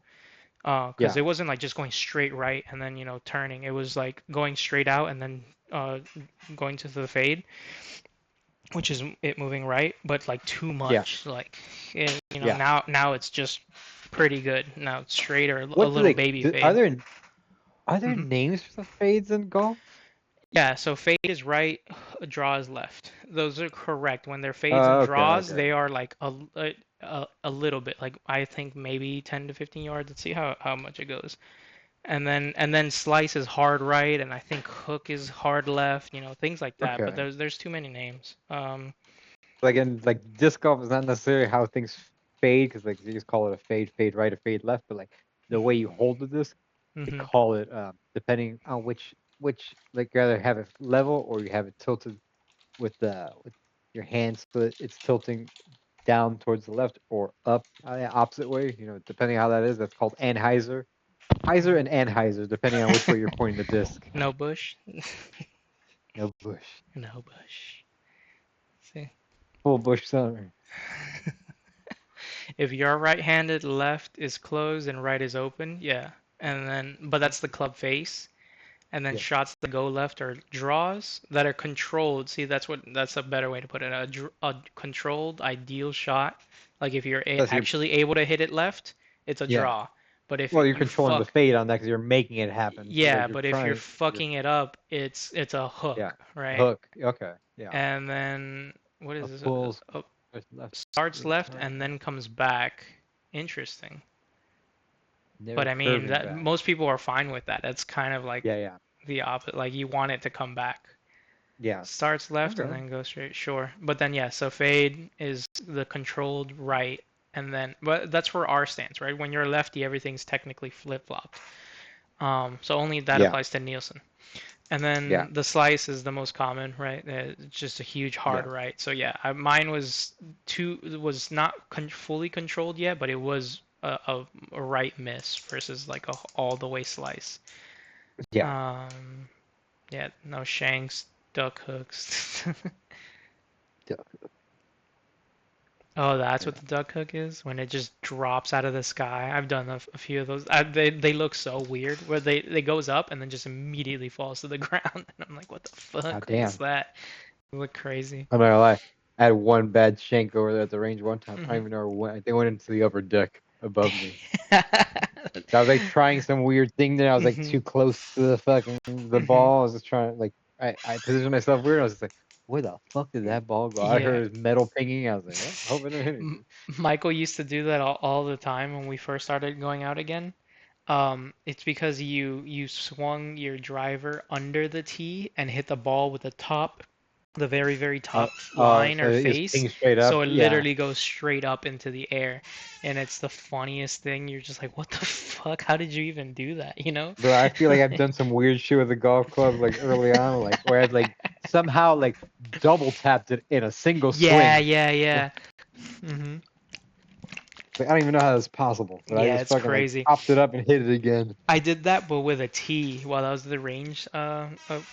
Speaker 2: Because
Speaker 3: Yeah.
Speaker 2: it wasn't like just going straight right and then turning. It was like going straight out and then going to the fade, which is it moving right, but like too
Speaker 3: Yeah.
Speaker 2: much. Like
Speaker 3: Yeah.
Speaker 2: now it's just pretty good. Now it's straight or a
Speaker 3: What do
Speaker 2: little
Speaker 3: they?
Speaker 2: baby
Speaker 3: Are
Speaker 2: fade.
Speaker 3: there
Speaker 2: hmm
Speaker 3: names for the fades in golf?
Speaker 2: Yeah, so fade is right, draw is left. Those are correct. When they're fades and
Speaker 3: Okay.
Speaker 2: draws,
Speaker 3: Okay.
Speaker 2: they are like a little bit, like I think maybe 10 to 15 yards. Let's see how much it goes. And then slice is hard right, and I think hook is hard left. Things like that. But
Speaker 3: Okay.
Speaker 2: there's too many names.
Speaker 3: Like in like disc golf is not necessarily how things fade because like you just call it a fade right, a fade left, but like the way you hold the disc, they
Speaker 2: hmm
Speaker 3: call it depending on which like you either have it level or you have it tilted with your hand so that it's tilting down towards the left or up opposite way. Depending how that is, that's called Anheuser. Heiser and Anheuser, depending on which way you're pointing the disc.
Speaker 2: No bush.
Speaker 3: No bush.
Speaker 2: No bush. See.
Speaker 3: Full bush summer.
Speaker 2: If you're right-handed, left is closed and right is open. Yeah. But that's the club face. And then
Speaker 3: Yeah.
Speaker 2: shots that go left are draws that are controlled. See, that's a better way to put it. A controlled ideal shot. Like if you're
Speaker 3: That's your
Speaker 2: actually able to hit it left, it's a
Speaker 3: yeah.
Speaker 2: draw. But if
Speaker 3: Well, you're
Speaker 2: you
Speaker 3: controlling the
Speaker 2: fuck,
Speaker 3: fade on that because you're making it happen. So like
Speaker 2: yeah,
Speaker 3: you're
Speaker 2: but if you're
Speaker 3: trying.
Speaker 2: fucking it up, it's a
Speaker 3: Yeah.
Speaker 2: hook, right?
Speaker 3: Hook. Okay. Yeah.
Speaker 2: And then what
Speaker 3: A
Speaker 2: is this?
Speaker 3: pulls
Speaker 2: Uh,
Speaker 3: with left.
Speaker 2: Starts
Speaker 3: Little
Speaker 2: left
Speaker 3: turn.
Speaker 2: and then comes back. Interesting.
Speaker 3: Never
Speaker 2: But I mean
Speaker 3: curving
Speaker 2: that
Speaker 3: back.
Speaker 2: most people are fine with that. That's kind of like
Speaker 3: Yeah. Yeah.
Speaker 2: the opposite. Like you want it to come back.
Speaker 3: Yeah.
Speaker 2: Starts left and
Speaker 3: Okay.
Speaker 2: then goes straight. Sure. But then yeah, so fade is the controlled right, and then but that's for our stance, right? When you're a lefty, everything's technically flip-flopped. So only that
Speaker 3: Yeah.
Speaker 2: applies to Nielsen. And
Speaker 3: Yeah.
Speaker 2: then the slice is the most common, right? It's just a huge hard
Speaker 3: Yeah.
Speaker 2: right. So yeah, mine was not fully controlled yet, but it was a right miss versus like a all the way slice.
Speaker 3: Yeah.
Speaker 2: Um, yeah, no shanks, duck hooks.
Speaker 3: Yeah.
Speaker 2: Oh, that's what
Speaker 3: Yeah.
Speaker 2: the duck hook is? When it just drops out of the sky. I've done a few of those. They look so weird where they goes up and then just immediately falls to the ground. And I'm like, what the
Speaker 3: God
Speaker 2: fuck? What is
Speaker 3: damn.
Speaker 2: that? They look crazy.
Speaker 3: I'm not gonna lie. I had one bad shank over there at the range one time. I don't
Speaker 2: Mhm.
Speaker 3: even know where it went. I think it went into the upper deck above me. I was like trying some weird thing there. I was like too
Speaker 2: Mhm.
Speaker 3: close to the
Speaker 2: Mhm.
Speaker 3: ball. I was just trying like I positioned myself weird. I was just like, where the fuck did that ball go? I
Speaker 2: Yeah.
Speaker 3: heard his metal pinging. I was like, well, I hope it didn't hit
Speaker 2: M
Speaker 3: anything.
Speaker 2: Michael used to do that all the time when we first started going out again. It's because you swung your driver under the tee and hit the ball with the very, very top line
Speaker 3: So
Speaker 2: or
Speaker 3: it just
Speaker 2: face,
Speaker 3: pinged straight up.
Speaker 2: so it
Speaker 3: Yeah.
Speaker 2: literally goes straight up into the air, and it's the funniest thing. You're just like, what the fuck? How did you even do that?
Speaker 3: Bro, I feel like I've done some weird shit with the golf club like early on, like where I've like somehow like double tapped it in a single
Speaker 2: Yeah,
Speaker 3: swing.
Speaker 2: yeah, yeah. hmm
Speaker 3: Like, I don't even know how that's possible, but I
Speaker 2: Yeah,
Speaker 3: just
Speaker 2: it's
Speaker 3: fucking like
Speaker 2: crazy.
Speaker 3: popped it up and hit it again.
Speaker 2: I did that, but with a tee while I was at the range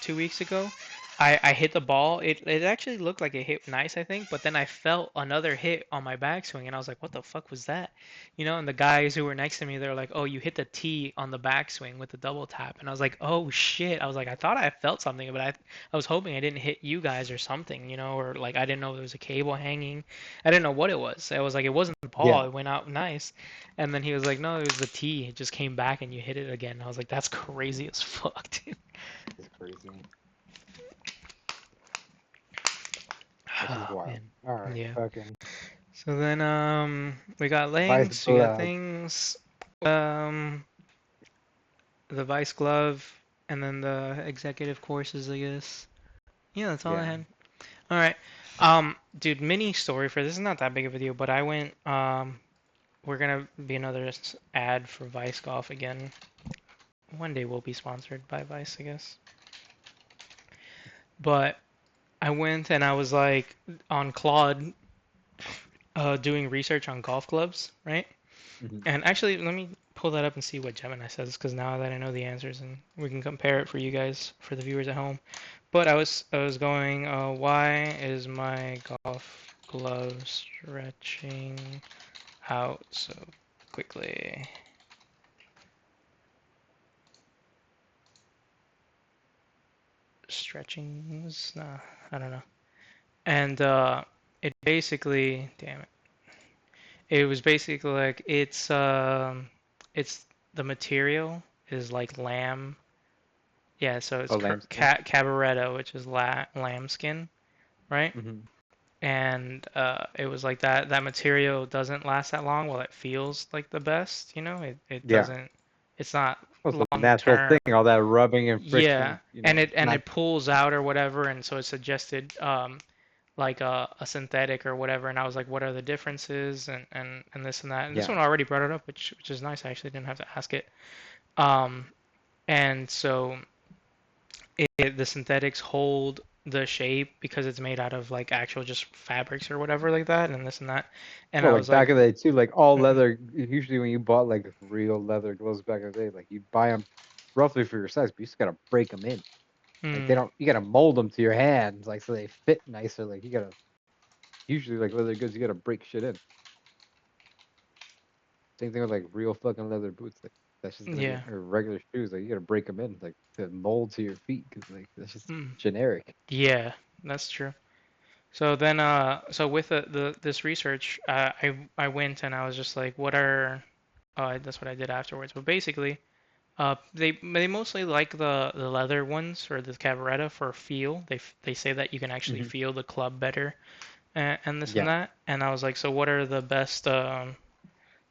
Speaker 2: 2 weeks ago. I hit the ball. It actually looked like it hit nice, I think, but then I felt another hit on my backswing, and I was like, what the fuck was that? And the guys who were next to me, they were like, oh, you hit the tee on the backswing with the double tap. And I was like, oh shit. I was like, I thought I felt something, but I was hoping I didn't hit you guys or something, or like I didn't know there was a cable hanging. I didn't know what it was. I was like, it wasn't the ball.
Speaker 3: Yeah,
Speaker 2: It went out nice. And then he was like, no, it was the tee. It just came back and you hit it again. I was like, that's crazy as fuck, dude.
Speaker 3: it's crazy. This is
Speaker 2: Oh,
Speaker 3: wild.
Speaker 2: man.
Speaker 3: All right,
Speaker 2: Yeah.
Speaker 3: fucking
Speaker 2: So then we got
Speaker 3: Vice
Speaker 2: links, we got
Speaker 3: Glove.
Speaker 2: things, um the Vice Glove, and then the executive courses, I guess. Yeah, that's all I
Speaker 3: Yeah.
Speaker 2: had. All right. Dude, mini story for this is not that big of a deal, but I went we're gonna be another ad for Vice Golf again. One day we'll be sponsored by Vice, I guess. But I went and I was like on Claude doing research on golf clubs, right?
Speaker 3: Mhm.
Speaker 2: And actually, let me pull that up and see what Gemini says, because now that I know the answers, and we can compare it for you guys, for the viewers at home. But I was going, why is my golf glove stretching out so quickly? Stretchings? Nah, I don't know. And it basically, damn it. It was basically like it's the material is like lamb. Yeah, so it's
Speaker 3: Oh, lambskin.
Speaker 2: cabaretto, which is lamb skin, right?
Speaker 3: Mm-hmm.
Speaker 2: And it was like that material doesn't last that long while it feels like the best, it
Speaker 3: Yeah.
Speaker 2: doesn't, it's not
Speaker 3: Well, it's a
Speaker 2: long
Speaker 3: natural
Speaker 2: term.
Speaker 3: thing. All that rubbing and
Speaker 2: Yeah,
Speaker 3: friction,
Speaker 2: and it and
Speaker 3: not.
Speaker 2: it pulls out or whatever, and so it suggested like a synthetic or whatever, and I was like, what are the differences and this and that. And this
Speaker 3: Yeah.
Speaker 2: one already brought it up, which is nice. I actually didn't have to ask it. Um, and so the synthetics hold the shape because it's made out of like actual just fabrics or whatever like that, and this and that. And
Speaker 3: Well,
Speaker 2: I
Speaker 3: like
Speaker 2: was
Speaker 3: back
Speaker 2: like,
Speaker 3: in the day too, like all
Speaker 2: mhm,
Speaker 3: leather. Usually, when you bought like real leather gloves back in the day, like you buy them roughly for your size, but you just gotta break them in. Like they
Speaker 2: mm,
Speaker 3: don't. You gotta mold them to your hands, like so they fit nicer. Like you gotta. Usually, like leather goods, you gotta break shit in. Same thing with like real fucking leather boots. Like that's just gonna be
Speaker 2: yeah,
Speaker 3: or regular shoes. Like you gotta break them in, like to mold to your feet, because like that's just
Speaker 2: mm,
Speaker 3: generic.
Speaker 2: yeah, that's true. So then, so with this research, I went and I was just like, what are, that's what I did afterwards. But basically, they mostly like the leather ones or the Cabaretta for feel. They say that you can actually
Speaker 3: Hmm.
Speaker 2: feel the club better and this and
Speaker 3: Yeah.
Speaker 2: that. And I was like, so what are the best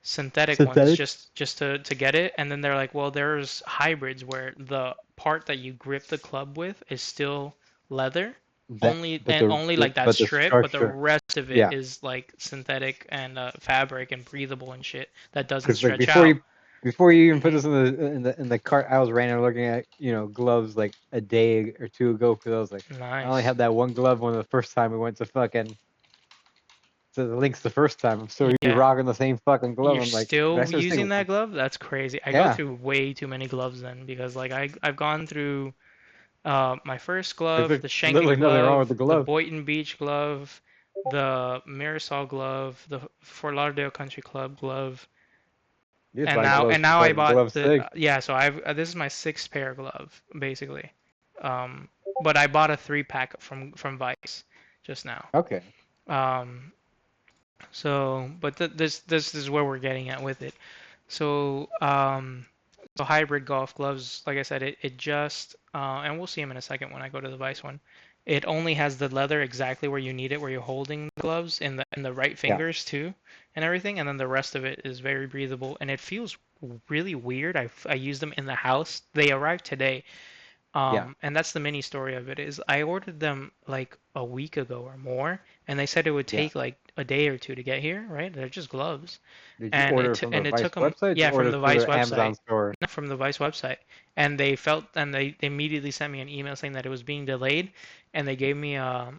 Speaker 2: synthetic ones
Speaker 3: Synthetic.
Speaker 2: just to get it? And then they're like, well, there's hybrids where the part that you grip the club with is still leather,
Speaker 3: That,
Speaker 2: only
Speaker 3: but
Speaker 2: and only like that
Speaker 3: but the
Speaker 2: strip, but the
Speaker 3: structure.
Speaker 2: rest of it
Speaker 3: Yeah.
Speaker 2: is like synthetic and fabric and breathable and shit that doesn't
Speaker 3: Because like
Speaker 2: stretch out.
Speaker 3: before you even put
Speaker 2: Hmm.
Speaker 3: this in the cart, I was randomly looking at gloves like a day or two ago because I was like, I only
Speaker 2: Nice.
Speaker 3: had that one glove when the first time we went to fucking to the links the first time. I'm still
Speaker 2: Yeah.
Speaker 3: rocking the same fucking glove.
Speaker 2: You're
Speaker 3: I'm like, but I
Speaker 2: still
Speaker 3: started
Speaker 2: using
Speaker 3: thinking,
Speaker 2: that glove? That's crazy. I go
Speaker 3: yeah,
Speaker 2: through way too many gloves then because like I've gone through my first
Speaker 3: there's
Speaker 2: glove,
Speaker 3: like
Speaker 2: the Schenken
Speaker 3: literally nothing wrong with
Speaker 2: glove,
Speaker 3: the
Speaker 2: the
Speaker 3: glove.
Speaker 2: Boynton Beach glove, the Marisol glove, the Fort Lauderdale Country Club glove,
Speaker 3: You just
Speaker 2: and
Speaker 3: buy
Speaker 2: now
Speaker 3: gloves
Speaker 2: and
Speaker 3: for
Speaker 2: now I
Speaker 3: fucking
Speaker 2: bought
Speaker 3: gloves'
Speaker 2: the
Speaker 3: sake.
Speaker 2: yeah. So I've this is my sixth pair of glove basically, but I bought a 3-pack from Vice just now.
Speaker 3: Okay.
Speaker 2: Um, so but this is where we're getting at with it. So so hybrid golf gloves, like I said, it just and we'll see them in a second when I go to the Vice one. It only has the leather exactly where you need it, where you're holding the gloves in the right
Speaker 3: Yeah.
Speaker 2: fingers too, and everything, and then the rest of it is very breathable and it feels really weird. I use them in the house. They arrived today.
Speaker 3: Yeah.
Speaker 2: And that's the mini story of it is I ordered them like a week ago or more, and they said it would
Speaker 3: Yeah.
Speaker 2: take like a day or two to get here, right? They're just gloves.
Speaker 3: Did you
Speaker 2: And
Speaker 3: order
Speaker 2: it
Speaker 3: it
Speaker 2: t
Speaker 3: from the
Speaker 2: and it
Speaker 3: Vice
Speaker 2: took them,
Speaker 3: website
Speaker 2: yeah,
Speaker 3: or
Speaker 2: from
Speaker 3: order
Speaker 2: the
Speaker 3: through
Speaker 2: Vice
Speaker 3: the Amazon
Speaker 2: website.
Speaker 3: store?
Speaker 2: No, from the Vice website. And they immediately sent me an email saying that it was being delayed, and they gave me a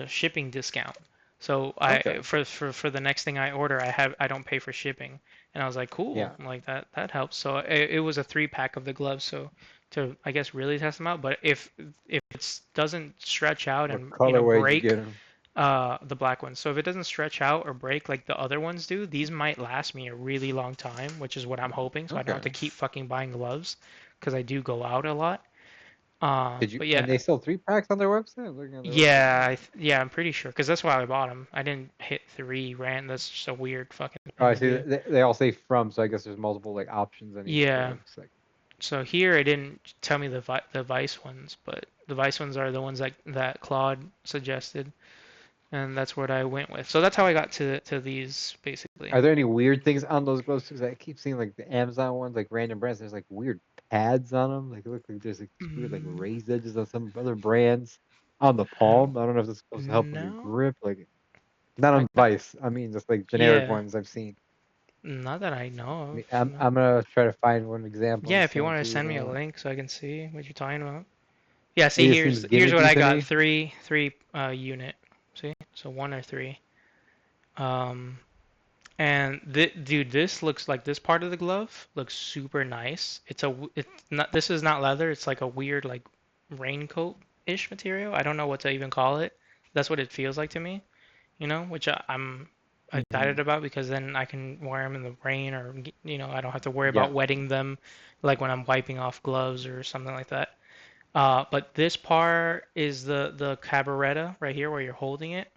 Speaker 2: shipping discount. So
Speaker 3: Okay.
Speaker 2: for the next thing I order, I don't pay for shipping, and I was like, cool,
Speaker 3: Yeah.
Speaker 2: like that helps. So it was a 3 pack of the gloves, so to I guess really test them out. But if it doesn't stretch out
Speaker 3: What
Speaker 2: and
Speaker 3: colorway did you get
Speaker 2: break,
Speaker 3: them?
Speaker 2: the black ones. So if it doesn't stretch out or break like the other ones do, these might last me a really long time, which is what I'm hoping. So I don't have to
Speaker 3: Okay.
Speaker 2: keep fucking buying gloves, because I do go out a lot.
Speaker 3: Did you?
Speaker 2: But
Speaker 3: And
Speaker 2: yeah,
Speaker 3: they sell 3 packs on their website. I'm looking on their website
Speaker 2: yeah,
Speaker 3: now.
Speaker 2: yeah, I'm pretty sure because that's why I bought them. I didn't hit 3 rand. That's just a weird fucking
Speaker 3: Oh,
Speaker 2: thing
Speaker 3: I
Speaker 2: to
Speaker 3: see.
Speaker 2: do.
Speaker 3: They all say from, so I guess there's multiple like options on each
Speaker 2: Yeah.
Speaker 3: like.
Speaker 2: So here it didn't tell me the Vice ones, but the Vice ones are the ones that Claude suggested, and that's what I went with. So that's how I got to these basically.
Speaker 3: Are there any weird things on those gloves? Because I keep seeing like the Amazon ones, like random brands. There's like weird pads on them. Like it looks like there's like these weird like
Speaker 2: Mm,
Speaker 3: raised edges on some other brands on the
Speaker 2: have
Speaker 3: palm. I don't know if it's supposed to help with your
Speaker 2: no,
Speaker 3: grip. Like not
Speaker 2: I
Speaker 3: on
Speaker 2: got
Speaker 3: Vice. I mean, just like generic
Speaker 2: yeah,
Speaker 3: ones I've seen.
Speaker 2: not that I know
Speaker 3: I mean,
Speaker 2: of. No.
Speaker 3: I'm gonna try to find one example
Speaker 2: Yeah,
Speaker 3: and
Speaker 2: if you
Speaker 3: send it
Speaker 2: want
Speaker 3: to
Speaker 2: to
Speaker 3: you.
Speaker 2: send me a
Speaker 3: Now.
Speaker 2: link so I can see what you're talking about. Yeah,
Speaker 3: It
Speaker 2: see
Speaker 3: just seems
Speaker 2: here's what
Speaker 3: gimmicky
Speaker 2: I
Speaker 3: to
Speaker 2: got.
Speaker 3: me.
Speaker 2: Three unit. See? So 1 or 3. Um And dude, this looks like this part of the glove looks super nice. It's not this is not leather. It's like a weird like raincoat-ish material. I don't know what to even call it. That's what it feels like to me, which I'm
Speaker 3: Hmm.
Speaker 2: excited about because then I can wear them in the rain or I don't have to worry
Speaker 3: Yeah.
Speaker 2: about wetting them like when I'm wiping off gloves or something like that. But this part is the carburettor right here where you're holding it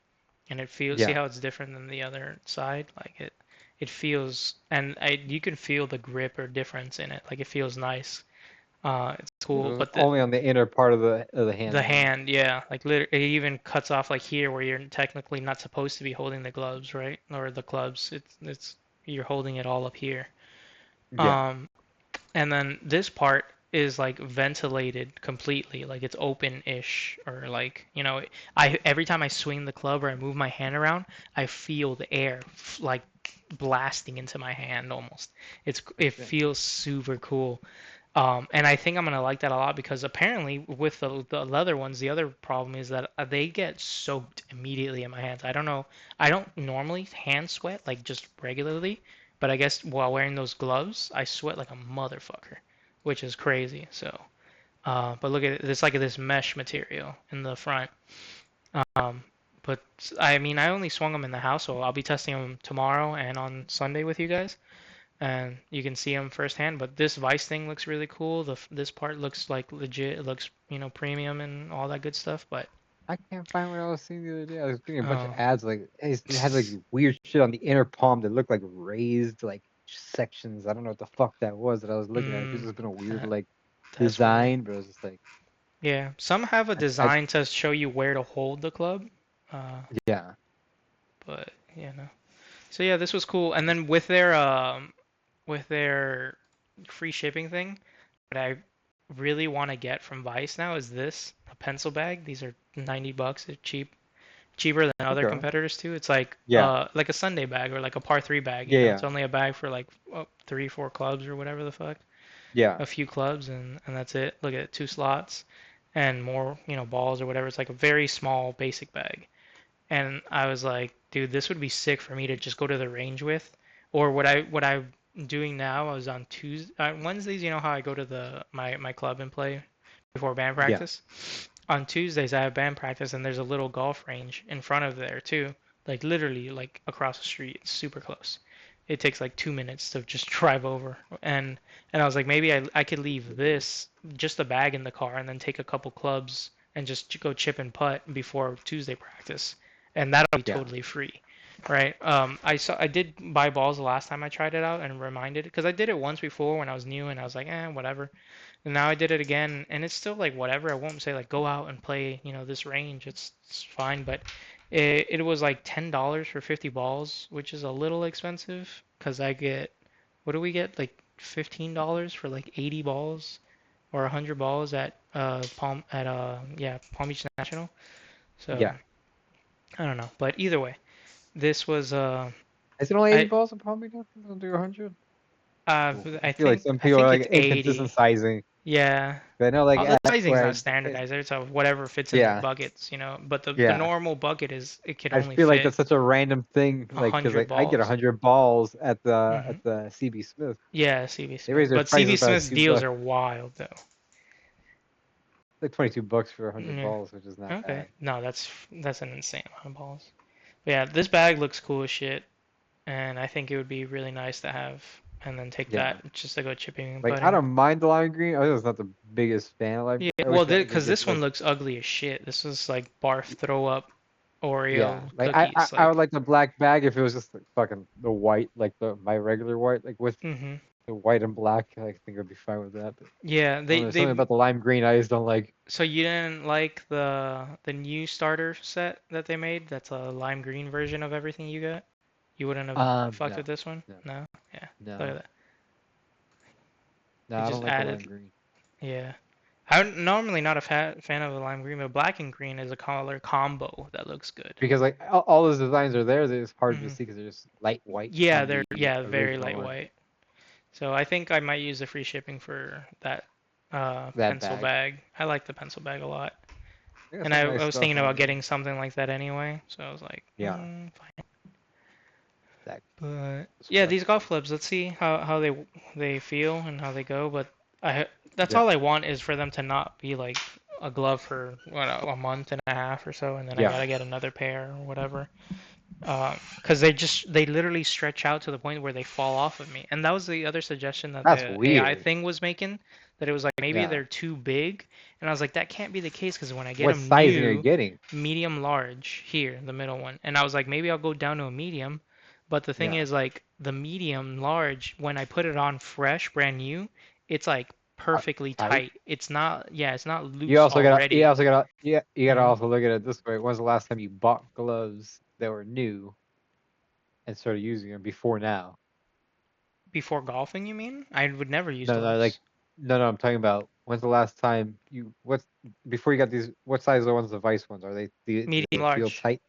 Speaker 2: and it feels see
Speaker 3: Yeah.
Speaker 2: how it's different than the other side like it feels and you can feel the grip or difference in it like it feels nice it's cool but
Speaker 3: Only on the inner part of the
Speaker 2: the
Speaker 3: hand though.
Speaker 2: hand yeah like it even cuts off like here where you're technically not supposed to be holding the gloves right or the clubs it's you're holding it all up here
Speaker 3: Yeah.
Speaker 2: um and then this part is like ventilated completely, like it's open-ish, or like, I every time I swing the club or I move my hand around, I feel the air like blasting into my hand almost. It
Speaker 3: Yeah.
Speaker 2: feels super cool. And I think I'm gonna like that a lot because apparently with the leather ones, the other problem is that they get soaked immediately in my hands. I don't know. I don't normally hand sweat like just regularly, but I guess while wearing those gloves, I sweat like a motherfucker, which is crazy. So, but look at it. It's like this mesh material in the front. Um, but I mean, I only swung them in the house, so I'll be testing them tomorrow and on Sunday with you guys and you can see them firsthand. But this Vice thing looks really cool. This part looks like legit. It looks premium and all that good stuff. But
Speaker 3: I can't find what I was seeing the other day. I was getting a bunch of
Speaker 2: oh,
Speaker 3: ads like it had like weird shit on the inner palm that looked like raised like sections. I don't know what the fuck that was that I was looking at. It could
Speaker 2: mm,
Speaker 3: just been a weird
Speaker 2: that
Speaker 3: like
Speaker 2: that's weird.
Speaker 3: design, but it was just like
Speaker 2: Yeah, some have a
Speaker 3: I
Speaker 2: design to show you where to hold the club. Uh,
Speaker 3: yeah.
Speaker 2: but no. So yeah, this was cool. And then with their free shipping thing, what I really want to get from Vice now is this a pencil bag. These are $90. They're cheaper than other
Speaker 3: Okay.
Speaker 2: competitors too. It's
Speaker 3: Yeah.
Speaker 2: like a Sunday bag or like a par three bag.
Speaker 3: Yeah,
Speaker 2: It's
Speaker 3: yeah.
Speaker 2: only a bag for like 3, 4 clubs or whatever the fuck,
Speaker 3: Yeah.
Speaker 2: a few clubs and that's it. Look at it, 2 slots and more balls or whatever. It's like a very small basic bag. And I was like, dude, this would be sick for me to just go to the range with. Or what I'm doing now, I was on Tuesday, Wednesdays. You know how I go to my club and play before band
Speaker 3: Yeah.
Speaker 2: practice. On Tuesdays, I have band practice, and there's a little golf range in front of there too. Like literally, like across the street. It's super close. It takes like 2 minutes to just drive over. And I was like, maybe I could leave this just a bag in the car, and then take a couple clubs and just go chip and putt before Tuesday practice, and that'll be
Speaker 3: Yeah.
Speaker 2: totally free, right? I did buy balls the last time I tried it out and reminded because I did it once before when I was new and I was like, whatever. And now I did it again and it's still like whatever. I won't say like go out and play, this range. It's fine, but it was like $10 for 50 balls, which is a little expensive because I get what do we get like $15 for like 80 balls or 100 balls at Palm Beach National. So
Speaker 3: Yeah.
Speaker 2: I don't know, but either way, this was
Speaker 3: Is it only 80
Speaker 2: I
Speaker 3: balls in Palm Beach? Don't do 100? I
Speaker 2: I
Speaker 3: feel like
Speaker 2: think
Speaker 3: some
Speaker 2: I
Speaker 3: people are
Speaker 2: think
Speaker 3: like
Speaker 2: it's
Speaker 3: inconsistent
Speaker 2: 80.
Speaker 3: sizing.
Speaker 2: Yeah.
Speaker 3: I know, like,
Speaker 2: Oh, the
Speaker 3: at
Speaker 2: sizing's
Speaker 3: where
Speaker 2: not standardized. It's whatever fits in their
Speaker 3: yeah,
Speaker 2: buckets, you know. But the
Speaker 3: yeah.
Speaker 2: normal bucket is it could
Speaker 3: I
Speaker 2: only
Speaker 3: feel like
Speaker 2: fit
Speaker 3: that's such a random thing, like, because
Speaker 2: 100
Speaker 3: like I get
Speaker 2: balls.
Speaker 3: 100 balls at
Speaker 2: Hmm.
Speaker 3: the CB Smith.
Speaker 2: Yeah, CB
Speaker 3: They
Speaker 2: Smith.
Speaker 3: raise their
Speaker 2: But
Speaker 3: prices
Speaker 2: CB
Speaker 3: by
Speaker 2: Smith's
Speaker 3: like
Speaker 2: deals
Speaker 3: $2,
Speaker 2: are wild though.
Speaker 3: like $22 for 100
Speaker 2: Yeah.
Speaker 3: balls, which is not
Speaker 2: Okay.
Speaker 3: bad.
Speaker 2: No, that's an insane amount of balls. But yeah, this bag looks cool as shit, and I think it would be really nice to have, and then take
Speaker 3: Yeah,
Speaker 2: that just to go chipping and
Speaker 3: like I
Speaker 2: putting.
Speaker 3: don't mind the lime green. I was not the biggest fan of lime.
Speaker 2: Yeah,
Speaker 3: I
Speaker 2: well,
Speaker 3: wish that they
Speaker 2: because
Speaker 3: did
Speaker 2: this one
Speaker 3: like
Speaker 2: looks ugly as shit. This is like barf throw up
Speaker 3: yeah,
Speaker 2: Oreo
Speaker 3: like
Speaker 2: cookies.
Speaker 3: I would
Speaker 2: Like,
Speaker 3: like the black bag if it was just like fucking the white, like my regular white, like with
Speaker 2: hmm.
Speaker 3: the white and black. I think I'd be fine with that. But
Speaker 2: Yeah,
Speaker 3: I don't know, there's something about the lime green I just don't like.
Speaker 2: so you didn't like the new starter set that they made? That's a lime green version of everything you got. You wouldn't have fucked with
Speaker 3: No,
Speaker 2: this one?
Speaker 3: no,
Speaker 2: No? Yeah. Look at
Speaker 3: no,
Speaker 2: that.
Speaker 3: no.
Speaker 2: They
Speaker 3: I
Speaker 2: just
Speaker 3: don't like the
Speaker 2: added,
Speaker 3: lime green
Speaker 2: yeah. I'm normally not a fan of the lime green, but black and green is a color combo that looks good.
Speaker 3: because like all those designs are there. They're just hard to
Speaker 2: Hmm.
Speaker 3: see because they're just light white
Speaker 2: Yeah,
Speaker 3: on
Speaker 2: they're
Speaker 3: the
Speaker 2: very
Speaker 3: original one.
Speaker 2: lightweight. So I think I might use the free shipping for that
Speaker 3: That
Speaker 2: pencil
Speaker 3: bag.
Speaker 2: bag. I like the pencil bag a lot.
Speaker 3: They got
Speaker 2: And
Speaker 3: some
Speaker 2: I
Speaker 3: nice
Speaker 2: was
Speaker 3: stuff
Speaker 2: thinking
Speaker 3: on
Speaker 2: about
Speaker 3: there.
Speaker 2: getting something like that anyway, so I was like,
Speaker 3: Yeah,
Speaker 2: fine.
Speaker 3: that
Speaker 2: But
Speaker 3: was
Speaker 2: yeah,
Speaker 3: correct.
Speaker 2: these golf clubs. Let's see how they feel and how they go. But that's
Speaker 3: Yeah,
Speaker 2: all I want is for them to not be like a glove for what, a month and a half or so, and then I
Speaker 3: yeah.
Speaker 2: gotta get another pair or whatever. Because they literally stretch out to the point where they fall off of me. And that was the other suggestion that
Speaker 3: That's
Speaker 2: the AI
Speaker 3: weird.
Speaker 2: thing was making, that it was like maybe
Speaker 3: Yeah.
Speaker 2: they're too big. And I was like, that can't be the case because when I get
Speaker 3: What
Speaker 2: them
Speaker 3: sizing are you
Speaker 2: new,
Speaker 3: getting?
Speaker 2: medium large here, the middle one, and I was like, maybe I'll go down to a medium. But the thing
Speaker 3: Yeah.
Speaker 2: is, like the medium large, when I put it on fresh, brand new, it's like perfectly
Speaker 3: Tight.
Speaker 2: tight. It's not, yeah, it's not
Speaker 3: You
Speaker 2: loose
Speaker 3: also gotta,
Speaker 2: already,
Speaker 3: yeah, you
Speaker 2: you
Speaker 3: gotta
Speaker 2: know?
Speaker 3: also look at it this way. When's the last time you bought gloves that were new and started using them before now?
Speaker 2: Before golfing, you mean? I would never use
Speaker 3: No, no, like,
Speaker 2: gloves.
Speaker 3: no, I'm talking about when's the last time what's, before you got these, what size are the ones, the Vice ones? Are do
Speaker 2: Medium
Speaker 3: they feel
Speaker 2: large.
Speaker 3: tight?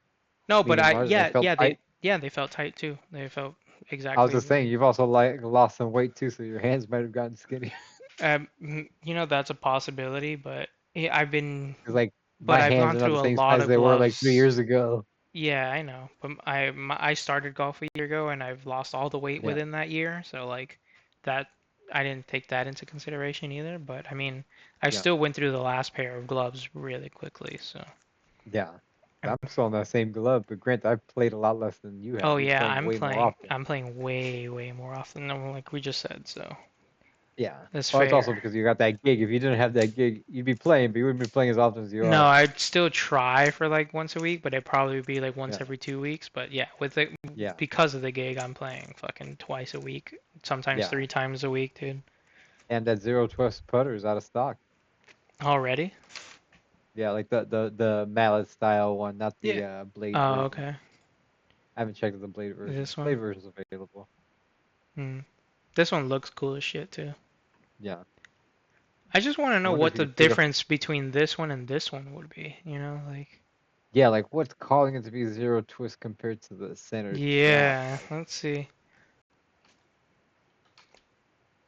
Speaker 2: No, but
Speaker 3: Medium large? They felt tight?
Speaker 2: they felt tight too. They felt
Speaker 3: I was
Speaker 2: exactly.
Speaker 3: just saying, you've also like lost some weight too, so your hands might have gotten skinny.
Speaker 2: That's a possibility, but yeah,
Speaker 3: Cause like
Speaker 2: but
Speaker 3: my
Speaker 2: I've
Speaker 3: hands
Speaker 2: gone
Speaker 3: are not the
Speaker 2: through a
Speaker 3: same
Speaker 2: lot
Speaker 3: size
Speaker 2: of
Speaker 3: they were like 3 years
Speaker 2: gloves.
Speaker 3: ago.
Speaker 2: Yeah, I know, but I started golf a year ago and I've lost all the weight
Speaker 3: Yeah,
Speaker 2: within that year, so like that I didn't take that into consideration either. But I mean, I
Speaker 3: yeah,
Speaker 2: still went through the last pair of gloves really quickly, so.
Speaker 3: yeah. I'm still on that same glove, but granted, I've played a lot less than you have.
Speaker 2: Oh
Speaker 3: You're
Speaker 2: yeah,
Speaker 3: playing way more often.
Speaker 2: I'm playing way more often than like we just said, so
Speaker 3: Yeah.
Speaker 2: that's
Speaker 3: Well, it's also
Speaker 2: fair.
Speaker 3: because you got that gig. If you didn't have that gig, you'd be playing, but you wouldn't be playing as often as you
Speaker 2: No,
Speaker 3: are.
Speaker 2: I'd still try for like once a week, but it'd probably be like once
Speaker 3: Yeah,
Speaker 2: every 2 weeks. But yeah,
Speaker 3: yeah,
Speaker 2: because of the gig, I'm playing fucking twice a week, sometimes
Speaker 3: yeah.
Speaker 2: 3 times a week, dude.
Speaker 3: And that zero twist putter is out of stock.
Speaker 2: Already?
Speaker 3: Yeah, like the mallet style one, not
Speaker 2: Yeah.
Speaker 3: the blade
Speaker 2: Oh,
Speaker 3: version.
Speaker 2: okay.
Speaker 3: I haven't checked the blade version.
Speaker 2: This one.
Speaker 3: Blade version's available.
Speaker 2: Hmm. This one looks cool as shit too.
Speaker 3: Yeah.
Speaker 2: I just want to
Speaker 3: I
Speaker 2: know
Speaker 3: wonder
Speaker 2: what
Speaker 3: if you
Speaker 2: the
Speaker 3: could pick up.
Speaker 2: difference between this one and this one would be. Like.
Speaker 3: Yeah, like what's calling it to be zero twist compared to the centered shaft?
Speaker 2: Yeah. Let's see.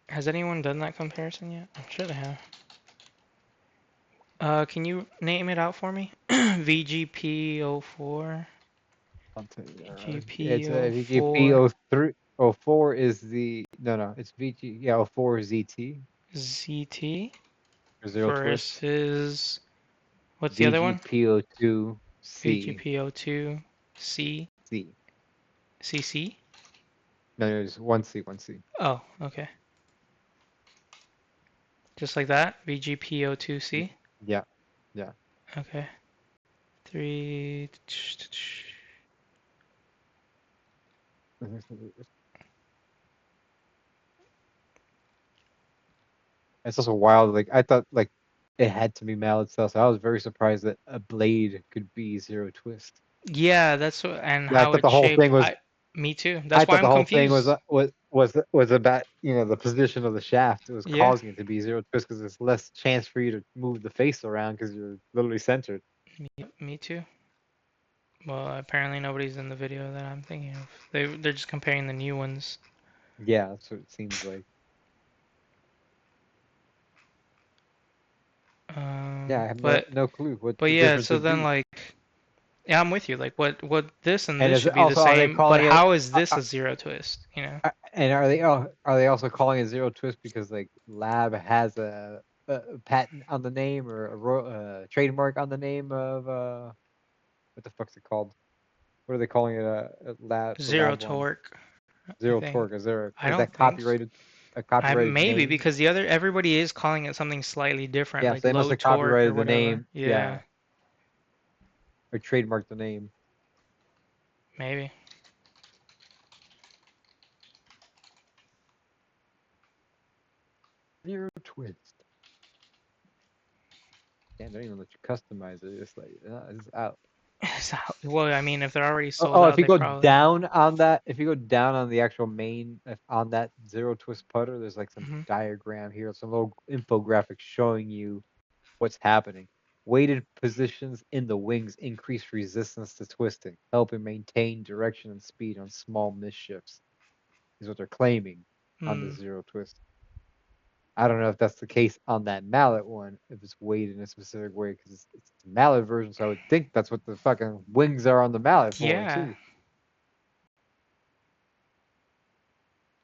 Speaker 2: Has anyone done that comparison yet? I'm sure they have. Can you name it out for me? VGP04.
Speaker 3: I'll tell you. It's VGP
Speaker 2: VGP04
Speaker 3: 03. 04 is the no, it's VG, yeah, 04 ZT
Speaker 2: ZT
Speaker 3: or zero twist.
Speaker 2: versus what's the other one?
Speaker 3: VGP 02 C
Speaker 2: VGP02 C
Speaker 3: C.
Speaker 2: CC.
Speaker 3: No, there's one C, one C.
Speaker 2: Oh, okay. Just like that. VGP02C.
Speaker 3: Yeah, yeah.
Speaker 2: Okay. Three.
Speaker 3: It's also wild. Like I thought, like it had to be mallet style, so I was very surprised that a blade could be zero twist.
Speaker 2: Yeah, that's what, and
Speaker 3: Yeah, I
Speaker 2: how
Speaker 3: thought
Speaker 2: it's
Speaker 3: the whole
Speaker 2: shaped.
Speaker 3: thing was.
Speaker 2: Me too.
Speaker 3: I
Speaker 2: That's why
Speaker 3: thought the
Speaker 2: I'm
Speaker 3: whole thing was
Speaker 2: confused.
Speaker 3: was about the position of the shaft. It was
Speaker 2: Yeah.
Speaker 3: causing it to be zero twist because there's less chance for you to move the face around because you're literally centered.
Speaker 2: Me too. Well, apparently nobody's in the video that I'm thinking of. They're just comparing the new ones.
Speaker 3: Yeah, that's what it seems like. Yeah, I have
Speaker 2: But
Speaker 3: no clue what
Speaker 2: but
Speaker 3: the
Speaker 2: yeah,
Speaker 3: difference
Speaker 2: so
Speaker 3: would
Speaker 2: then
Speaker 3: be.
Speaker 2: like yeah, I'm with you. Like what this and
Speaker 3: And
Speaker 2: this
Speaker 3: is
Speaker 2: should
Speaker 3: it
Speaker 2: be the
Speaker 3: also, are they
Speaker 2: same, but
Speaker 3: calling it?
Speaker 2: how is this a zero twist, you know?
Speaker 3: And are they also calling it Zero Twist because like Lab has a patent on the name or trademark on the name of what the fuck's it called? What are they calling it? Lab, the
Speaker 2: Zero
Speaker 3: Lab one,
Speaker 2: torque, I
Speaker 3: Zero
Speaker 2: think.
Speaker 3: Torque.
Speaker 2: I
Speaker 3: Is
Speaker 2: don't
Speaker 3: that
Speaker 2: think so.
Speaker 3: copyrighted? A
Speaker 2: I
Speaker 3: copyrighted
Speaker 2: maybe
Speaker 3: name?
Speaker 2: because the other everybody is calling it something slightly different,
Speaker 3: Yeah,
Speaker 2: like
Speaker 3: so they must
Speaker 2: low
Speaker 3: have
Speaker 2: torque or
Speaker 3: copyrighted the
Speaker 2: whatever.
Speaker 3: name.
Speaker 2: Yeah,
Speaker 3: Yeah, or trademarked the name.
Speaker 2: maybe.
Speaker 3: Zero Twist. Damn, they don't even let you customize it. It's like, it's out.
Speaker 2: So, well, I mean, if they're already
Speaker 3: Oh,
Speaker 2: sold
Speaker 3: if
Speaker 2: out,
Speaker 3: you
Speaker 2: they
Speaker 3: go
Speaker 2: probably.
Speaker 3: down on that, if you go down on the actual main, on that Zero Twist putter, there's like some
Speaker 2: Hmm.
Speaker 3: diagram here, some little infographic showing you what's happening. Weighted positions in the wings increase resistance to twisting, helping maintain direction and speed on small misshifts, is what they're claiming on the
Speaker 2: Mm,
Speaker 3: Zero Twist. I don't know if that's the case on that mallet one, if it's weighted in a specific way, because it's the mallet version, so I would think that's what the fucking wings are on the mallet for,
Speaker 2: yeah.
Speaker 3: too.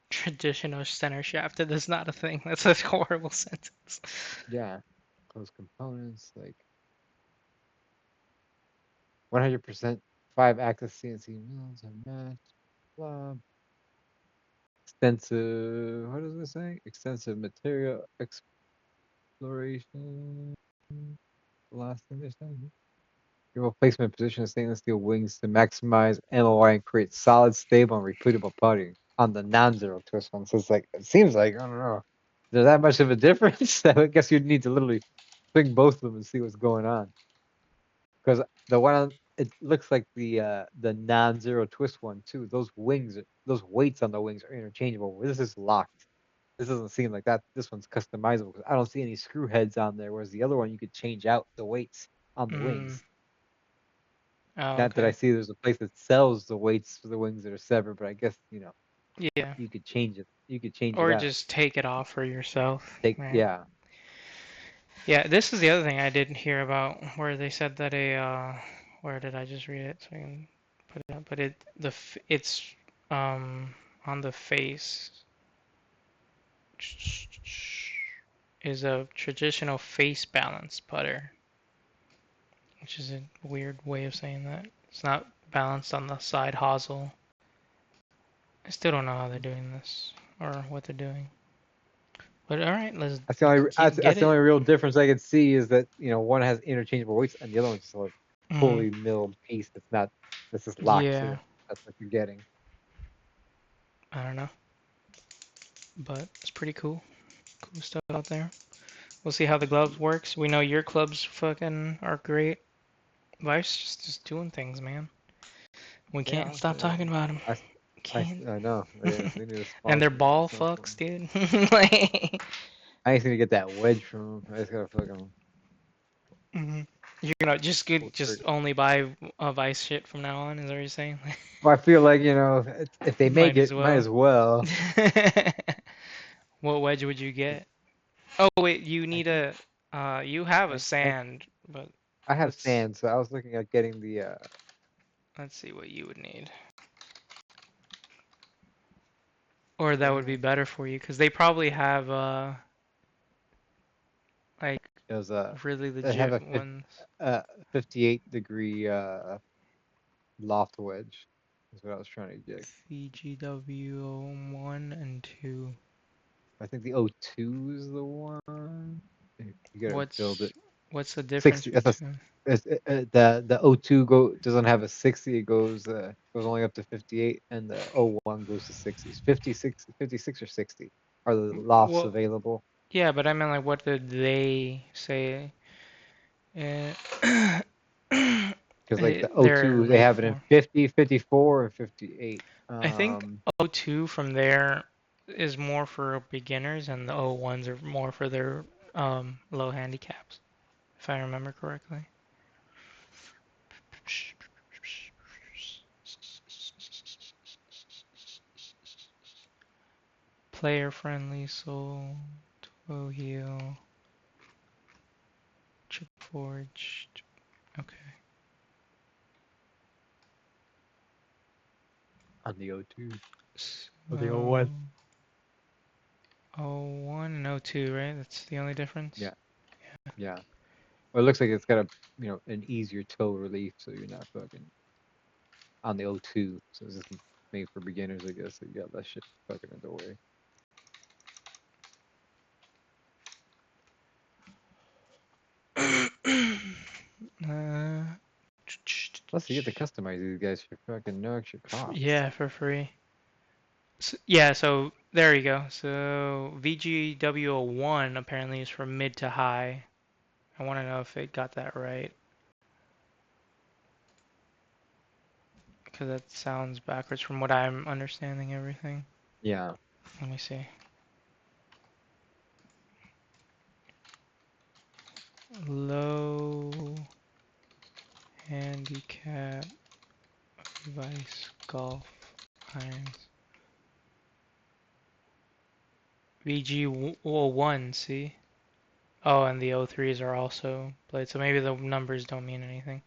Speaker 2: Traditional center shaft. That is not a thing. That's a horrible sentence.
Speaker 3: Yeah. Close components, like 100% 5-axis CNC mills are matched. Blah. Extensive, what does it say? Extensive material exploration. The last thing they're saying. Your placement position of stainless steel wings to maximize MOI and create solid, stable, and repeatable putting on the non-zero twist one. So it's like, it seems like, I don't know. Is there that much of a difference? I guess you'd need to literally swing both of them and see what's going on. Because the one it looks like the non-zero twist one too. Those wings, those weights on the wings are interchangeable. This is locked. This doesn't seem like that. This one's customizable because I don't see any screw heads on there. Whereas the other one, you could change out the weights on the
Speaker 2: Mm.
Speaker 3: wings.
Speaker 2: Oh,
Speaker 3: Not that I
Speaker 2: okay.
Speaker 3: see there's a place that sells the weights for the wings that are severed, but I guess
Speaker 2: Yeah.
Speaker 3: you could change it. You could change it
Speaker 2: Or
Speaker 3: out.
Speaker 2: just take it off for yourself. Right.
Speaker 3: Yeah.
Speaker 2: Yeah, this is the other thing I didn't hear about, where they said that where did I just read it so I can put it up? But it's on the face is a traditional face balance putter, which is a weird way of saying that. It's not balanced on the side hosel. I still don't know how they're doing this or what they're doing. But all right, let's
Speaker 3: That's the only
Speaker 2: get
Speaker 3: that's the
Speaker 2: it.
Speaker 3: only real difference I could see is that one has interchangeable weights and the other one's just a
Speaker 2: Mm,
Speaker 3: fully milled piece that's just locked to
Speaker 2: yeah,
Speaker 3: it. That's what you're getting.
Speaker 2: I don't know, but it's pretty cool. Cool stuff out there. We'll see how the gloves works. We know your clubs fucking are great. Vice just doing things, man. We can't
Speaker 3: Yeah,
Speaker 2: stop talking about them. Can't.
Speaker 3: I know. They need a
Speaker 2: And they're
Speaker 3: sponsor at
Speaker 2: ball
Speaker 3: some
Speaker 2: fucks,
Speaker 3: point.
Speaker 2: dude. Like,
Speaker 3: I just need to get that wedge from him. I just gotta fucking
Speaker 2: mhm. You're gonna just
Speaker 3: pull
Speaker 2: good,
Speaker 3: the
Speaker 2: just
Speaker 3: trigger.
Speaker 2: only buy Vice shit from now on. Is that what you're saying?
Speaker 3: Well, I feel like if they make
Speaker 2: Might as
Speaker 3: it, might
Speaker 2: well.
Speaker 3: as well.
Speaker 2: What wedge would you get? Oh wait, you
Speaker 3: I
Speaker 2: need
Speaker 3: think
Speaker 2: a you have a
Speaker 3: I
Speaker 2: sand, but
Speaker 3: I have
Speaker 2: let's
Speaker 3: sand, so I was looking at getting the
Speaker 2: let's see what you would need. Or that would be
Speaker 3: uh
Speaker 2: better for you because they probably have like
Speaker 3: it was
Speaker 2: really
Speaker 3: I have
Speaker 2: legit
Speaker 3: a
Speaker 2: ones.
Speaker 3: 58-degree loft wedge. Is what I was trying to get.
Speaker 2: CGW 1 and 2.
Speaker 3: I think the O2 is the one. You gotta build
Speaker 2: What's
Speaker 3: it.
Speaker 2: what's the difference
Speaker 3: 60.
Speaker 2: between
Speaker 3: The O2 doesn't have a 60. It goes only up to 58, and the O1 goes to 60s. 56 or 60 are the lofts
Speaker 2: well
Speaker 3: available.
Speaker 2: yeah, but I mean like what did they say uh,
Speaker 3: Because like the
Speaker 2: they're
Speaker 3: O2, they
Speaker 2: made
Speaker 3: have it in
Speaker 2: for?
Speaker 3: 50, 54, and 58.
Speaker 2: I think O2 from there is more for beginners and the O1s are more for their low handicaps, if I remember correctly. Player friendly soul, toe heel. Forged. Okay.
Speaker 3: On the O2.
Speaker 2: So,
Speaker 3: Or the O1.
Speaker 2: 01 and 02, right? That's the only difference?
Speaker 3: Yeah. Yeah. Well, it looks like it's got an easier toe relief, so you're not fucking on the O2. So it's just made for beginners, I guess. So you got less shit fucking in the way.
Speaker 2: uh,
Speaker 3: Plus, you get to customize these guys for fucking no extra cost.
Speaker 2: yeah, for free. Yeah, so there you go. So VGW01 apparently is for mid to high. I want to know if it got that right. Because that sounds backwards from what I'm understanding everything.
Speaker 3: Yeah.
Speaker 2: Let me see. Low handicap device golf irons. VG01, see? Oh, and the O3s are also played, so maybe the numbers don't mean anything.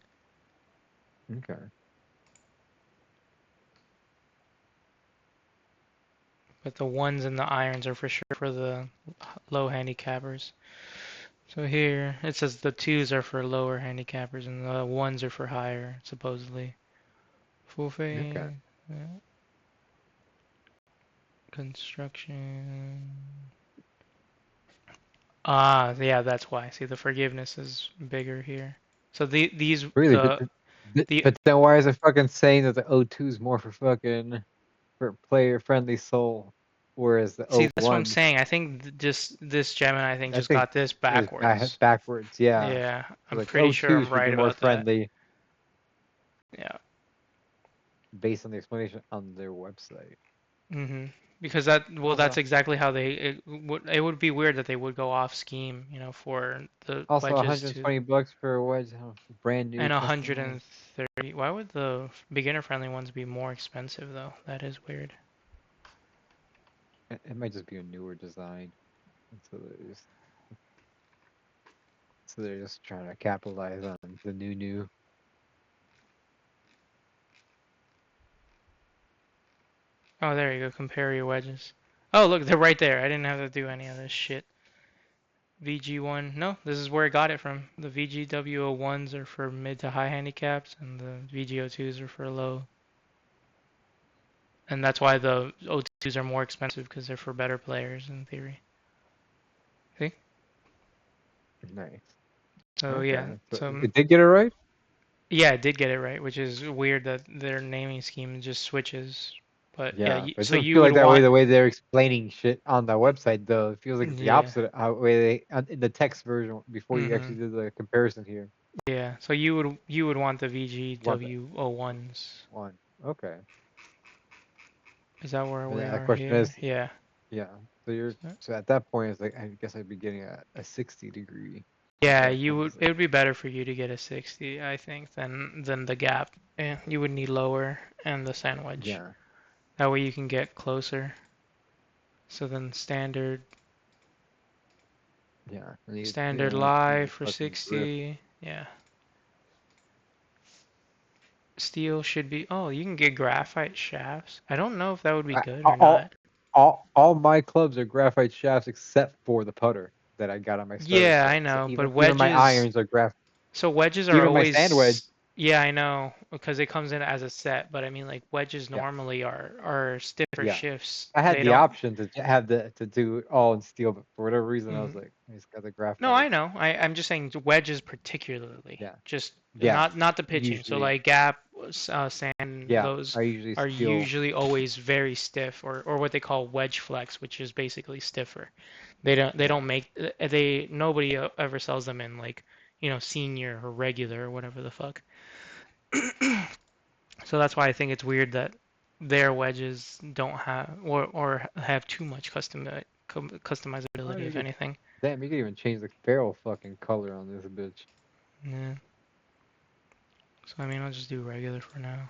Speaker 3: Okay.
Speaker 2: But the ones and the irons are for sure for the low handicappers. So here it says the twos are for lower handicappers and the ones are for higher, supposedly. Full fade.
Speaker 3: Okay.
Speaker 2: Yeah. Construction. Ah, yeah, that's why. See, the forgiveness is bigger here. So
Speaker 3: Really,
Speaker 2: the
Speaker 3: but then why is it fucking saying that the O2 is more for player friendly soul, whereas the
Speaker 2: see, that's what I'm
Speaker 3: O1,
Speaker 2: saying. I think this Gemini, I think,
Speaker 3: I
Speaker 2: just
Speaker 3: think
Speaker 2: got this
Speaker 3: is
Speaker 2: backwards.
Speaker 3: backwards. Yeah.
Speaker 2: Yeah,
Speaker 3: So
Speaker 2: I'm
Speaker 3: like the
Speaker 2: pretty sure
Speaker 3: O2
Speaker 2: I'm
Speaker 3: should be
Speaker 2: right
Speaker 3: more
Speaker 2: about that.
Speaker 3: friendly
Speaker 2: Yeah.
Speaker 3: based on the explanation on their website.
Speaker 2: Because that's
Speaker 3: Also,
Speaker 2: exactly how it would be weird that they would go off scheme, for the
Speaker 3: also
Speaker 2: wedges to
Speaker 3: $120 for a wedge, brand new
Speaker 2: and
Speaker 3: customized.
Speaker 2: 130. Why would the beginner friendly ones be more expensive though? That is weird.
Speaker 3: It might just be a newer design, and so they're just trying to capitalize on the new.
Speaker 2: Oh, there you go. Compare your wedges. Oh, look, they're right there. I didn't have to do any of this shit. VG1. No, this is where I got it from. The VGW01s are for mid to high handicaps, and the VGO2s are for low. And that's why the O2s are more expensive because they're for better players in theory. See?
Speaker 3: Nice.
Speaker 2: So yeah.
Speaker 3: Okay, so
Speaker 2: So
Speaker 3: it did get it right.
Speaker 2: yeah, I did get it right, which is weird that their naming scheme just switches. But yeah,
Speaker 3: Yeah, but it
Speaker 2: so
Speaker 3: doesn't
Speaker 2: you
Speaker 3: feel
Speaker 2: would
Speaker 3: like that way.
Speaker 2: want
Speaker 3: The way they're explaining shit on the website, though, it feels like it's the
Speaker 2: yeah.
Speaker 3: opposite way in the text version before you actually
Speaker 2: Mhm.
Speaker 3: did the comparison here.
Speaker 2: Yeah. So you would want the
Speaker 3: Want the
Speaker 2: VGW01s.
Speaker 3: one? Okay.
Speaker 2: Is that where
Speaker 3: And
Speaker 2: we
Speaker 3: the
Speaker 2: are
Speaker 3: question
Speaker 2: here?
Speaker 3: is,
Speaker 2: Yeah.
Speaker 3: yeah.
Speaker 2: So-
Speaker 3: So at that point, it's like I guess I'd be getting a 60-degree at
Speaker 2: Yeah,
Speaker 3: that point.
Speaker 2: it would be better for you to get a 60, I think, than the gap. Yeah, you would need lower and the sandwich.
Speaker 3: Yeah,
Speaker 2: That way you can get closer. So then
Speaker 3: yeah. And you
Speaker 2: standard
Speaker 3: don't need
Speaker 2: live
Speaker 3: the
Speaker 2: for
Speaker 3: fucking grip.
Speaker 2: 60. Yeah. Steel should be. Oh, you can get graphite shafts. I don't know if that would be
Speaker 3: I,
Speaker 2: good or
Speaker 3: all,
Speaker 2: not.
Speaker 3: all my clubs are graphite shafts except for the putter that I got on my starter
Speaker 2: Yeah, I
Speaker 3: set. So
Speaker 2: know, but
Speaker 3: even my
Speaker 2: wedges.
Speaker 3: irons are graphite.
Speaker 2: So wedges are
Speaker 3: Even my sand wedge.
Speaker 2: always. Yeah, I know, because it comes in as a set. But I mean, like wedges
Speaker 3: Yeah,
Speaker 2: normally are stiffer
Speaker 3: yeah.
Speaker 2: shifts.
Speaker 3: I had
Speaker 2: They
Speaker 3: the
Speaker 2: don't.
Speaker 3: option to to do it all in steel, but for whatever reason, I was
Speaker 2: Mhm.
Speaker 3: like, I just got the
Speaker 2: No, I
Speaker 3: graphite.
Speaker 2: know. I'm just saying wedges particularly.
Speaker 3: Yeah,
Speaker 2: Just
Speaker 3: yeah.
Speaker 2: not the pitching. So
Speaker 3: Usually,
Speaker 2: like gap, sand,
Speaker 3: yeah.
Speaker 2: those
Speaker 3: I usually
Speaker 2: are
Speaker 3: steel.
Speaker 2: usually always very stiff, or what they call wedge flex, which is basically stiffer. They don't
Speaker 3: Yeah,
Speaker 2: make they nobody ever sells them in like senior or regular or whatever the fuck. So that's why I think it's weird that their wedges don't have or have too much
Speaker 3: oh,
Speaker 2: customizability if anything.
Speaker 3: damn, you can even change the ferrule fucking color on this bitch.
Speaker 2: Yeah. So I mean I'll just do regular for now.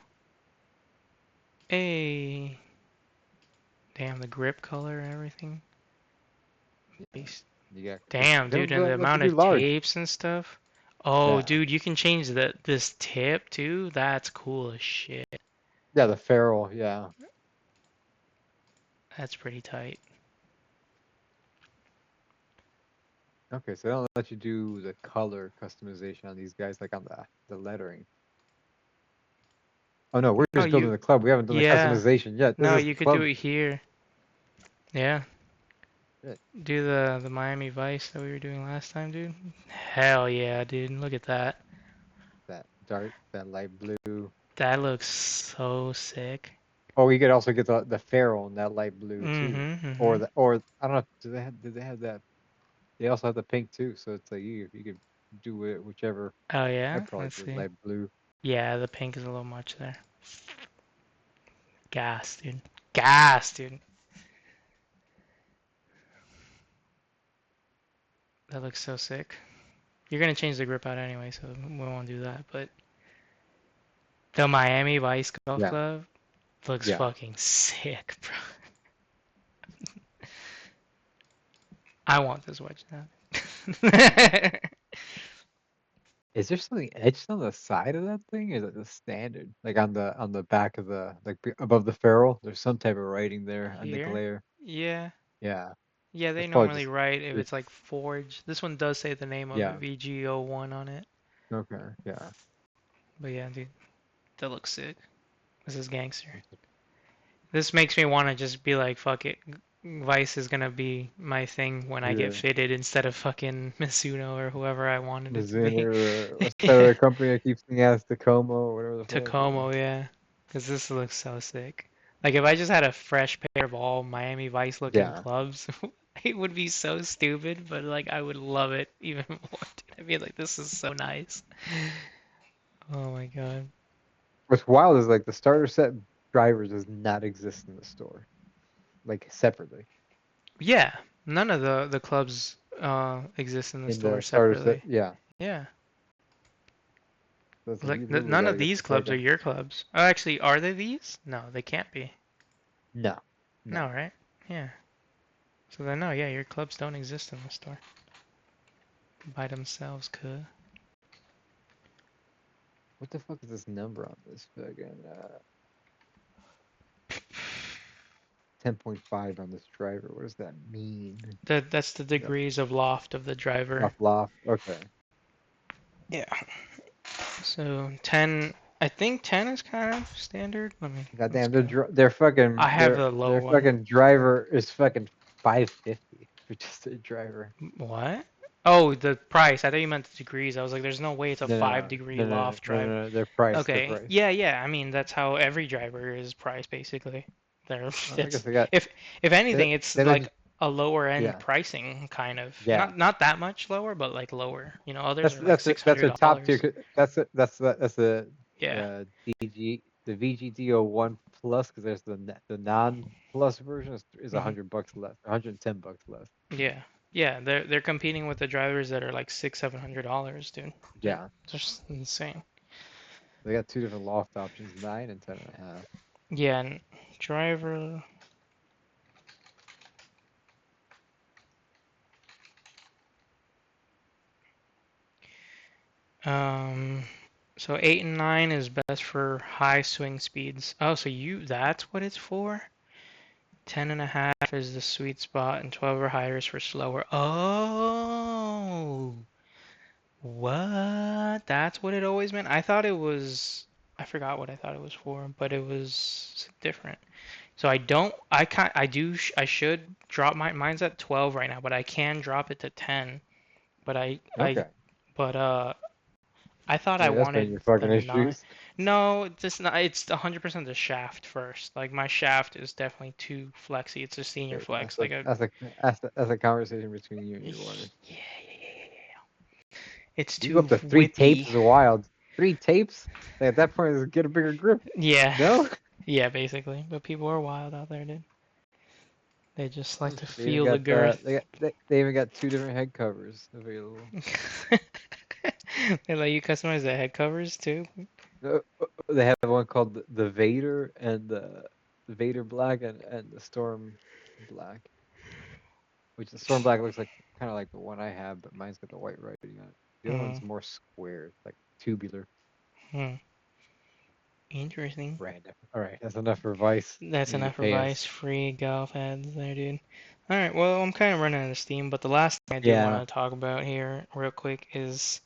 Speaker 2: Hey, damn the grip color and everything.
Speaker 3: Yeah, you got.
Speaker 2: Damn, dude, and the
Speaker 3: Let me
Speaker 2: amount
Speaker 3: do
Speaker 2: of
Speaker 3: large.
Speaker 2: tapes and stuff. Oh,
Speaker 3: Yeah.
Speaker 2: dude, you can change this tip too. That's cool as shit.
Speaker 3: Yeah, the ferrule. Yeah.
Speaker 2: That's pretty tight.
Speaker 3: Okay, so they don't let you do the color customization on these guys, like on the lettering. Oh no, we're
Speaker 2: Oh,
Speaker 3: just building the club. We haven't done the
Speaker 2: yeah.
Speaker 3: customization yet. This
Speaker 2: No,
Speaker 3: is the
Speaker 2: you could do
Speaker 3: club.
Speaker 2: it here. Yeah.
Speaker 3: Shit.
Speaker 2: Do the Miami Vice that we were doing last time, dude. Hell yeah, dude. Look at that.
Speaker 3: That light blue.
Speaker 2: That looks so sick.
Speaker 3: Oh, you could also get the ferrule in that light blue too,
Speaker 2: Mm-hmm,
Speaker 3: or
Speaker 2: mm-hmm.
Speaker 3: I don't know. Did they have that? They also have the pink too. So it's like you could do it whichever.
Speaker 2: Oh yeah?
Speaker 3: I'd probably
Speaker 2: Let's
Speaker 3: do
Speaker 2: see.
Speaker 3: light blue.
Speaker 2: Yeah, the pink is a little much there. Gas, dude. Gas, dude. That looks so sick. You're gonna change the grip out anyway, so we won't do that. But the Miami Vice Golf
Speaker 3: Yeah,
Speaker 2: Club looks
Speaker 3: yeah.
Speaker 2: fucking sick, bro. I want this wedge now.
Speaker 3: Is there something etched on the side of that thing? Or is it the standard? Like on the back of above the ferrule? There's some type of writing there on the
Speaker 2: Here?
Speaker 3: glare.
Speaker 2: Yeah.
Speaker 3: Yeah,
Speaker 2: Yeah, they
Speaker 3: that's probably
Speaker 2: normally
Speaker 3: just
Speaker 2: write if
Speaker 3: it-
Speaker 2: it's like Forge. This one does say the name of it,
Speaker 3: yeah.
Speaker 2: VG01 on it.
Speaker 3: Okay, yeah.
Speaker 2: But yeah, dude, that looks sick. This is gangster. This makes me want to just be like, fuck it. Vice is gonna be my thing when I get
Speaker 3: Yeah.
Speaker 2: fitted instead of fucking Mizuno or whoever I wanted it to
Speaker 3: Mizuno
Speaker 2: be.
Speaker 3: or what's that other company I keep thinking as Tacoma or whatever the fuck.
Speaker 2: Tacoma, yeah. Because this looks so sick. Like, if I just had a fresh pair of all Miami Vice looking
Speaker 3: Yeah.
Speaker 2: clubs, it would be so stupid, but like, I would love it even more. Dude. I'd be like, this is so nice. Oh my god.
Speaker 3: What's wild is like the starter set driver does not exist in the store, like separately.
Speaker 2: Yeah, none of the clubs exist in the
Speaker 3: In
Speaker 2: store
Speaker 3: the starter set,
Speaker 2: separately.
Speaker 3: yeah.
Speaker 2: Yeah.
Speaker 3: That's
Speaker 2: Like,
Speaker 3: you literally
Speaker 2: none
Speaker 3: got to
Speaker 2: of
Speaker 3: get
Speaker 2: these
Speaker 3: the
Speaker 2: clubs are
Speaker 3: fucking.
Speaker 2: your clubs. Oh, actually, are they these? No, they can't be.
Speaker 3: No,
Speaker 2: No,
Speaker 3: no.
Speaker 2: right? Yeah. So then, no, yeah, your clubs don't exist in the store by themselves, cuh.
Speaker 3: What the fuck is this number on this fucking 10.5 on this driver? What does that mean?
Speaker 2: That's the
Speaker 3: Is that
Speaker 2: degrees of loft of the driver.
Speaker 3: off loft? Okay.
Speaker 2: Yeah. So 10, I think 10 is kind of standard. Let's
Speaker 3: Goddamn,
Speaker 2: go.
Speaker 3: their
Speaker 2: I
Speaker 3: fucking
Speaker 2: have the low
Speaker 3: their
Speaker 2: one.
Speaker 3: fucking driver is fucking 550 for just a driver.
Speaker 2: What? Oh, the price. I thought you meant the degrees. I was like, there's no way it's a
Speaker 3: No, no,
Speaker 2: 5-degree
Speaker 3: no, no, no,
Speaker 2: loft
Speaker 3: no, no,
Speaker 2: driver.
Speaker 3: no. Their price, their
Speaker 2: Okay.
Speaker 3: price.
Speaker 2: Yeah, yeah. I mean, that's how every driver is priced, basically. They're,
Speaker 3: I guess
Speaker 2: it's
Speaker 3: they got
Speaker 2: if
Speaker 3: they
Speaker 2: anything, it's
Speaker 3: they
Speaker 2: like
Speaker 3: mentioned
Speaker 2: a lower end
Speaker 3: yeah,
Speaker 2: pricing kind of.
Speaker 3: yeah.
Speaker 2: Not that much lower, but like lower. You know, others
Speaker 3: That's
Speaker 2: are like
Speaker 3: that's a,
Speaker 2: six
Speaker 3: that's
Speaker 2: hundred
Speaker 3: a top tier.
Speaker 2: dollars.
Speaker 3: That's the
Speaker 2: Yeah.
Speaker 3: the VGTO1 plus because there's the non plus version is
Speaker 2: hmm
Speaker 3: $100 less, $110 less.
Speaker 2: Yeah. Yeah. They're competing with the drivers that are like $600-700, dude. They're
Speaker 3: Yeah,
Speaker 2: just insane.
Speaker 3: they got two different loft options, 9 and 10.5.
Speaker 2: Yeah, and driver. Um, so 8 and 9 is best for high swing speeds. Oh, so that's what it's for? 10.5 is the sweet spot, and 12 or higher is for slower. Oh, what? That's what it always meant? I thought it was, I forgot what I thought it was for, but it was different. So I should drop mine's at 12 right now, but I can drop it to 10. But
Speaker 3: Okay,
Speaker 2: I thought I
Speaker 3: maybe that's been
Speaker 2: wanted
Speaker 3: your
Speaker 2: the
Speaker 3: fucking
Speaker 2: nine.
Speaker 3: issues.
Speaker 2: No, it's just not. It's 100% the shaft first. Like my shaft is definitely too flexy. It's a senior
Speaker 3: Okay,
Speaker 2: flex. Like a
Speaker 3: that's a conversation between you and
Speaker 2: yeah,
Speaker 3: your wife.
Speaker 2: yeah, yeah, yeah, yeah. It's
Speaker 3: You go
Speaker 2: too
Speaker 3: up to 3 tapes
Speaker 2: whippy.
Speaker 3: is wild. 3 tapes? Like, at that point, is get a bigger grip.
Speaker 2: Yeah,
Speaker 3: No?
Speaker 2: yeah, basically. But people are wild out there, dude. They just like to
Speaker 3: They even
Speaker 2: feel the
Speaker 3: got
Speaker 2: girth.
Speaker 3: they even got 2 different head covers available.
Speaker 2: They let you customize the head covers too.
Speaker 3: They have one called the Vader and the Vader Black and the Storm Black. Which the Storm Black looks like kind of like the one I have, but mine's got the white writing on it. The other one's more square, like tubular.
Speaker 2: Hmm. Interesting.
Speaker 3: Random. All right, that's enough for Vice.
Speaker 2: That's
Speaker 3: You need to
Speaker 2: enough for
Speaker 3: pay
Speaker 2: Vice.
Speaker 3: us.
Speaker 2: Free golf ads there, dude. All right. Well, I'm kind of running out of steam, but the last thing I do
Speaker 3: Yeah.
Speaker 2: want to talk about here, real quick, is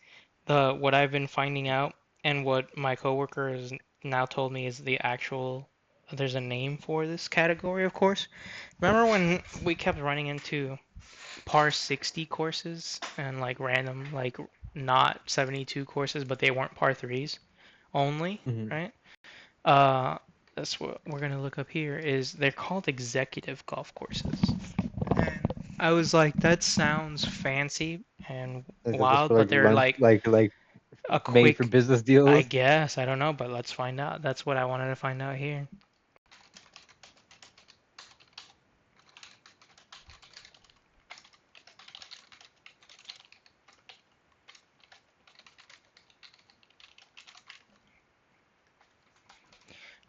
Speaker 2: the what I've been finding out and what my coworker has now told me is the actual. There's a name for this category, of course. Remember when we kept running into par 60 courses and like random, like not 72 courses, but they weren't par threes only,
Speaker 3: Mhm.
Speaker 2: right? That's what we're gonna look up here. Is they're called executive golf courses. And I was like, that sounds fancy and
Speaker 3: Is that just
Speaker 2: wild,
Speaker 3: for like
Speaker 2: but they're
Speaker 3: lunch,
Speaker 2: like
Speaker 3: like
Speaker 2: a
Speaker 3: made for
Speaker 2: quick,
Speaker 3: business
Speaker 2: I
Speaker 3: deals?
Speaker 2: guess, I don't know, but let's find out. That's what I wanted to find out here.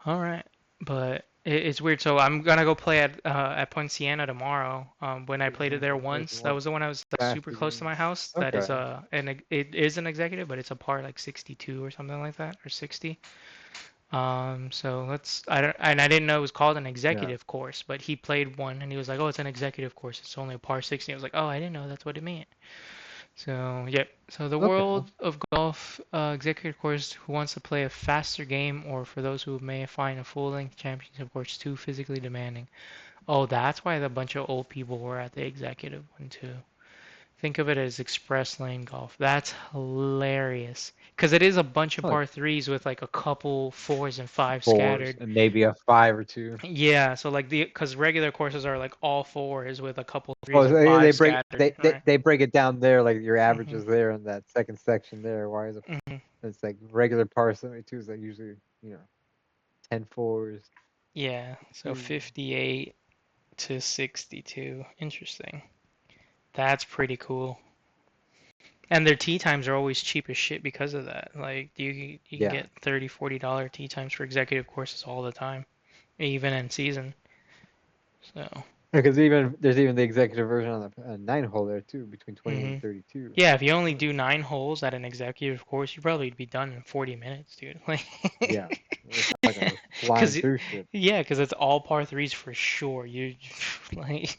Speaker 2: All right, but it's weird. So I'm gonna go play at Poinciana tomorrow. When I played it there
Speaker 3: Example, there's
Speaker 2: once, that
Speaker 3: one
Speaker 2: was the one I was like super
Speaker 3: faster
Speaker 2: close to my
Speaker 3: games.
Speaker 2: house. That is
Speaker 3: Okay.
Speaker 2: it is an executive, but it's a par like 62 or something like that, or 60. So let's I don't and I didn't know it was called an
Speaker 3: Yeah.
Speaker 2: executive course, but he played one and he was like, oh, it's an executive course. It's only a par 60. I was like, oh, I didn't know that's what it meant. So, yep. So the
Speaker 3: Okay.
Speaker 2: World of Golf executive course who wants to play a faster game, or for those who may find a full-length championship course too physically demanding. Oh, that's why the bunch of old people were at the executive one too. Think of it as express lane golf. That's hilarious. Because it is a bunch of
Speaker 3: Like
Speaker 2: par threes with like a couple fours and fives
Speaker 3: fours
Speaker 2: scattered.
Speaker 3: and maybe a 5 or 2.
Speaker 2: Yeah, so like because regular courses are like all fours with a couple
Speaker 3: Oh,
Speaker 2: threes
Speaker 3: so
Speaker 2: and
Speaker 3: they
Speaker 2: fives
Speaker 3: break
Speaker 2: scattered.
Speaker 3: they,
Speaker 2: All
Speaker 3: they
Speaker 2: right.
Speaker 3: they break it down there, like your
Speaker 2: Mhm.
Speaker 3: averages there in that second section there. Why is it?
Speaker 2: Mhm.
Speaker 3: It's like regular par 72 is like usually 10 fours.
Speaker 2: Yeah, so
Speaker 3: 2.
Speaker 2: 58 to 62. Interesting. That's pretty cool. And their tee times are always cheap as shit because of that. Like you can
Speaker 3: Yeah,
Speaker 2: get $30, $40 tee times for executive courses all the time, even in season. So,
Speaker 3: because even there's even the executive version on the 9 hole there too, between 28
Speaker 2: hmm
Speaker 3: and 32.
Speaker 2: yeah, if you only
Speaker 3: But
Speaker 2: do 9 holes at an executive course, you probably be done in 40 minutes, dude. Like,
Speaker 3: yeah, we're talking we're flying
Speaker 2: cause
Speaker 3: through shit.
Speaker 2: yeah, cause it's all par threes for sure. You like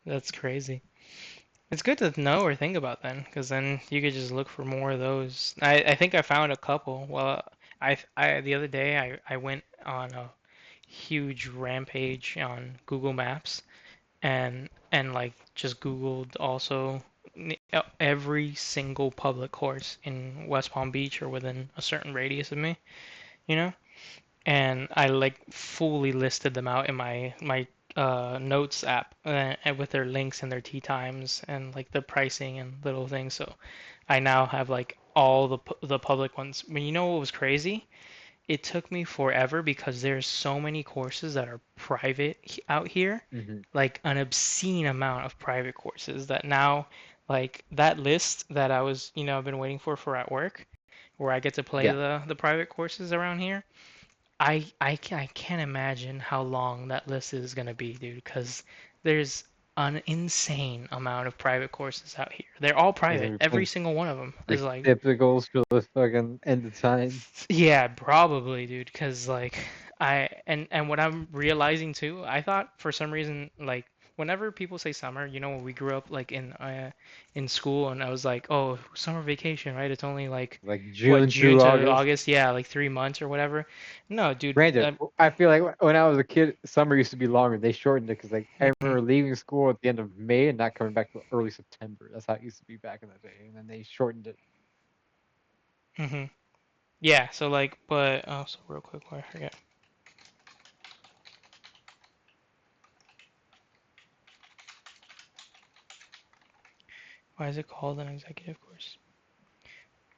Speaker 2: that's crazy. It's good to know or think about then, because then you could just look for more of those. I think I found a couple. Well, I the other day I went on a huge rampage on Google Maps and like just Googled also every single public course in West Palm Beach or within a certain radius of me, you know? And I like fully listed them out in my notes app and with their links and their tee times and like the pricing and little things. So I now have like all the public ones. I mean, you know what was crazy? It took me forever because there's so many courses that are private out here,
Speaker 3: Hmm.
Speaker 2: like an obscene amount of private courses that now like that list that I was, I've been waiting for at work where I get to play
Speaker 3: Yeah,
Speaker 2: the private courses around here. I can't imagine how long that list is gonna be, dude, because there's an insane amount of private courses out here. They're all
Speaker 3: is
Speaker 2: private.
Speaker 3: it
Speaker 2: Every
Speaker 3: playing
Speaker 2: single one of them
Speaker 3: like
Speaker 2: is like,
Speaker 3: typicals for the fucking end of time?
Speaker 2: yeah, probably, dude, because like and what I'm realizing too, I thought for some reason like whenever people say summer, when we grew up like in school, and I was like, oh, summer vacation, right? It's only like
Speaker 3: Like
Speaker 2: what,
Speaker 3: June
Speaker 2: June
Speaker 3: through
Speaker 2: to
Speaker 3: August.
Speaker 2: August, yeah, like 3 months or whatever. No, dude.
Speaker 3: Granted, I feel like when I was a kid, summer used to be longer. They shortened it because like I
Speaker 2: Mhm,
Speaker 3: remember leaving school at the end of May and not coming back till early September. That's how it used to be back in the day, and then they shortened it.
Speaker 2: mhm. Yeah, so like, but oh, so real quick, before I forget. Why is it called an executive course?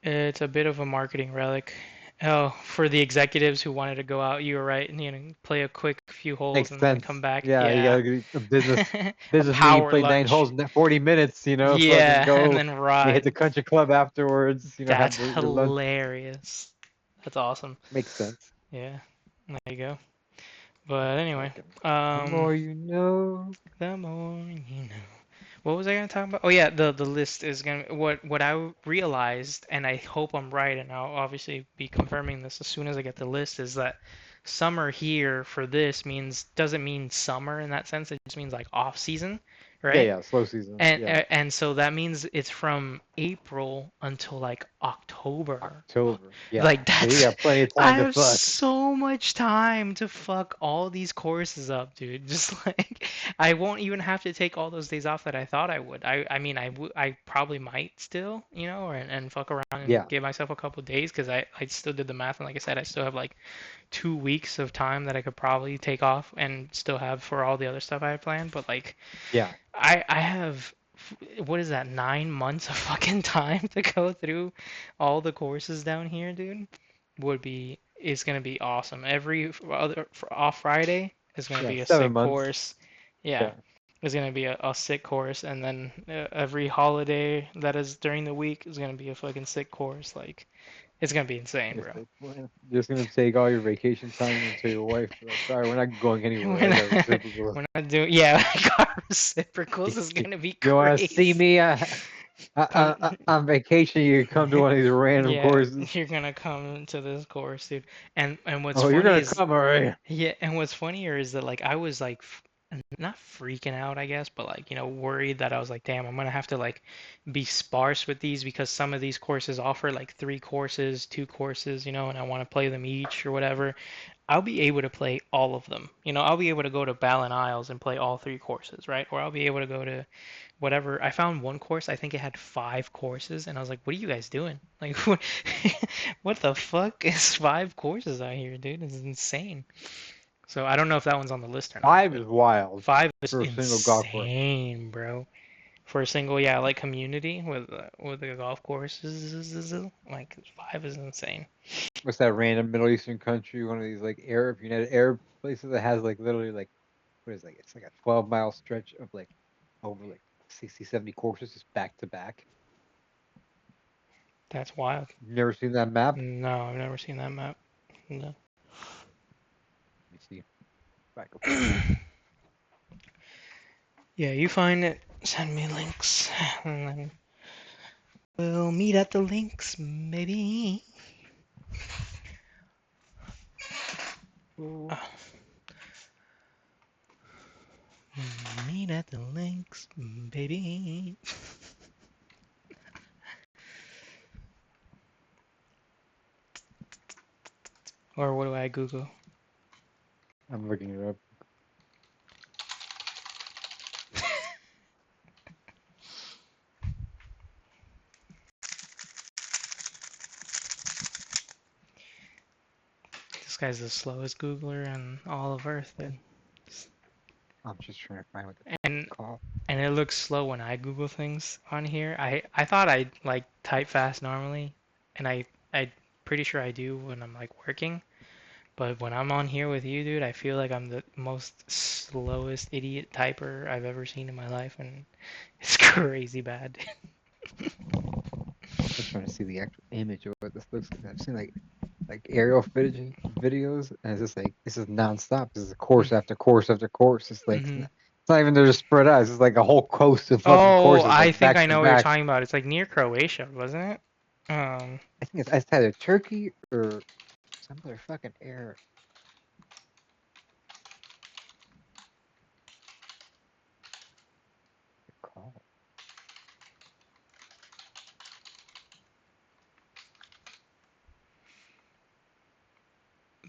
Speaker 2: It's a bit of a marketing relic. Oh, for the executives who wanted to go out, you were right, and play a quick few holes
Speaker 3: Makes
Speaker 2: and then come
Speaker 3: sense.
Speaker 2: back.
Speaker 3: Yeah, you
Speaker 2: Yeah.
Speaker 3: gotta get a business
Speaker 2: A
Speaker 3: business meeting,
Speaker 2: power
Speaker 3: play 9 holes
Speaker 2: lunch.
Speaker 3: in 40 minutes. Fucking
Speaker 2: Yeah, and
Speaker 3: go.
Speaker 2: then
Speaker 3: You hit
Speaker 2: ride.
Speaker 3: the country club afterwards. Have
Speaker 2: That's
Speaker 3: your lunch.
Speaker 2: hilarious. That's awesome.
Speaker 3: Makes sense.
Speaker 2: Yeah, there you go. But anyway,
Speaker 3: Fucking the
Speaker 2: um,
Speaker 3: more you know.
Speaker 2: the more you know. What was I gonna talk about? Oh yeah, the list is gonna what I realized, and I hope I'm right, and I'll obviously be confirming this as soon as I get the list, is that summer here for this doesn't mean summer in that sense. It just means like off season,
Speaker 3: Yeah,
Speaker 2: right?
Speaker 3: yeah, slow season.
Speaker 2: And
Speaker 3: Yeah,
Speaker 2: and so that means it's from April until like October.
Speaker 3: October. Yeah,
Speaker 2: Like
Speaker 3: so you
Speaker 2: that's
Speaker 3: got plenty of
Speaker 2: I
Speaker 3: time to
Speaker 2: have
Speaker 3: fuck.
Speaker 2: so much time to fuck all these courses up, dude. Just like I won't even have to take all those days off that I thought I would. I mean I probably might still, and fuck around and
Speaker 3: Yeah,
Speaker 2: give myself a couple days because I still did the math and like I said I still have like 2 weeks of time that I could probably take off and still have for all the other stuff I had planned. But like
Speaker 3: yeah.
Speaker 2: I have what is that 9 months of fucking time to go through all the courses down here, dude. It's gonna be awesome. Every other off Friday is gonna
Speaker 3: Yeah,
Speaker 2: be a
Speaker 3: 7 months.
Speaker 2: course. Yeah,
Speaker 3: Yeah.
Speaker 2: it's gonna be a sick course, and then every holiday that is during the week is gonna be a fucking sick course. Like it's gonna be insane,
Speaker 3: Just
Speaker 2: bro.
Speaker 3: like, just gonna take all your vacation time and tell your wife, like, sorry, we're not going anywhere.
Speaker 2: We're
Speaker 3: I got
Speaker 2: not,
Speaker 3: reciprocal.
Speaker 2: we're not doing. Yeah, car reciprocals is gonna be
Speaker 3: You want to see
Speaker 2: crazy.
Speaker 3: me
Speaker 2: Come,
Speaker 3: on vacation? You come to one of these random
Speaker 2: yeah,
Speaker 3: courses.
Speaker 2: you're gonna come to this course, dude. And what's
Speaker 3: Oh, you're
Speaker 2: funny
Speaker 3: gonna
Speaker 2: is,
Speaker 3: come, all right?
Speaker 2: yeah, and what's funnier is that like I was like not freaking out, I guess, but like, worried that I was like, damn, I'm gonna have to like be sparse with these because some of these courses offer like 3 courses, 2 courses, and I want to play them each or whatever. I'll be able to play all of them. I'll be able to go to Ballon Isles and play all 3 courses, right? Or I'll be able to go to whatever. I found one course, I think it had 5 courses, and I was like, what are you guys doing? Like, what the fuck is 5 courses out here, dude? It's insane. So I don't know if that one's on the list or not,
Speaker 3: 5
Speaker 2: but
Speaker 3: is wild
Speaker 2: 5 is
Speaker 3: for a single golf course.
Speaker 2: insane, bro. For a single, yeah, like community with the golf courses, like 5 is insane.
Speaker 3: What's that random Middle Eastern country? One of these like United Arab places that has like literally like what is it, like it's like a 12-mile stretch of like over like 60, 70 courses just back to back.
Speaker 2: That's wild.
Speaker 3: You've never seen that map?
Speaker 2: No, I've never seen that map. No.
Speaker 3: Let me see. Back up.
Speaker 2: Yeah, you find it, send me links, and then we'll meet at the links, maybe.
Speaker 3: Oh,
Speaker 2: Meet at the links, baby. Or what do I Google?
Speaker 3: I'm looking it up.
Speaker 2: This guy's the slowest Googler in all of Earth, dude.
Speaker 3: I'm just trying to find what
Speaker 2: And
Speaker 3: it's called.
Speaker 2: and it looks slow when I Google things on here. I thought I like type fast normally, and I pretty sure I do when I'm like working. But when I'm on here with you, dude, I feel like I'm the most slowest idiot typer I've ever seen in my life, and it's crazy bad.
Speaker 3: I'm trying to see the actual image of what this looks like. I've seen like aerial footage videos, and it's just like this is nonstop. This is course after course after course. It's like
Speaker 2: Hmm.
Speaker 3: it's not even they're just spread out. It's just like a whole coast of fucking
Speaker 2: Oh,
Speaker 3: courses
Speaker 2: I
Speaker 3: like
Speaker 2: think
Speaker 3: back
Speaker 2: I
Speaker 3: to
Speaker 2: know what you're
Speaker 3: back.
Speaker 2: talking about. It's like near Croatia, wasn't it?
Speaker 3: I think it's either Turkey or some other fucking air. Called.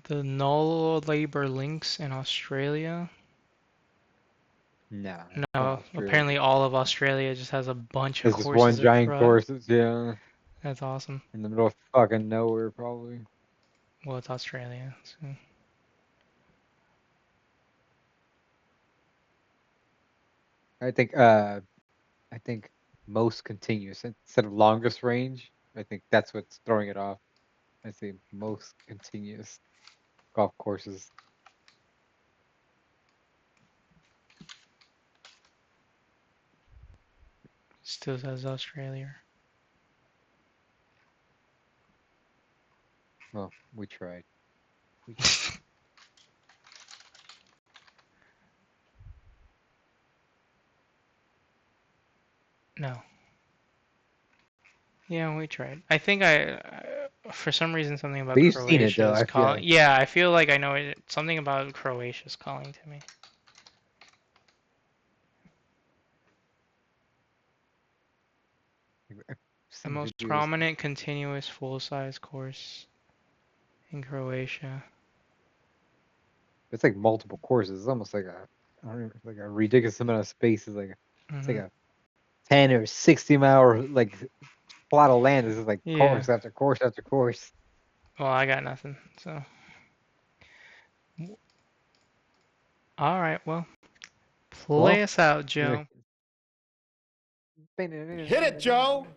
Speaker 2: The null labor links in Australia.
Speaker 3: Nah, not
Speaker 2: No,
Speaker 3: Australia.
Speaker 2: apparently all of Australia just has a bunch of
Speaker 3: It's just one
Speaker 2: courses
Speaker 3: giant
Speaker 2: across.
Speaker 3: course. Yeah,
Speaker 2: That's awesome.
Speaker 3: in the middle of fucking nowhere, probably.
Speaker 2: Well, it's Australia. So.
Speaker 3: I think most continuous instead of longest range. I think that's what's throwing it off. I say most continuous golf courses.
Speaker 2: Still says Australia.
Speaker 3: Well, we tried. We tried.
Speaker 2: No. Yeah, we tried. I think for some reason, something about
Speaker 3: But you've seen it
Speaker 2: Croatia
Speaker 3: though.
Speaker 2: is
Speaker 3: I feel
Speaker 2: calling.
Speaker 3: like.
Speaker 2: Yeah, I feel like I know it. Something about Croatia is calling to me.
Speaker 3: I've
Speaker 2: The
Speaker 3: seen
Speaker 2: most
Speaker 3: videos.
Speaker 2: prominent continuous full-size course in Croatia.
Speaker 3: It's like multiple courses. It's almost like I don't know, like a ridiculous amount of space. It's like
Speaker 2: Hmm.
Speaker 3: a 10 or 60 mile like plot of land. This is like
Speaker 2: Yeah.
Speaker 3: course after course after course.
Speaker 2: Well, I got nothing. So, all right. Well, play
Speaker 3: Well,
Speaker 2: us out,
Speaker 3: yeah.
Speaker 2: Joe.
Speaker 4: Hit it, Joe.